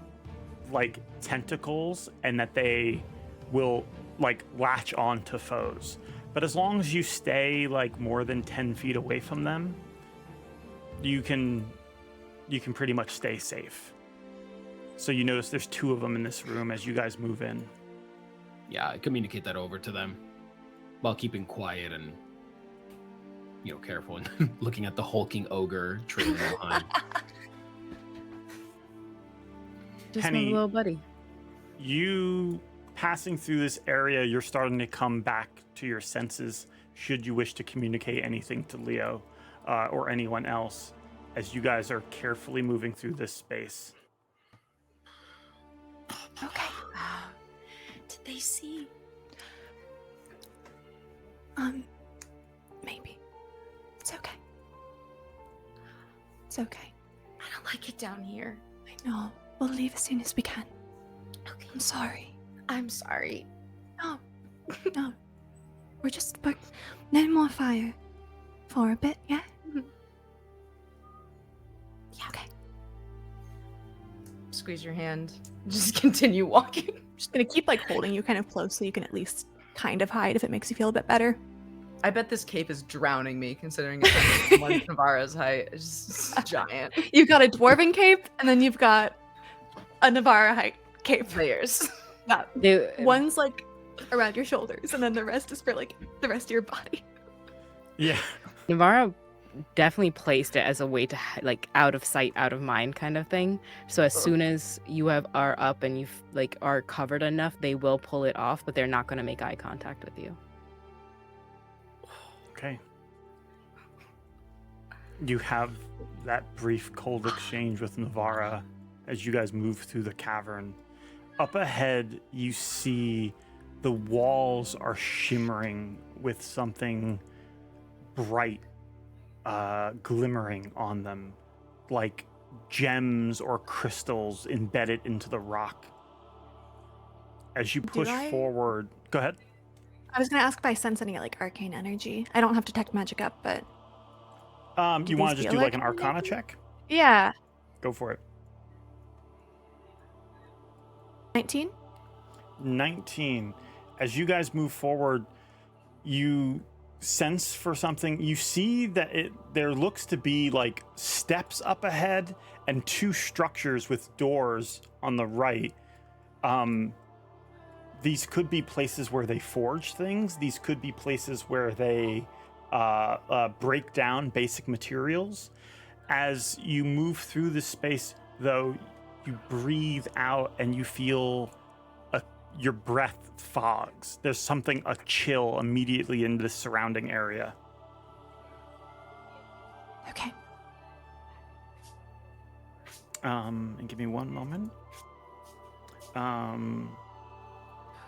like tentacles and that they will like latch on to foes. But as long as you stay like more than 10 feet away from them, you can pretty much stay safe. So you notice there's 2 of them in this room as you guys move in. Yeah, I communicate that over to them while keeping quiet and, careful and looking at the hulking ogre trailing behind. Just Penny, my little buddy. You passing through this area, you're starting to come back to your senses should you wish to communicate anything to Leo or anyone else as you guys are carefully moving through this space. Okay. Did they see? Maybe. It's okay. It's okay. I don't like it down here. I know. We'll leave as soon as we can. Okay. I'm sorry. I'm sorry. No. No. We're no more fire. For a bit, yeah? Yeah. Okay. Squeeze your hand. Just continue walking. I'm just gonna keep holding you kind of close so you can at least kind of hide if it makes you feel a bit better. I bet this cape is drowning me, considering it's one Navarra's height. It's just giant. You've got a dwarven cape, and then you've got a Navarra height cape. Layers. Yeah. One's around your shoulders, and then the rest is for the rest of your body. Yeah. Navarra definitely placed it as a way to out of sight, out of mind kind of thing. So as soon as you are up and you are covered enough, they will pull it off, but they're not going to make eye contact with you. Okay. You have that brief cold exchange with Navarra as you guys move through the cavern. Up ahead, you see the walls are shimmering with something bright glimmering on them, like gems or crystals embedded into the rock. As you push forward, go ahead. I was going to ask if I sense any arcane energy. I don't have detect magic up, but you want to just do an arcana check? Yeah. Go for it. 19. 19. As you guys move forward, you sense for something. You see that there looks to be steps up ahead and 2 structures with doors on the right. These could be places where they forge things. These could be places where they break down basic materials. As you move through this space, though, you breathe out and you feel your breath fogs. There's a chill immediately in the surrounding area. Okay. And give me one moment.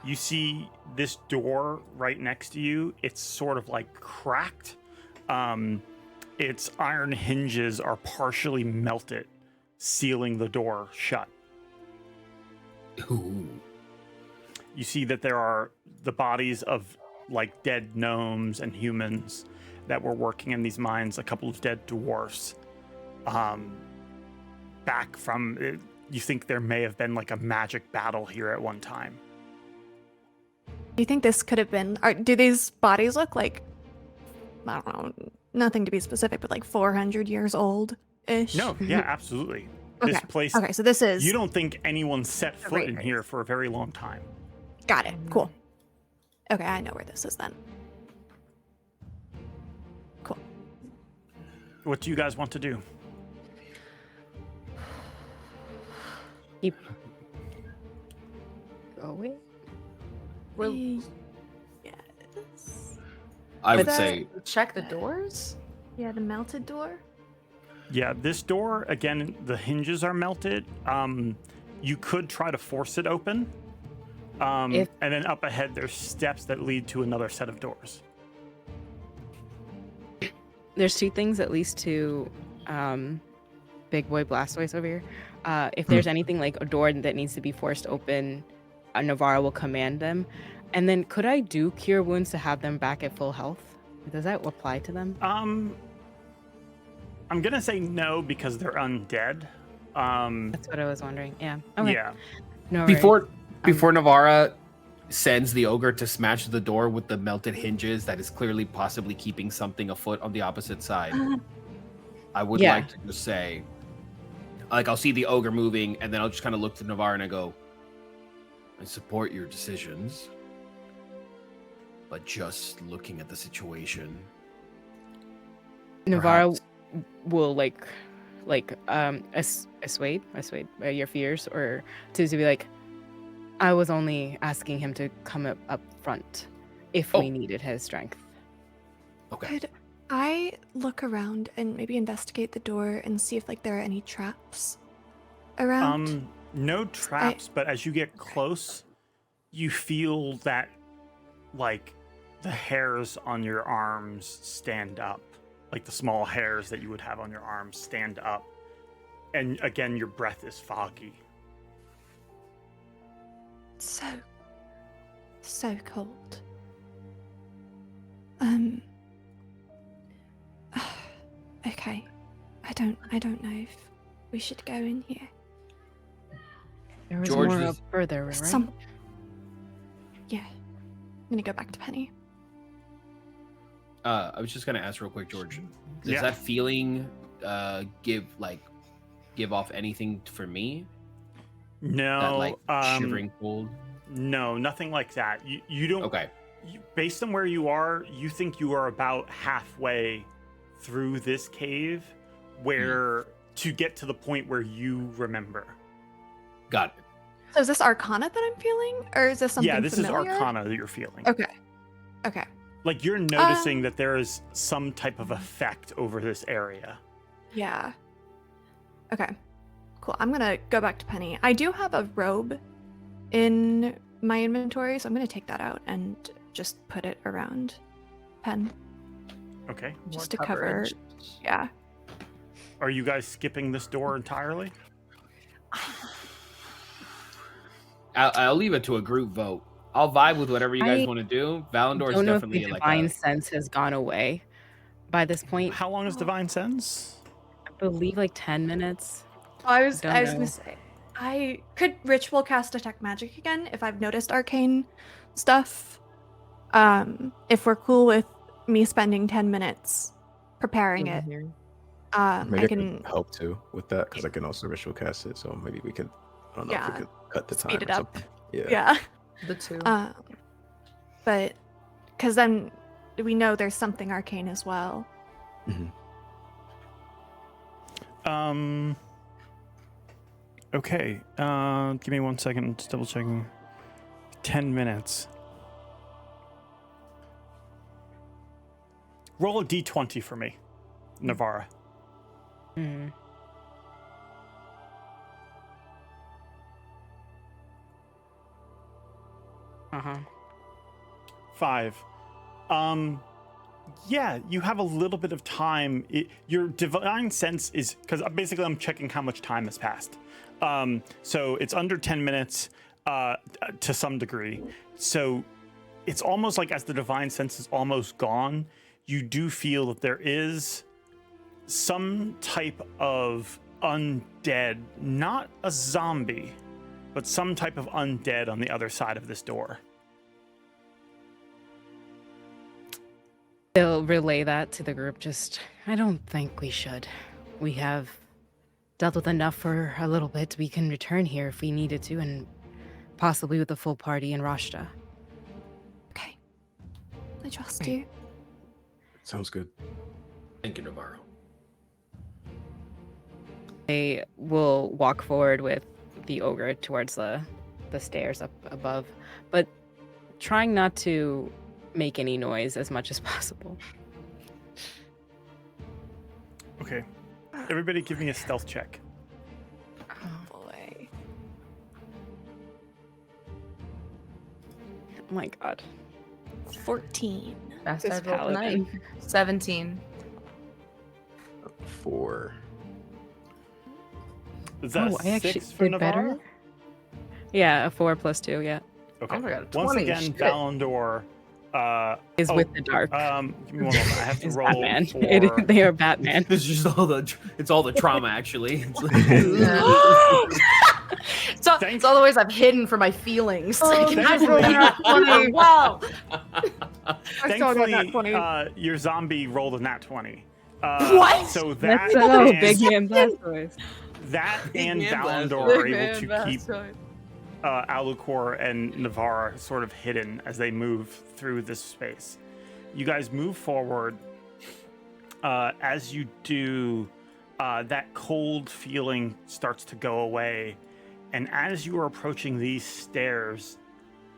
You see this door right next to you. It's sort of cracked. Its iron hinges are partially melted, sealing the door shut. Ooh. You see that there are the bodies of dead gnomes and humans that were working in these mines, a couple of dead dwarfs. Back from, you think there may have been a magic battle here at one time. Do you think this could have been, do these bodies look I don't know, nothing to be specific, but 400 years old-ish? No, yeah, absolutely. Okay. This place, okay, so this is... You don't think anyone set foot in here for a very long time. Got it. Cool. Okay, I know where this is then. Cool. What do you guys want to do? Keep going. Yes. I would say check the doors. Yeah, the melted door. Yeah, this door, again, the hinges are melted. You could try to force it open. And then up ahead, there's steps that lead to another set of doors. There's 2 things, at least, to Big Boy Blastoise over here. If there's anything a door that needs to be forced open, Navarra will command them. And then could I do Cure Wounds to have them back at full health? Does that apply to them? I'm going to say no because they're undead. That's what I was wondering. Yeah. Okay. Yeah. No, before Navarra sends the ogre to smash the door with the melted hinges that is clearly possibly keeping something afoot on the opposite side, I would like to just say, like, I'll see the ogre moving, and then I'll just kind of look to Navarre and I go, I support your decisions, but just looking at the situation, Navarre will assuage your fears, or to be like, I was only asking him to come up front if we needed his strength. Okay. Could I look around and maybe investigate the door and see if like there are any traps around? No traps, but as you get close, you feel that like the hairs on your arms stand up. Like the small hairs that you would have on your arms stand up. And again, your breath is foggy. So cold. Okay. I don't know if we should go in here. There was George more is- up further, right? Yeah. I'm gonna go back to Penny. I was just gonna ask real quick, George. Does Yeah. that feeling give off anything for me? No, That like shivering cold? No, nothing like that. You don't. Okay. Based on where you are, you think you are about halfway through this cave, where to get to the point where you remember. Got it. So is this Arcana that I'm feeling, or is this something Yeah, this familiar? is Arcana that you're feeling. Okay. Like you're noticing that there is some type of effect over this area. Yeah. Okay. Cool. I'm gonna go back to Penny. I do have a robe in my inventory, so I'm gonna take that out and just put it around Pen, Okay. just to cover. Yeah. Are you guys skipping this door entirely? I'll leave it to a group vote. I'll vibe with whatever you guys want to do. Valandor is don't know if definitely the like divine sense has gone away by this point. How long is divine sense? I believe like 10 minutes. I was Don't gonna know. say, I could ritual cast detect magic again if I've noticed arcane stuff. If we're cool with me spending 10 minutes preparing it, Maybe I can help too with that because I can also ritual cast it. So maybe we could, I don't know if we could cut the time speed it or up. something. Yeah. Yeah. The two. But because then we know there's something arcane as well. Okay. Give me 1 second. Just double checking. 10 minutes. Roll a d20 for me, Navarra. Uh-huh. 5. Yeah, you have a little bit of time. Your divine sense is, because basically I'm checking how much time has passed. So it's under 10 minutes to some degree. So it's almost like as the divine sense is almost gone, you do feel that there is some type of undead, not a zombie, but some type of undead on the other side of this door. They'll relay that to the group. I don't think we should. We have dealt with enough for a little bit. We can return here if we needed to, and possibly with the full party in Rashta. Okay. I trust you. Sounds good. Thank you, Navarro. They will walk forward with the ogre towards the stairs up above, but trying not to make any noise as much as possible. Okay. Everybody give me a stealth check. Oh boy. Oh my god. 14. Best This I've rolled paladin. tonight. 17. 4. Is that Oh, I actually 6 for did better. Navarra? Yeah, a 4 plus 2, yeah. Okay. Oh my God, Once 20, again, shit. Valandor Is with the dark. Give me 1 moment. I have to Is roll Batman. for... They are Batman. It's just all the trauma actually. It's like- It's all the ways I've hidden for my feelings. Oh, Like, wow. Thankfully, your zombie rolled a nat 20. What? So that Big man Blastoise. that and man Valandor Blastoise. are able to keep Alucor and Navarra sort of hidden as they move through this space. You guys move forward. As you do, that cold feeling starts to go away. And as you are approaching these stairs,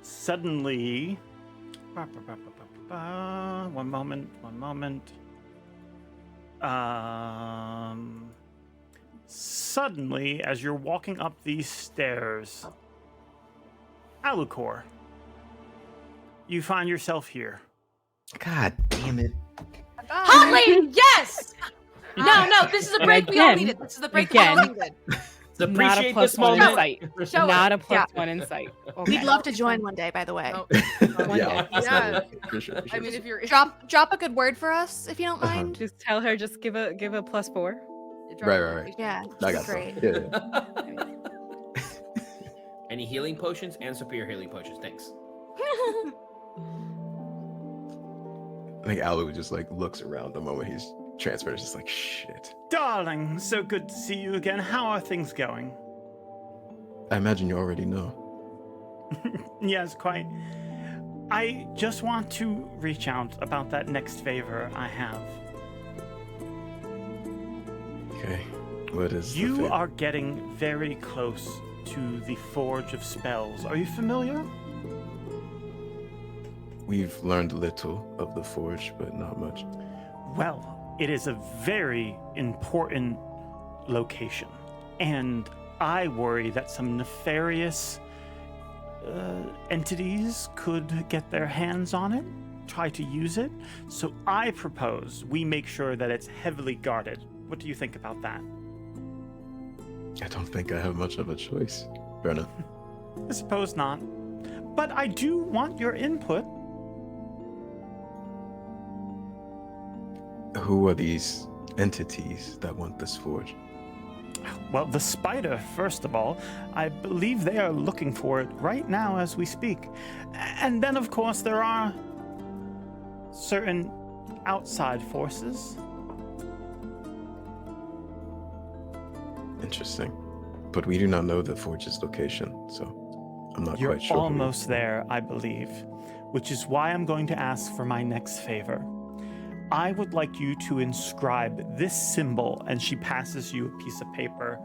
suddenly... One moment. Suddenly, as you're walking up these stairs, Alucor, you find yourself here. God damn it. Hot lady, yes! No, this is a break we all needed. This is the break we all needed. So Not a appreciate plus this one moment. insight. Show Not it. a plus one insight. Okay. We'd love to join one day, by the way. Yeah. For sure. I mean, if you're Drop a good word for us if you don't mind. Just tell her. Just give a +4. Right. Yeah, I got great. some. Yeah. Any healing potions and superior healing potions. Thanks. I think Alu just like looks around the moment he's transferred. It's just like, shit. Darling, so good to see you again. How are things going? I imagine you already know. Yes, quite. I just want to reach out about that next favor I have. Okay. What is the You favor? are getting very close to the Forge of Spells. Are you familiar? We've learned little of the forge, but not much. Well, it is a very important location, and I worry that some nefarious entities could get their hands on it, try to use it. So I propose we make sure that it's heavily guarded. What do you think about that? I don't think I have much of a choice, Brenna. I suppose not. But I do want your input. Who are these entities that want this forge? Well, the spider, first of all. I believe they are looking for it right now as we speak. And then, of course, there are certain outside forces. Interesting. But we do not know the forge's location, so I'm not You're quite sure. almost there, I believe, which is why I'm going to ask for my next favor. I would like you to inscribe this symbol, and she passes you a piece of paper,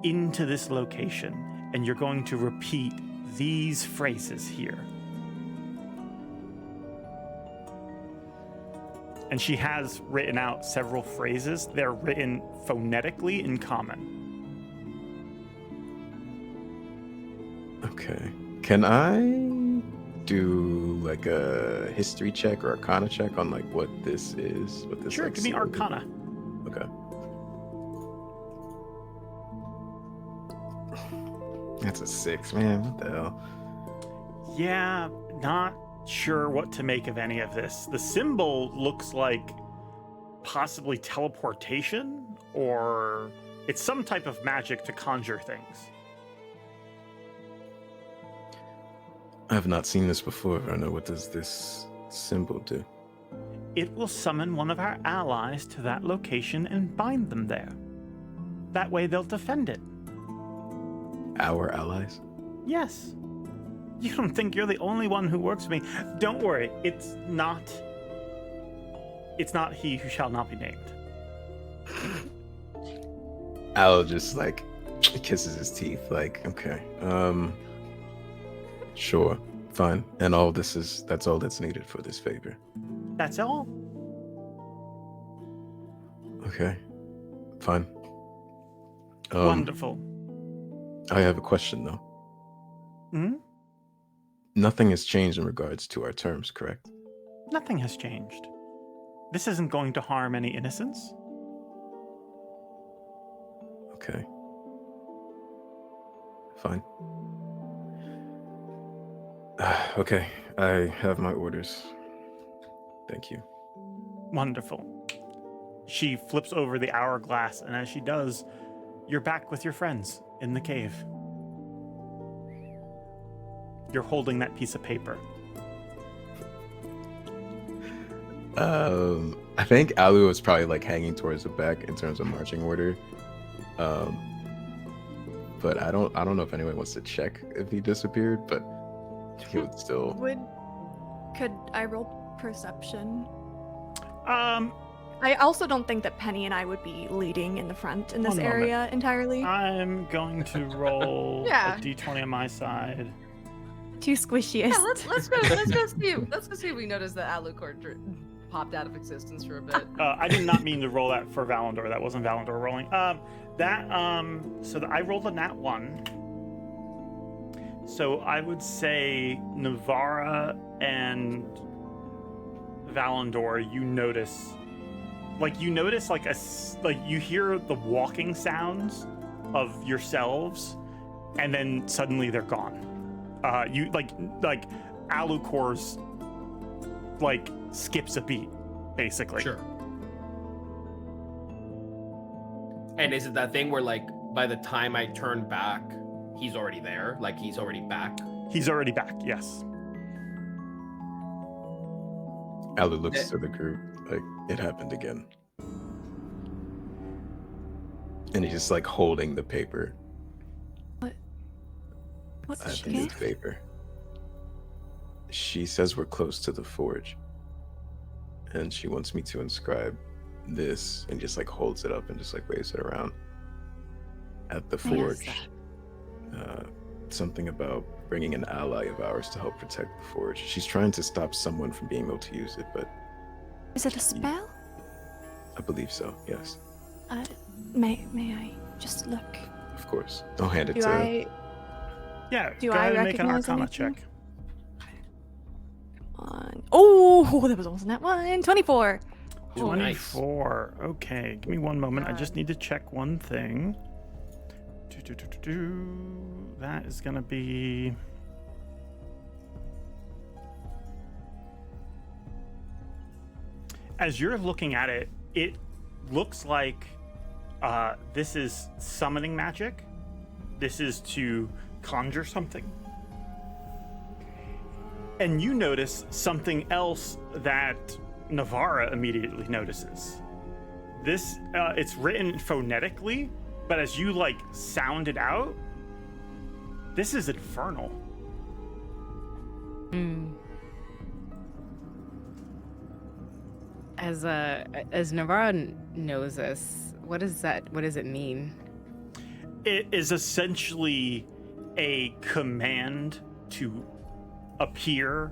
into this location, and you're going to repeat these phrases here. And she has written out several phrases. They're written phonetically in common. Okay. Can I do like a history check or arcana check on like what this is? What this Sure, like, give me symbol is? Arcana. Okay. That's a 6, man. What the hell? Yeah, not sure what to make of any of this. The symbol looks like possibly teleportation, or it's some type of magic to conjure things. I have not seen this before. I don't know. What does this symbol do? It will summon one of our allies to that location and bind them there. That way they'll defend it. Our allies? Yes. You don't think you're the only one who works with me. Don't worry, it's not he who shall not be named. Al just like kisses his teeth like, okay. Sure, fine. And that's all that's needed for this favor. That's all. Okay, fine. Wonderful. I have a question though. Hmm? Nothing has changed in regards to our terms, correct? Nothing has changed. This isn't going to harm any innocents. Okay. Fine. Okay, I have my orders. Thank you. Wonderful. She flips over the hourglass, and as she does, you're back with your friends in the cave. you're holding that piece of paper? I think Alu was probably like hanging towards the back in terms of marching order. But I don't know if anyone wants to check if he disappeared, but he would still. Could I roll perception? Um, I also don't think that Penny and I would be leading in the front in this One moment. area entirely. I'm going to roll Yeah. a d20 on my side. Too squishiest. Yeah, let's go see. Let's go see if we notice that Alucard popped out of existence for a bit. I did not mean to roll that for Valandor. That wasn't Valandor rolling. I rolled a nat 1. So I would say Navara and Valandor, you notice you hear the walking sounds of yourselves, and then suddenly they're gone. You like Alucor's like skips a beat, basically. Sure. And is it that thing where like by the time I turn back, he's already there? Like he's already back? He's already back, yes. Alu looks to the group like it happened again. And he's just like holding the paper. What's The she? newspaper. She says we're close to the forge. And she wants me to inscribe this, and just like holds it up and just like waves it around. At the forge. Something about bringing an ally of ours to help protect the forge. She's trying to stop someone from being able to use it, but Is it a spell? I believe so, yes. May I just look? Of course. I'll hand it Do to I? Yeah, Do go I ahead and make an recognize Arcana anything? check. Oh, that was almost that one. 24. 24. Okay, give me one moment. I just need to check one thing. That is going to be... As you're looking at it, it looks like this is summoning magic. This is to conjure something. And you notice something else that Navara immediately notices. This, it's written phonetically, but as you like sound it out, this is infernal. As Navara knows this, what is that? What does it mean? It is essentially a command to appear,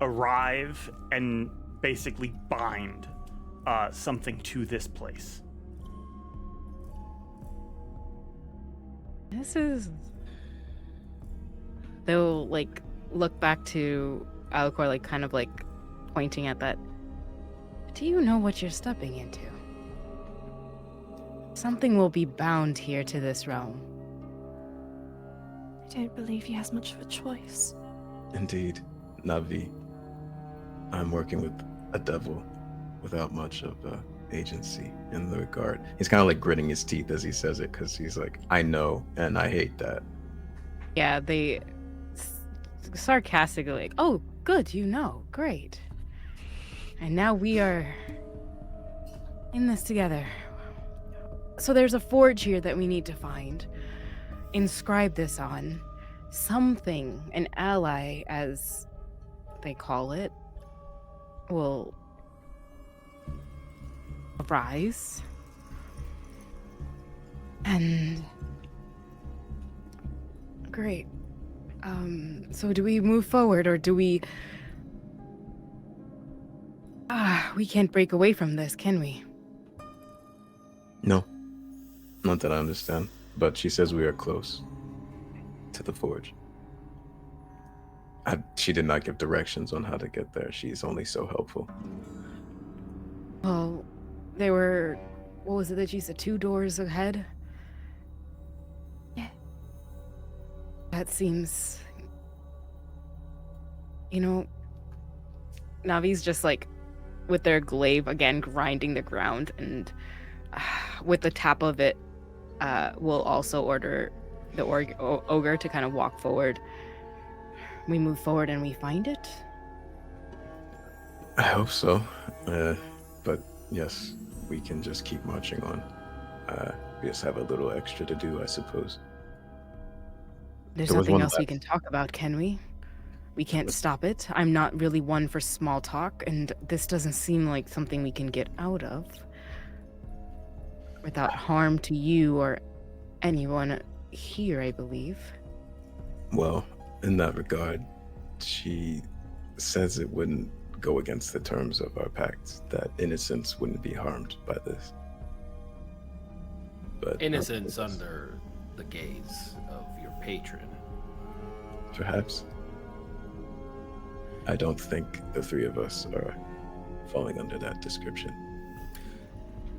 arrive, and basically bind something to this place. This is. They'll like look back to Alucor, like kind of like pointing at that. Do you know what you're stepping into? Something will be bound here to this realm. I don't believe he has much of a choice. Indeed, Navi. I'm working with a devil without much of agency in the regard. He's kind of like gritting his teeth as he says it, because he's like, I know, and I hate that. Yeah, they sarcastically like, oh, good, you know, great. And now we are in this together. So there's a forge here that we need to find. Inscribe this on. Something, an ally, as they call it, will arise. And great. So do we move forward, or do we... we can't break away from this, can we? No, not that I understand, but she says we are close to the forge. She did not give directions on how to get there. She's only so helpful. Well, there were, what was it that you said, 2 doors ahead? Yeah. That seems, you know, Navi's just like, with their glaive again grinding the ground, and with the tap of it, will also order the ogre to kind of walk forward. we move forward and we find it? I hope so. But yes, we can just keep marching on. We just have a little extra to do, I suppose. There's There was nothing one else we left. can talk about, can we? We can't stop it. I'm not really one for small talk, and this doesn't seem like something we can get out of without harm to you or anyone here, I believe. Well, in that regard, she says it wouldn't go against the terms of our pact, that innocence wouldn't be harmed by this. But Innocence under the gaze of your patron. perhaps. I don't think the three of us are falling under that description.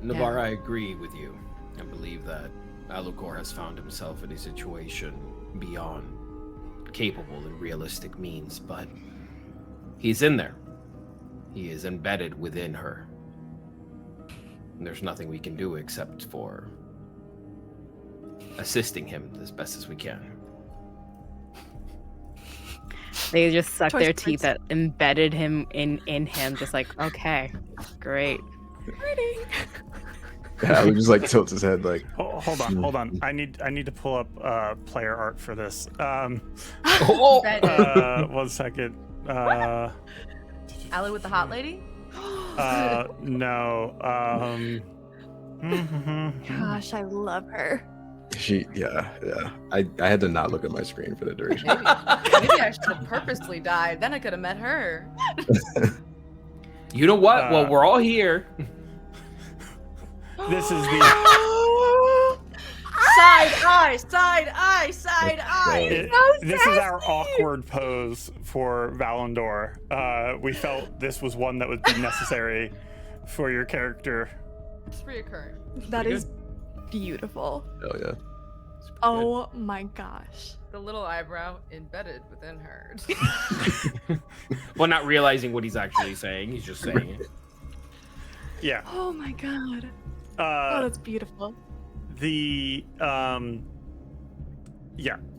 Navarre, I agree with you. I believe that Alucor has found himself in a situation beyond capable and realistic means, but he's in there. He is embedded within her. And there's nothing we can do except for assisting him as best as we can. They just suck Toy their Story. teeth that embedded him in him, just like, okay, great. Yeah, I would just like tilt his head like. Hold on. I need to pull up player art for this. Oh! 1 second. Allie with the hot lady? No. Gosh, I love her. Yeah. I had to not look at my screen for the duration. Maybe I should have purposely died. Then I could have met her. You know what? Well, we're all here. This is the Side eye. this is our awkward pose for Valandor. We felt this was one that would be necessary for your character. It's reoccurring. That is beautiful. Hell yeah. Oh my gosh. The little eyebrow embedded within her. Well, not realizing what he's actually saying. He's just saying it. Yeah. Oh my god. Oh, that's beautiful. Yeah,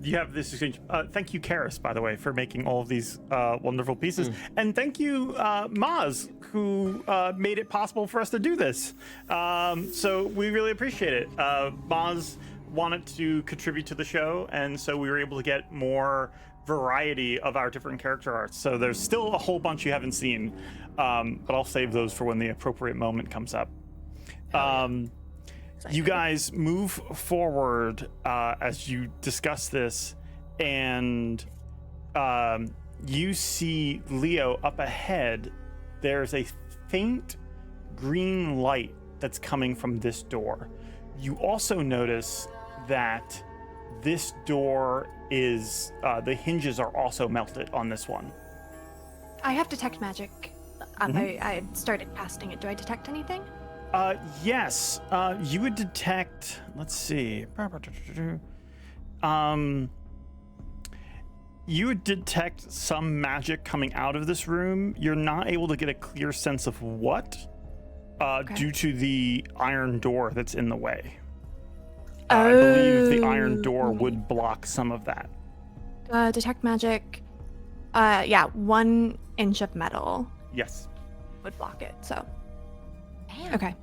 you have this exchange. Thank you, Karis, by the way, for making all of these wonderful pieces. And thank you, Maz, who made it possible for us to do this. So we really appreciate it. Maz wanted to contribute to the show, and so we were able to get more variety of our different character arts. So there's still a whole bunch you haven't seen, but I'll save those for when the appropriate moment comes up. You guys move forward as you discuss this, and you see Leo up ahead. There's a faint green light that's coming from this door. You also notice that this door is, the hinges are also melted on this one. I have detect magic. I started casting it. Do I detect anything? Yes, you would detect, let's see. You would detect some magic coming out of this room. You're not able to get a clear sense of what, due to the iron door that's in the way. I believe the iron door would block some of that. Detect magic. Yeah, 1 inch of metal Yes. would block it, so. Damn. Okay.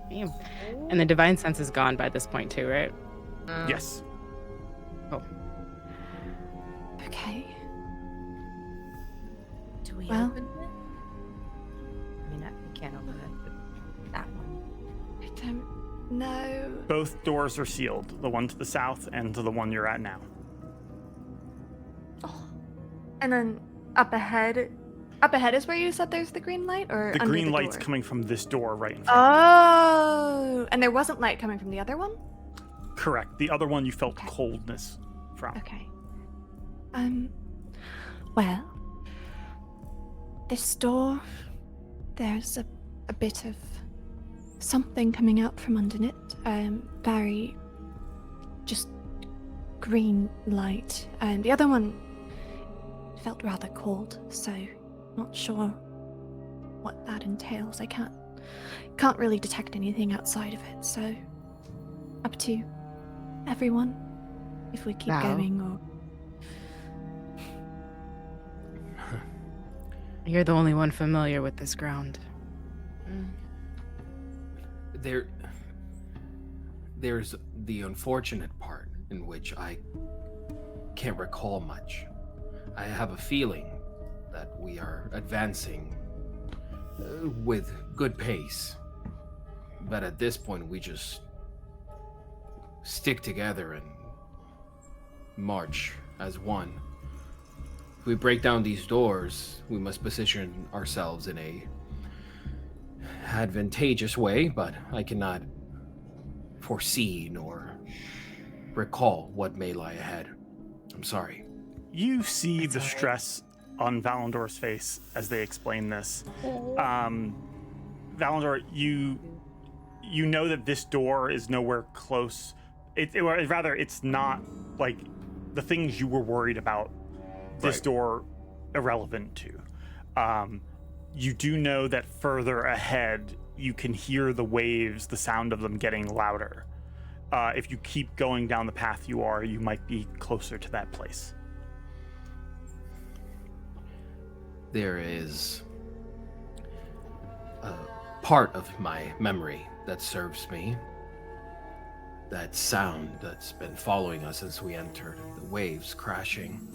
Damn. And the divine sense is gone by this point too, right? Yes. Oh. Okay. Do we Well- open it? I mean, we can't open it, but that one. I don't know. Both doors are sealed, the one to the south and to the one you're at now. And then up ahead is where you said there's the green light, or The under green the light's door? coming from this door right in front of you. Oh, and there wasn't light coming from the other one? Correct. The other one you felt coldness from. Okay. Well, this door, there's a bit of something coming out from underneath it. Very just green light. And the other one felt rather cold, so not sure what that entails. I can't really detect anything outside of it, so up to everyone. if we keep Val? going, or You're the only one familiar with this ground. There's the unfortunate part in which I can't recall much. I have a feeling that we are advancing with good pace, but at this point we just stick together and march as one. If we break down these doors, we must position ourselves in a advantageous way, but I cannot foresee nor recall what may lie ahead. I'm sorry. You see the stress on Valandor's face as they explain this. Valandor, you know that this door is nowhere close. Rather, it's not like the things you were worried about. This door irrelevant to. You do know that further ahead, you can hear the waves, the sound of them getting louder. If you keep going down the path you are, you might be closer to that place. There is a part of my memory that serves me. That sound that's been following us since we entered, the waves crashing.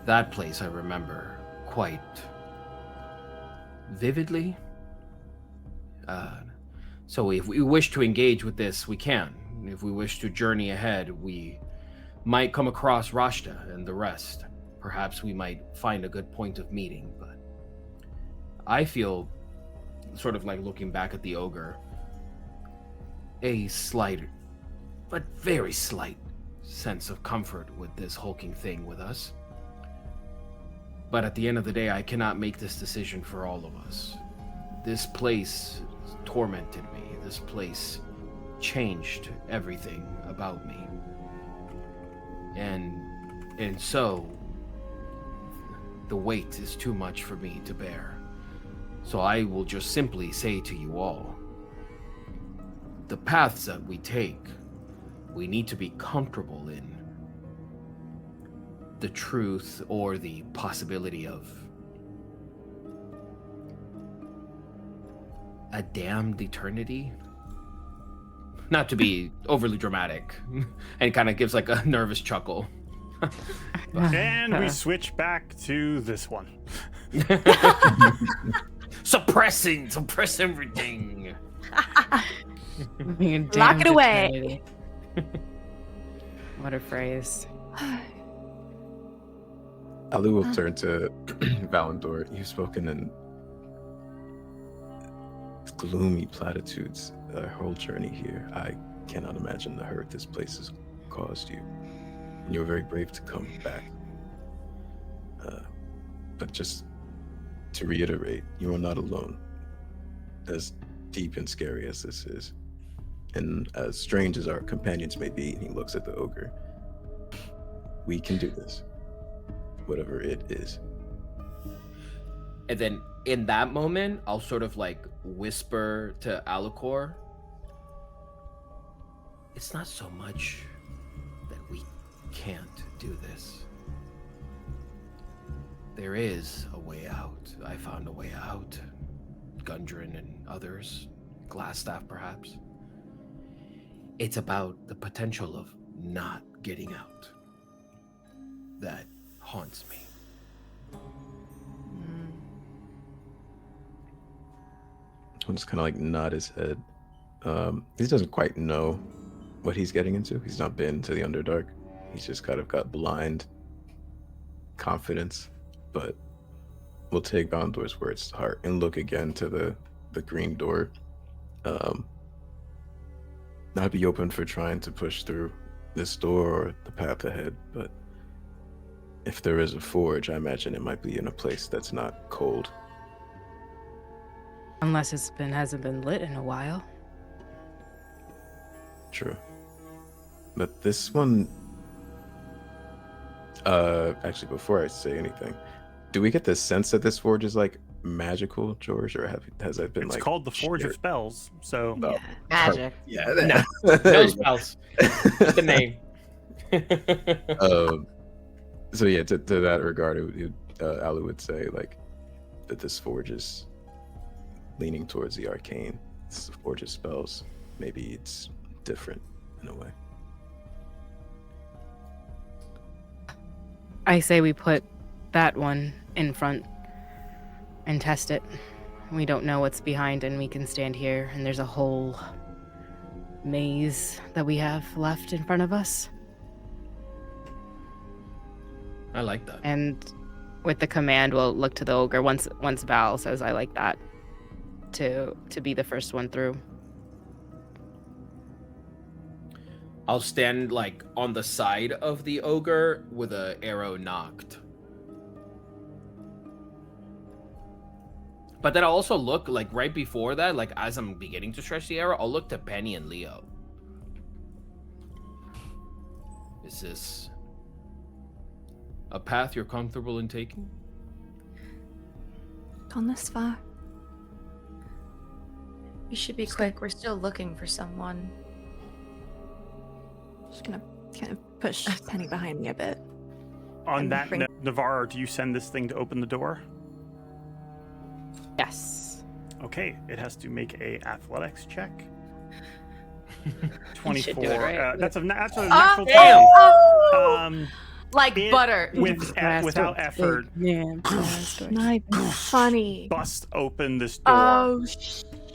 That place I remember quite vividly. So if we wish to engage with this, we can. If we wish to journey ahead, we might come across Rashta and the rest. Perhaps we might find a good point of meeting, but I feel, sort of like looking back at the ogre, a slight, but very slight, sense of comfort with this hulking thing with us. But at the end of the day, I cannot make this decision for all of us. This place tormented me. This place changed everything about me. And so the weight is too much for me to bear. So I will just simply say to you all, the paths that we take, we need to be comfortable in the truth or the possibility of a damned eternity. Not to be overly dramatic, and kind of gives like a nervous chuckle. And we switch back to this one. Suppress everything. lock it away. What a phrase. Ali will turn to Valandor. You've spoken in gloomy platitudes our whole journey here. I cannot imagine the hurt this place has caused you. And you're very brave to come back. But just to reiterate, you are not alone. As deep and scary as this is, and as strange as our companions may be, and he looks at the ogre, we can do this. Whatever it is. And then in that moment, I'll sort of like whisper to Alucor, it's not so much that we can't do this. There is a way out. I found a way out. Gundren and others, Glassstaff perhaps. It's about the potential of not getting out that haunts me. I'll just kind of like nod his head. He doesn't quite know what he's getting into. He's not been to the Underdark. He's just kind of got blind confidence. But we'll take Valandor's words to heart and look again to the green door. I'd be open for trying to push through this door or the path ahead, but if there is a forge, I imagine it might be in a place that's not cold. Unless hasn't been lit in a while. True. But this one, actually, before I say anything, do we get the sense that this forge is like magical, George, or has that been It's like called the Forge of Spells, so Magic. Yeah, No spells. Just the name. So yeah, to that regard, Alu would say like that this forge is leaning towards the arcane. It's the forge's spells. Maybe it's different in a way. I say we put that one in front and test it. We don't know what's behind, and we can stand here, and there's a whole maze that we have left in front of us. I like that. And with the command, we'll look to the ogre once Val says I like that to be the first one through. I'll stand like on the side of the ogre with an arrow knocked. But then I'll also look like right before that, like as I'm beginning to stretch the arrow, I'll look to Penny and Leo. Is this a path you're comfortable in taking? Gone this far. We should be quick. We're still looking for someone. Just gonna kind of push Penny behind me a bit. On and that bring- note, Navarro, do you send this thing to open the door? Yes. Okay, it has to make a athletics check. You 24. should do it, right? That's a natural Oh, 20. damn! Like it- butter. without effort, Not even funny. bust open this door. Oh,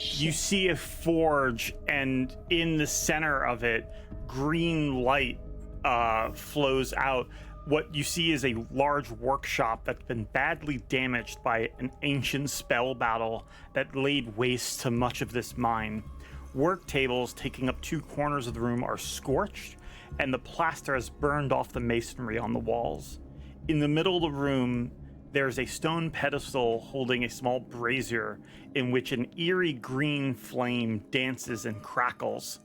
You see a forge, and in the center of it, green light flows out. What you see is a large workshop that's been badly damaged by an ancient spell battle that laid waste to much of this mine. Work tables taking up 2 corners of the room are scorched, and the plaster has burned off the masonry on the walls. In the middle of the room, there's a stone pedestal holding a small brazier in which an eerie green flame dances and crackles.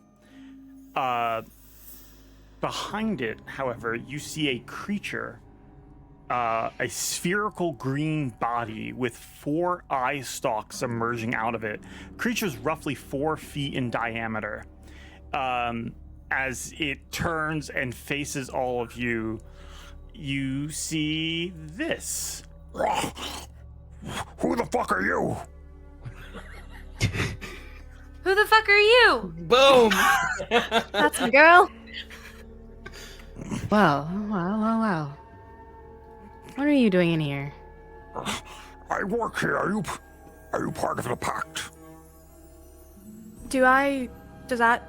Behind it, however, you see a creature, a spherical green body with 4 eye stalks emerging out of it. Creature's roughly 4 feet in diameter. As it turns and faces all of you, you see this. Who the fuck are you? Who the fuck are you? Boom! that's my girl. Wow. What are you doing in here? I work here. Are you part of the pact? Does that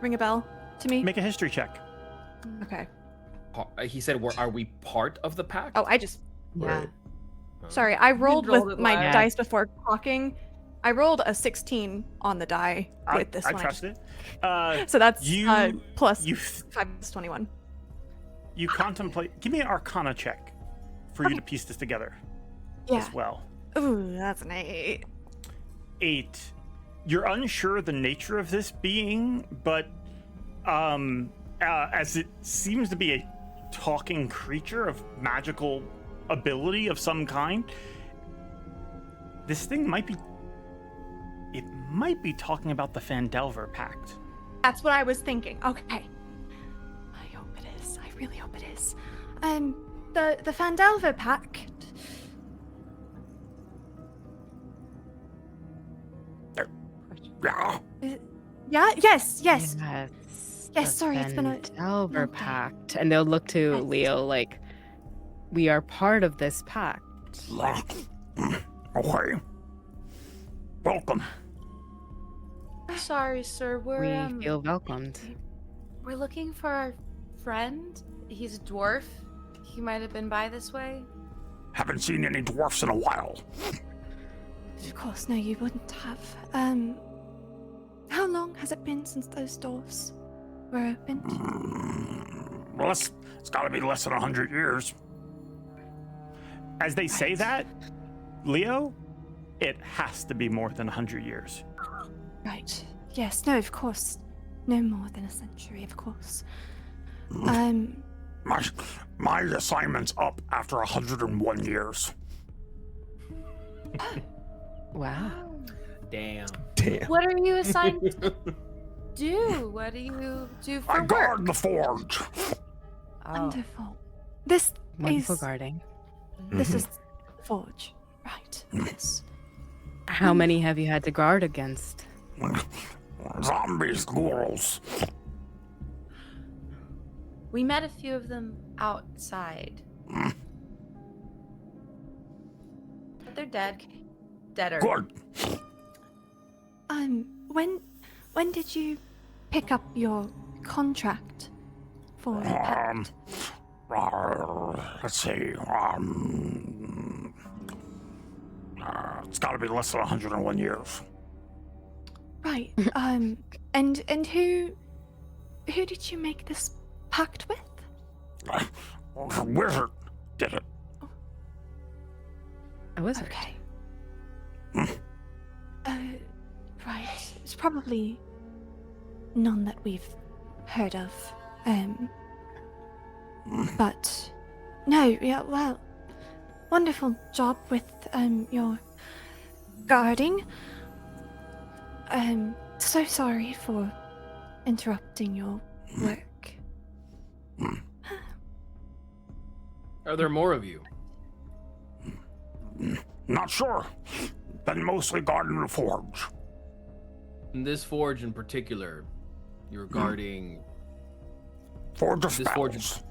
ring a bell to me? Make a history check. Okay. He said, "Are we part of the pack?" Oh, I just. Yeah. Sorry, I rolled rolled with it my live. dice before talking. I rolled a 16 on the die with this I one. trust it. So that's You- plus you 5 is 21. You contemplate. Give me an Arcana check for you to piece this together Yeah. as well. Ooh, that's an 8. 8. You're unsure of the nature of this being, but as it seems to be a talking creature of magical ability of some kind, this thing might be talking about the Phandelver Pact. That's what I was thinking. Okay. I hope it is. I really hope it is. The Phandelver Pact. Yeah. Yeah. Yes. Yes. Yes. Yes, sorry, it's been a long Phandelver day. pact. And they'll look to Yes. Leo like, we are part of this pact. Okay. Welcome. Sorry, sir. We feel welcomed. We're looking for our friend. He's a dwarf. He might have been by this way. Haven't seen any dwarfs in a while. Of course, no, you wouldn't have. How long has it been since those doors were opened? Well, it's got to be less than 100 years. As they say that, Leo, it has to be more than 100 years. Right. Yes. No. Of course. No more than a century. Of course. My assignment's up after 101 years. Wow. Damn. What are you assigned to do? What do you do for I work? guard the forge. Wonderful. This Wonderful is guarding. this is Forge, right? Yes. How many have you had to guard against? Zombies, ghouls. We met a few of them outside. But they're dead. Deader. Good. When did you pick up your contract for the pact? Let's see. It's got to be less than 101 years. Right. And who did you make this pact with? A wizard did it. A wizard. Okay. Right. It's probably none that we've heard of. But no, yeah, well, wonderful job with your guarding. So sorry for interrupting your work. Are there more of you? Not sure. Been mostly guarding the forge. In this forge in particular, you're guarding... Forge of this forge. spells.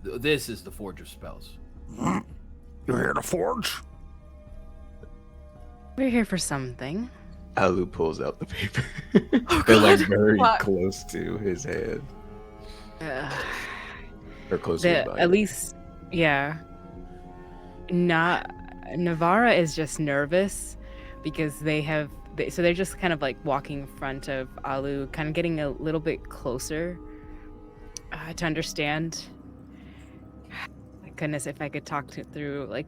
This is the Forge of Spells. You hear the forge? We're here for something. Alu pulls out the paper. They're like very close to his head. Or close to his body. At least, yeah. Navarra is just nervous because so they're just kind of like walking in front of Alu, kind of getting a little bit closer to understand. My goodness, if I could talk through like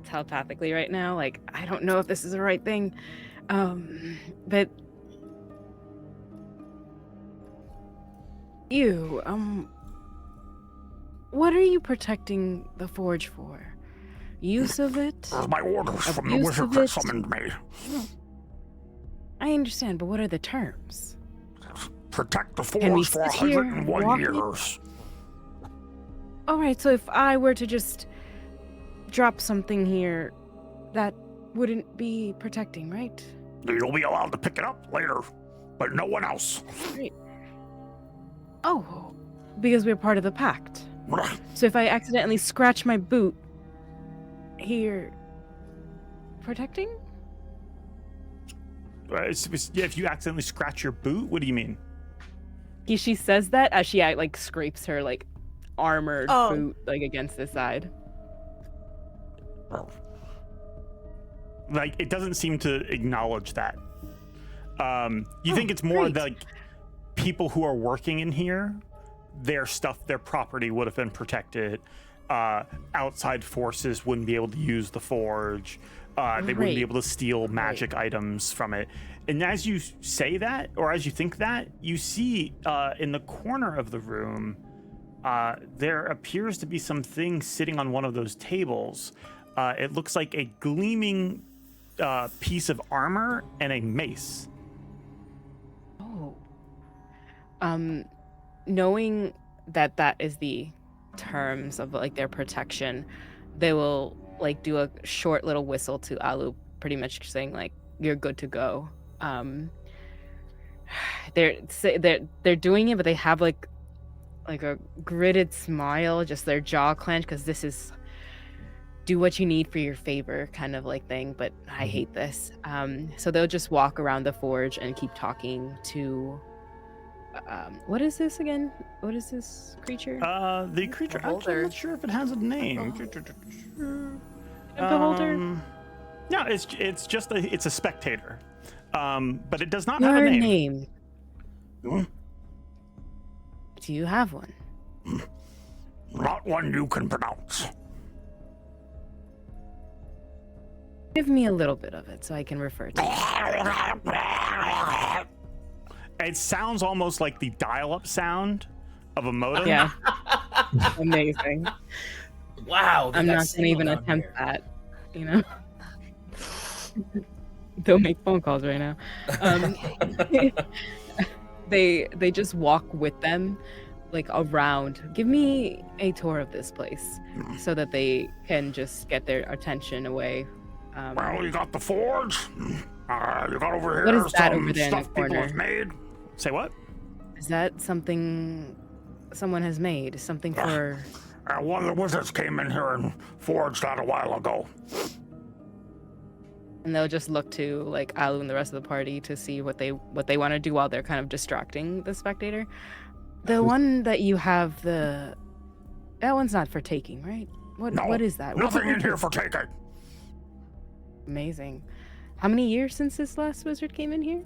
telepathically right now, like I don't know if this is the right thing, but you, what are you protecting the forge for? Use of it? My orders from the wizard that summoned me. I understand, but what are the terms? Protect the forge for 101 years. Alright, so if I were to just drop something here, that wouldn't be protecting, right? You'll be allowed to pick it up later, but no one else. Great. Oh, because we're part of the pact. So if I accidentally scratch my boot here, protecting? If you accidentally scratch your boot, what do you mean? She says that as she like scrapes her like armored boot like against the side. Like it doesn't seem to acknowledge that. You think it's more like people who are working in here, their stuff, their property would have been protected. Outside forces wouldn't be able to use the forge. They wouldn't be able to steal magic items from it. And as you say that, or as you think that, you see in the corner of the room, there appears to be something sitting on one of those tables. It looks like a gleaming piece of armor and a mace. Oh. Knowing that is the terms of like their protection, they will like do a short little whistle to Alu, pretty much saying like you're good to go. They're doing it, but they have like a gritted smile, just their jaw clenched, because this is do what you need for your favor kind of like thing, but I hate this. So they'll just walk around the forge and keep talking to what is this again? What is this creature? The creature, I'm not sure if it has a name. Beholder? No, it's just it's a spectator. But it does not Your have a name. Do you have one? Not one you can pronounce. Give me a little bit of it so I can refer to it. It sounds almost like the dial-up sound of a modem. Yeah. Amazing. Wow. I'm not gonna even attempt that, you know. Don't make phone calls right now. They just walk with them, like around. Give me a tour of this place so that they can just get their attention away. Well, you got the forge. You got over here What is that some over there in the stuff people corner? have made. Say what? Is that something someone has made? Something for... One of the wizards came in here and forged that a while ago. And they'll just look to like Alu and the rest of the party to see what they want to do while they're kind of distracting the spectator. The one that you have, that one's not for taking, right? What is that? Nothing in here for taking. Amazing. How many years since this last wizard came in here?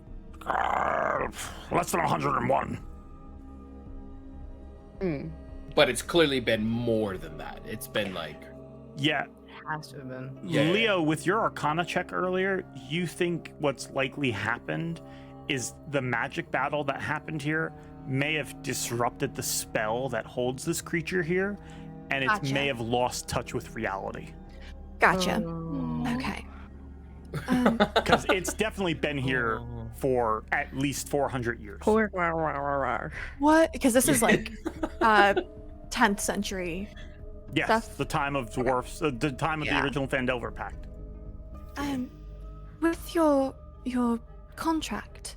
Less than 101. But it's clearly been more than that. It's been like... Yeah. Has to have been. Yeah. Leo, with your Arcana check earlier, you think what's likely happened is the magic battle that happened here may have disrupted the spell that holds this creature here, and it Gotcha. may have lost touch with reality. Gotcha. Oh. Okay. Because it's definitely been here for at least 400 years. What? Because this is like 10th century. Yes, stuff. the time of dwarfs, the time of the Yeah. original Phandelver Pact. With your contract,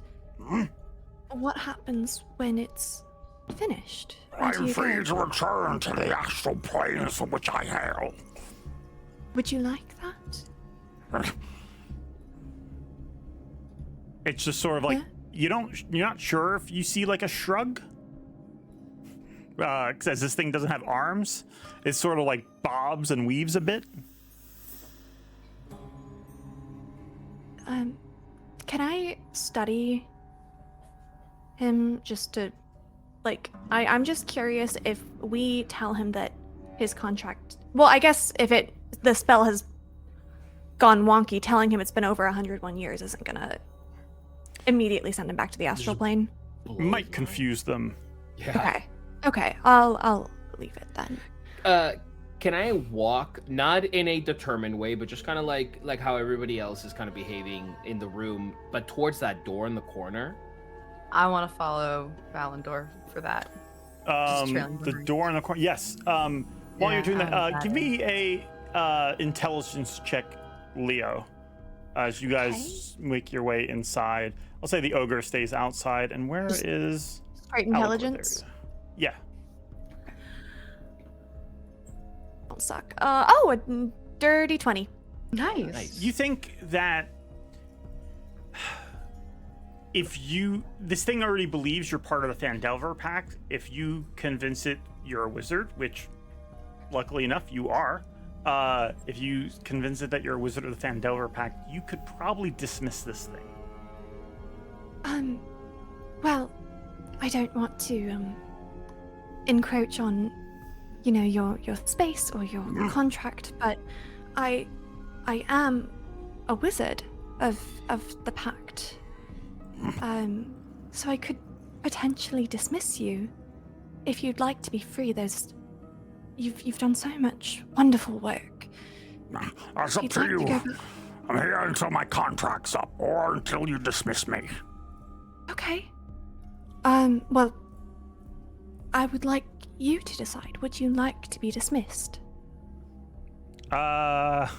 what happens when it's finished? Where do I'm you free go? to return to the astral planes from which I hail. Would you like that? It's just sort of like you're not sure if you see like a shrug. Because this thing doesn't have arms, it sort of like bobs and weaves a bit. Can I study him just to, like, I'm just curious if we tell him that his contract, well, I guess if the spell has gone wonky, telling him it's been over 101 years isn't gonna immediately send him back to the astral plane. Might confuse them. Yeah. Okay, I'll leave it then. Can I walk, not in a determined way, but just kind of like how everybody else is kind of behaving in the room, but towards that door in the corner? I want to follow Valandor for that. Just trailing The behind. door in the corner. Yes. While you're doing that, I'm give me a intelligence check, Leo, as you guys make your way inside. I'll say the ogre stays outside, and where is Straight Aliquid? intelligence? There. Yeah. Don't suck. A dirty 20. Nice. You think that if this thing already believes you're part of the Phandelver Pact, if you convince it you're a wizard, which luckily enough you are, if you convince it that you're a wizard of the Phandelver Pact, you could probably dismiss this thing. Well, I don't want to encroach on, your space or your contract, but I am a wizard of the pact. So I could potentially dismiss you if you'd like to be free. You've done so much wonderful work. That's up You'd to like you. to go back- I'm here until my contract's up, or until you dismiss me. Okay. Well, I would like you to decide. Would you like to be dismissed? I'm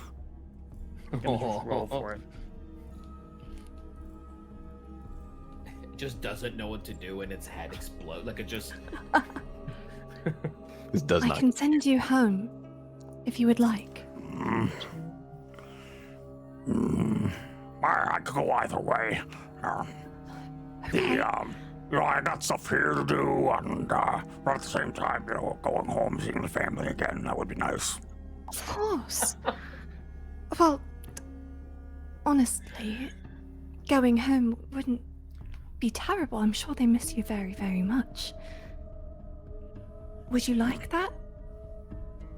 gonna just roll for it. It just doesn't know what to do and its head explodes. Like it just... This does I not. can send you home if you would like. I could go either way. I got stuff here to do, and but at the same time, going home, seeing the family again, that would be nice. Of course. Well, honestly, going home wouldn't be terrible. I'm sure they miss you very, very much. Would you like that?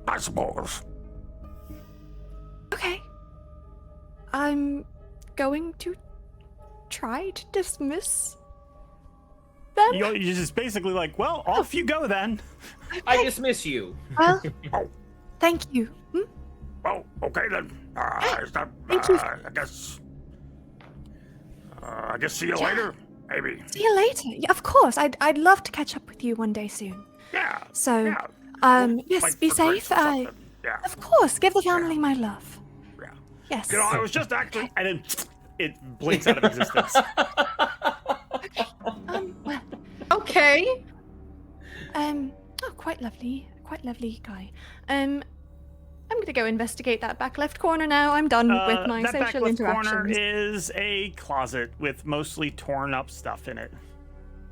I suppose. Okay. I'm going to try to dismiss them. You're just basically like, well, off you go then. I dismiss you. Well, thank you. Well, okay then. Thank you. I guess see you later, maybe. See you later. Yeah, of course. I'd love to catch up with you one day soon. Yeah. So, yeah. yes, Like be for drinks safe. or something. Yeah. Of course, give the family my love. Yeah. Yes. You know, I was just actually, and then it blinks out of existence. Well, Okay. oh, quite lovely guy. I'm gonna go investigate that back left corner now. I'm done with my that back social left interactions. corner is a closet with mostly torn up stuff in it.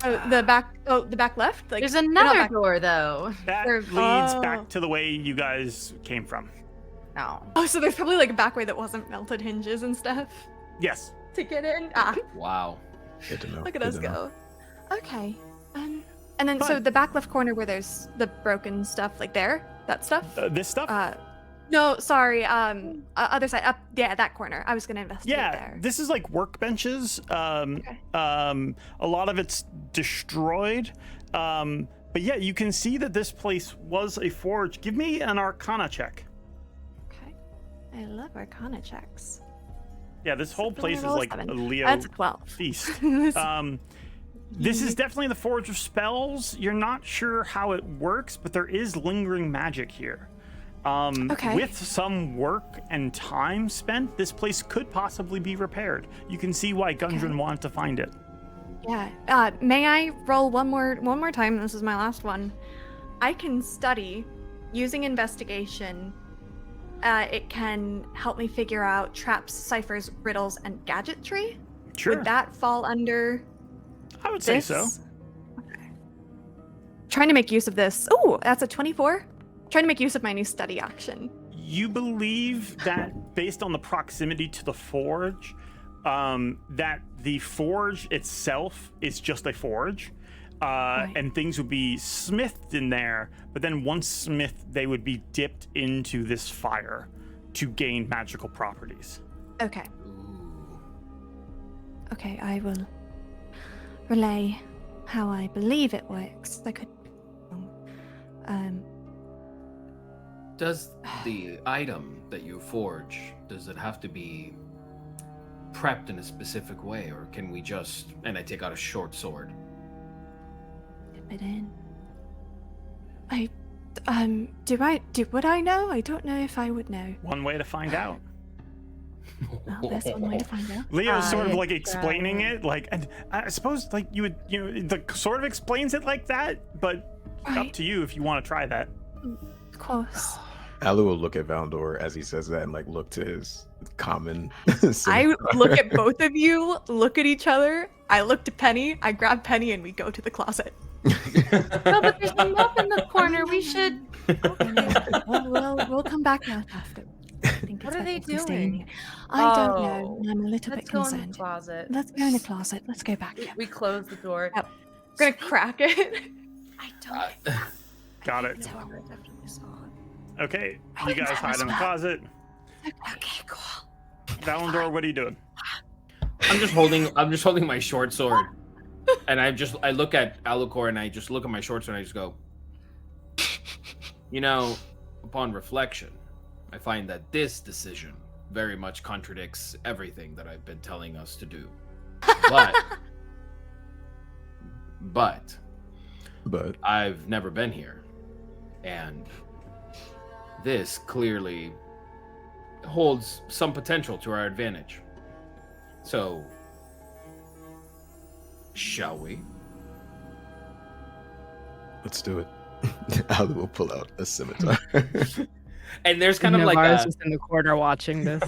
Oh, the back left. Like There's they're not another back- door though. That Or- leads Oh. back to the way you guys came from. No. Oh, so there's probably like a back way that wasn't melted hinges and stuff Yes. to get in. Ah, Wow. Good to know. look at good us to know. go. Okay. And then so Fun. the back left corner where there's the broken stuff, like there, that stuff. This stuff? No, sorry. Other side up. Yeah, that corner. I was gonna investigate Yeah, there. this is like workbenches. A lot of it's destroyed. But yeah, you can see that this place was a forge. Give me an Arcana check. Okay. I love Arcana checks. Yeah, this whole Except for place is when I roll a like 7. a Leo That's a 12. feast. This is definitely the Forge of Spells. You're not sure how it works, but there is lingering magic here. Okay. With some work and time spent, this place could possibly be repaired. You can see why Gundren wanted to find it. Yeah. May I roll one more time? This is my last one. I can study using investigation. It can help me figure out traps, ciphers, riddles, and gadgetry. Sure. Would that fall under? I would say so. Okay. Trying to make use of this. Oh, that's a 24. Trying to make use of my new study action. You believe that based on the proximity to the forge, that the forge itself is just a forge, and things would be smithed in there, but then once smithed, they would be dipped into this fire to gain magical properties. Okay. Okay, I will relay how I believe it works. I could be wrong. Does the item that you forge, does it have to be prepped in a specific way, or can we just, and I take out a short sword? Dip it in. Would I know? I don't know if I would know. One way to find out. Well, there's one way to find out. Leo's sort of like explaining it, like, and I suppose like the sort of explains it like that, but up to you if you want to try that. Of course. Alu will look at Valandor as he says that and like look to his common. I look at both of you, look at each other. I look to Penny. I grab Penny and we go to the closet. No, but there's a mop in the corner. We should. We'll come back out after. What are they Staying doing? here. I don't know. I'm a little Let's bit go in the concerned. closet. Let's go in the closet. Let's go back. We close the door. Yep. We're gonna crack it. I don't. Got it. So hard after we saw it. Okay, you guys hide in the closet. Okay, cool. Valandor, what are you doing? I'm just holding my short sword, and I look at Alucor and I just look at my short sword and I just go, you know, upon reflection, I find that this decision very much contradicts everything that I've been telling us to do. But I've never been here, and this clearly holds some potential to our advantage. So, shall we? Let's do it. Alu will pull out a scimitar. And there's kind of like Navarre's just in the corner watching this.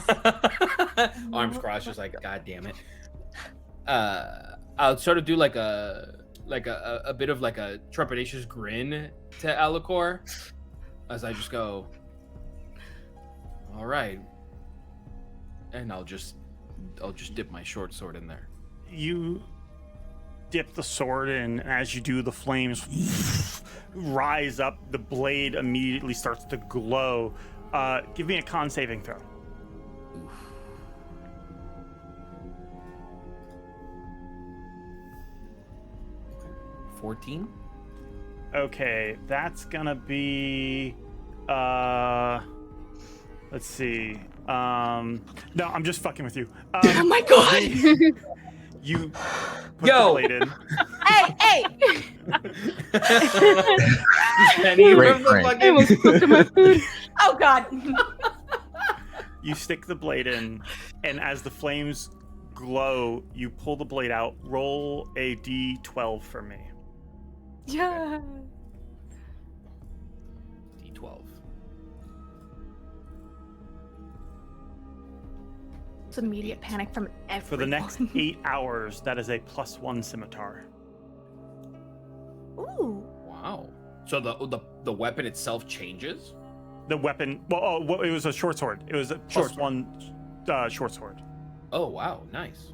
arms crossed, just like, God damn it. I'll sort of do like a bit of like a trepidatious grin to Alucor as I just go, all right, and I'll just dip my short sword in there. You dip the sword in, and as you do, the flames rise up. The blade immediately starts to glow. Give me a con saving throw. 14? Okay, that's gonna be let's see. No, I'm just fucking with you. Oh my god! You put the blade in. Hey! Penny Great from the prank. fucking- I almost cooked my food. Oh God. You stick the blade in, and as the flames glow, you pull the blade out. Roll a d12 for me. Yeah. D12. It's immediate panic from everyone. For the next 8 hours, that is a +1 scimitar. Ooh. Wow. So the weapon itself changes? The weapon, well, it was a short sword. It was a +1 short sword. Oh wow, nice.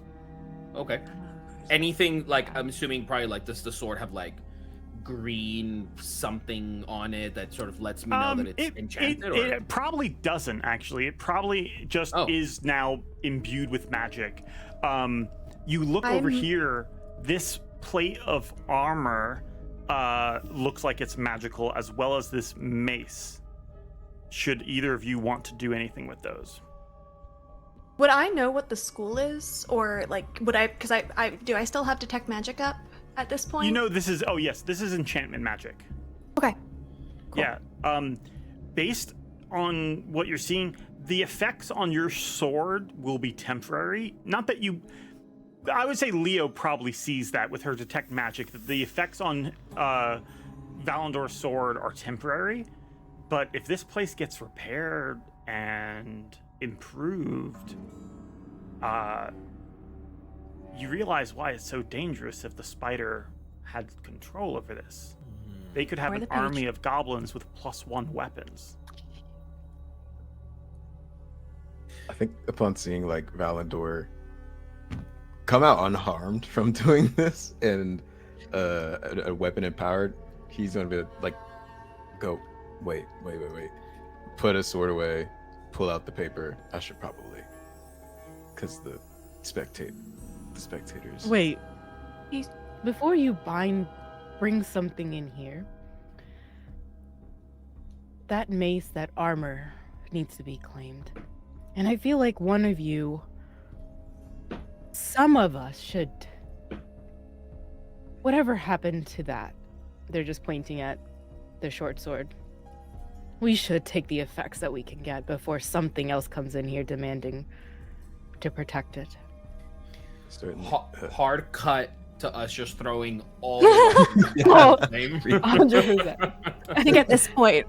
Okay. Anything like, I'm assuming probably like, does the sword have like green something on it that sort of lets me know that it's enchanted? Or? It probably doesn't actually. It probably just is now imbued with magic. You look over here. This plate of armor looks like it's magical, as well as this mace. Should either of you want to do anything with those? Would I know what the school is, or like would I? Because I still have detect magic up at this point. You know, this is this is enchantment magic. Okay. Cool. Yeah. Based on what you're seeing, the effects on your sword will be temporary. Not that you. I would say Leo probably sees that with her detect magic. That the effects on Valandor's sword are temporary. But if this place gets repaired and improved, you realize why it's so dangerous if the spider had control over this. They could have an army of goblins with +1 weapons. I think upon seeing like Valandor come out unharmed from doing this and a weapon empowered, he's gonna be like, go. Wait. Put a sword away, pull out the paper. I should probably, because the spectators. Wait. Before you bring something in here, that mace, that armor needs to be claimed. And I feel like one of you, some of us should, whatever happened to that, they're just pointing at the short sword. We should take the effects that we can get before something else comes in here demanding to protect it. Hard cut to us just throwing all the same. 100%. I think at this point,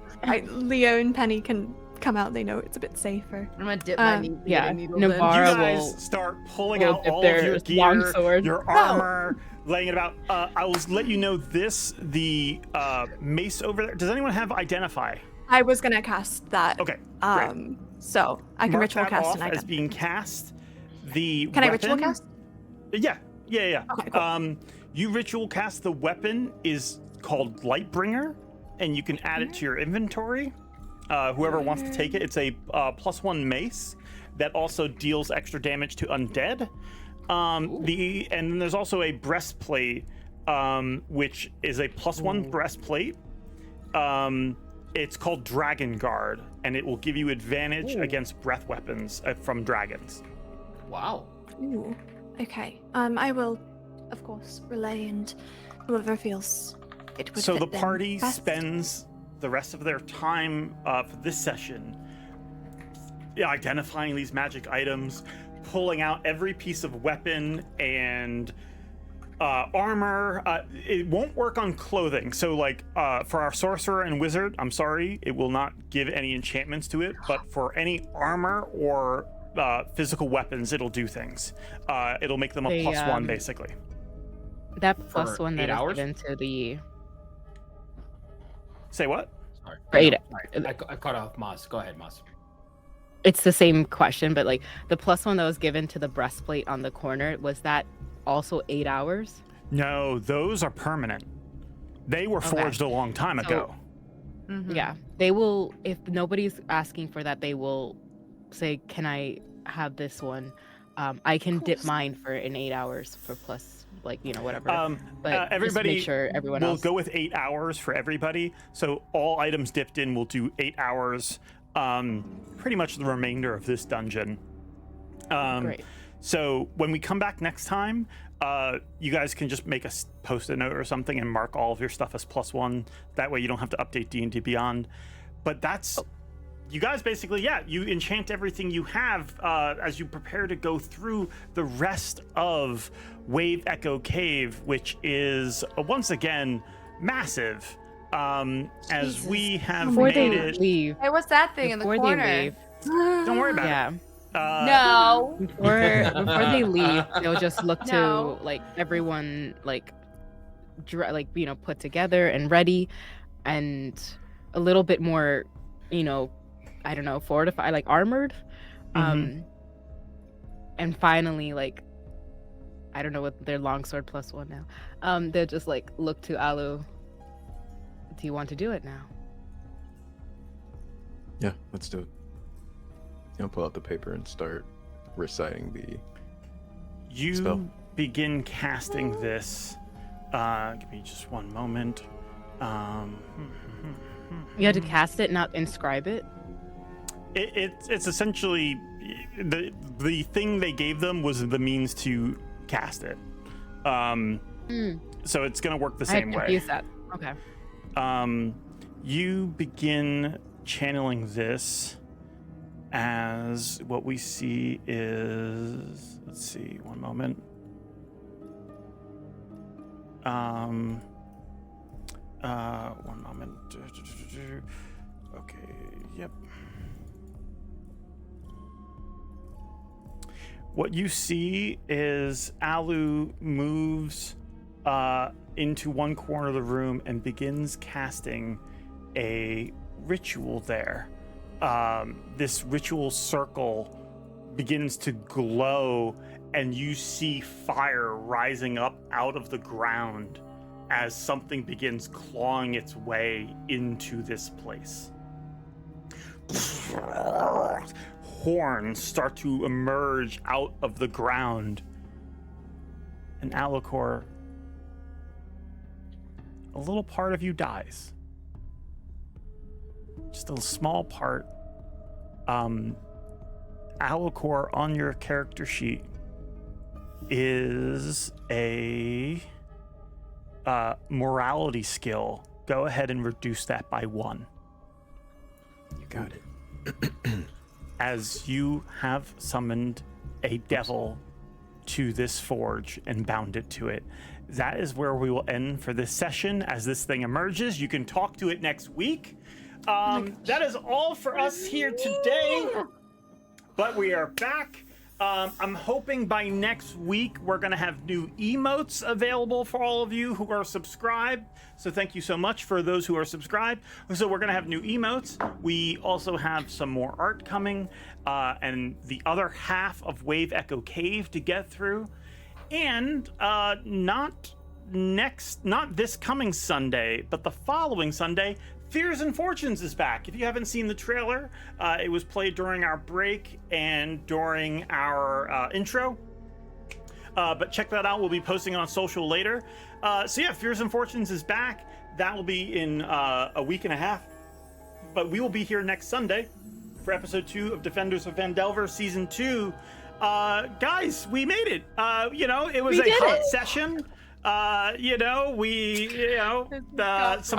Leo and Penny can come out. They know it's a bit safer. I'm gonna dip my needle. You guys start pulling out all of your gear, your armor, laying it about. I will let you know this: the mace over there. Does anyone have identify? I was gonna cast that. Okay. So I can Mark ritual that cast off an item. as being cast. The Can I weapon, ritual cast? Yeah. Okay, cool. You ritual cast. The weapon is called Lightbringer, and you can add it to your inventory. Whoever wants to take it, it's a +1 mace that also deals extra damage to undead. And then there's also a breastplate, which is a +1 breastplate. It's called Dragon Guard, and it will give you advantage against breath weapons from dragons. Wow. Ooh. Okay. I will, of course, relay, and whoever feels it would So fit the them party best. spends the rest of their time for this session identifying these magic items, pulling out every piece of weapon and armor. It won't work on clothing. So like for our sorcerer and wizard, I'm sorry, it will not give any enchantments to it, but for any armor or physical weapons, it'll do things. It'll make them a +1 basically. That For +1 that 8 is hours? given to the... Say what? Sorry. For 8 I cut off Moss. Go ahead, Moss. It's the same question, but like the +1 that was given to the breastplate on the corner, was that also 8 hours? No, those are permanent. They were forged a long time ago. Yeah, they will, if nobody's asking for that, they will say, can I have this one? I can dip mine for in 8 hours for plus, like, you know, whatever. But everybody just make sure everyone will else go with 8 hours for everybody. So all items dipped in will do 8 hours. Pretty much the remainder of this dungeon. Great. So when we come back next time, you guys can just make a post-it note or something and mark all of your stuff as +1. That way you don't have to update D&D Beyond. But that's, you guys basically, you enchant everything you have as you prepare to go through the rest of Wave Echo Cave, which is, once again, massive. As we have made it. Leave. Hey, what's that thing in the corner? They leave. Don't worry about it. No. Before they leave, they'll just look to like everyone put together and ready, and a little bit more, I don't know, fortified, like armored. And finally, like, I don't know what their longsword +1 now. They'll just like look to Alu. Do you want to do it now? Yeah, let's do it. I'll pull out the paper and start reciting the spell. Begin casting this. Give me just one moment. You had to cast it, not inscribe it. It's essentially the thing they gave them was the means to cast it. So it's gonna work the same way. Use that. Okay. You begin channeling this as what we see is, let's see, one moment. One moment. Okay, yep. What you see is Alu moves into one corner of the room and begins casting a ritual there. This ritual circle begins to glow, and you see fire rising up out of the ground as something begins clawing its way into this place. Horns start to emerge out of the ground, and Alucor, a little part of you dies. Just a small part. Alucor on your character sheet is a morality skill. Go ahead and reduce that by 1. You got it. As you have summoned a devil to this forge and bound it to it. That is where we will end for this session. As this thing emerges, you can talk to it next week. That is all for us here today, but we are back. I'm hoping by next week we're going to have new emotes available for all of you who are subscribed. So thank you so much for those who are subscribed. So we're going to have new emotes. We also have some more art coming, and the other half of Wave Echo Cave to get through. And not this coming Sunday, but the following Sunday, Fears and Fortunes is back. If you haven't seen the trailer, it was played during our break and during our intro. But check that out. We'll be posting on social later. So yeah, Fears and Fortunes is back. That will be in a week and a half. But we will be here next Sunday for episode 2 of Defenders of Phandelver Season 2. Guys, we made it. It was a hot session. Some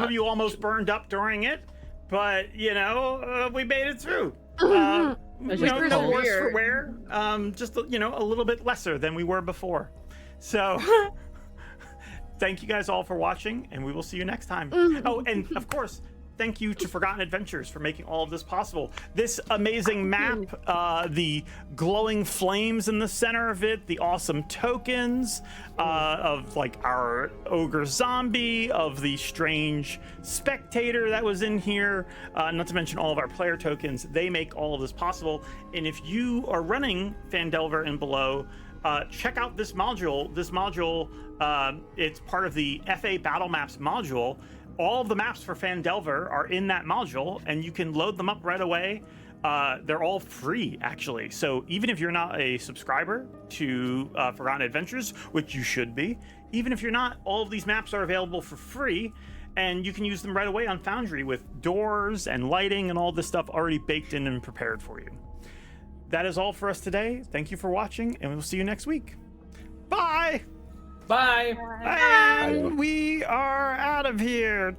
of you almost burned up during it, but we made it through. No worse for wear. Just a little bit lesser than we were before. So thank you guys all for watching, and we will see you next time. Oh, and of course, thank you to Forgotten Adventures for making all of this possible. This amazing map, the glowing flames in the center of it, the awesome tokens of like our ogre zombie, of the strange spectator that was in here, not to mention all of our player tokens. They make all of this possible. And if you are running Phandelver and Below, check out this module. This module, it's part of the FA Battle Maps module. All of the maps for Phandelver are in that module, and you can load them up right away. They're all free, actually. So even if you're not a subscriber to Forgotten Adventures, which you should be, even if you're not, all of these maps are available for free, and you can use them right away on Foundry with doors and lighting and all this stuff already baked in and prepared for you. that is all for us today. Thank you for watching, and we'll see you next week. Bye. Bye. And we are out of here.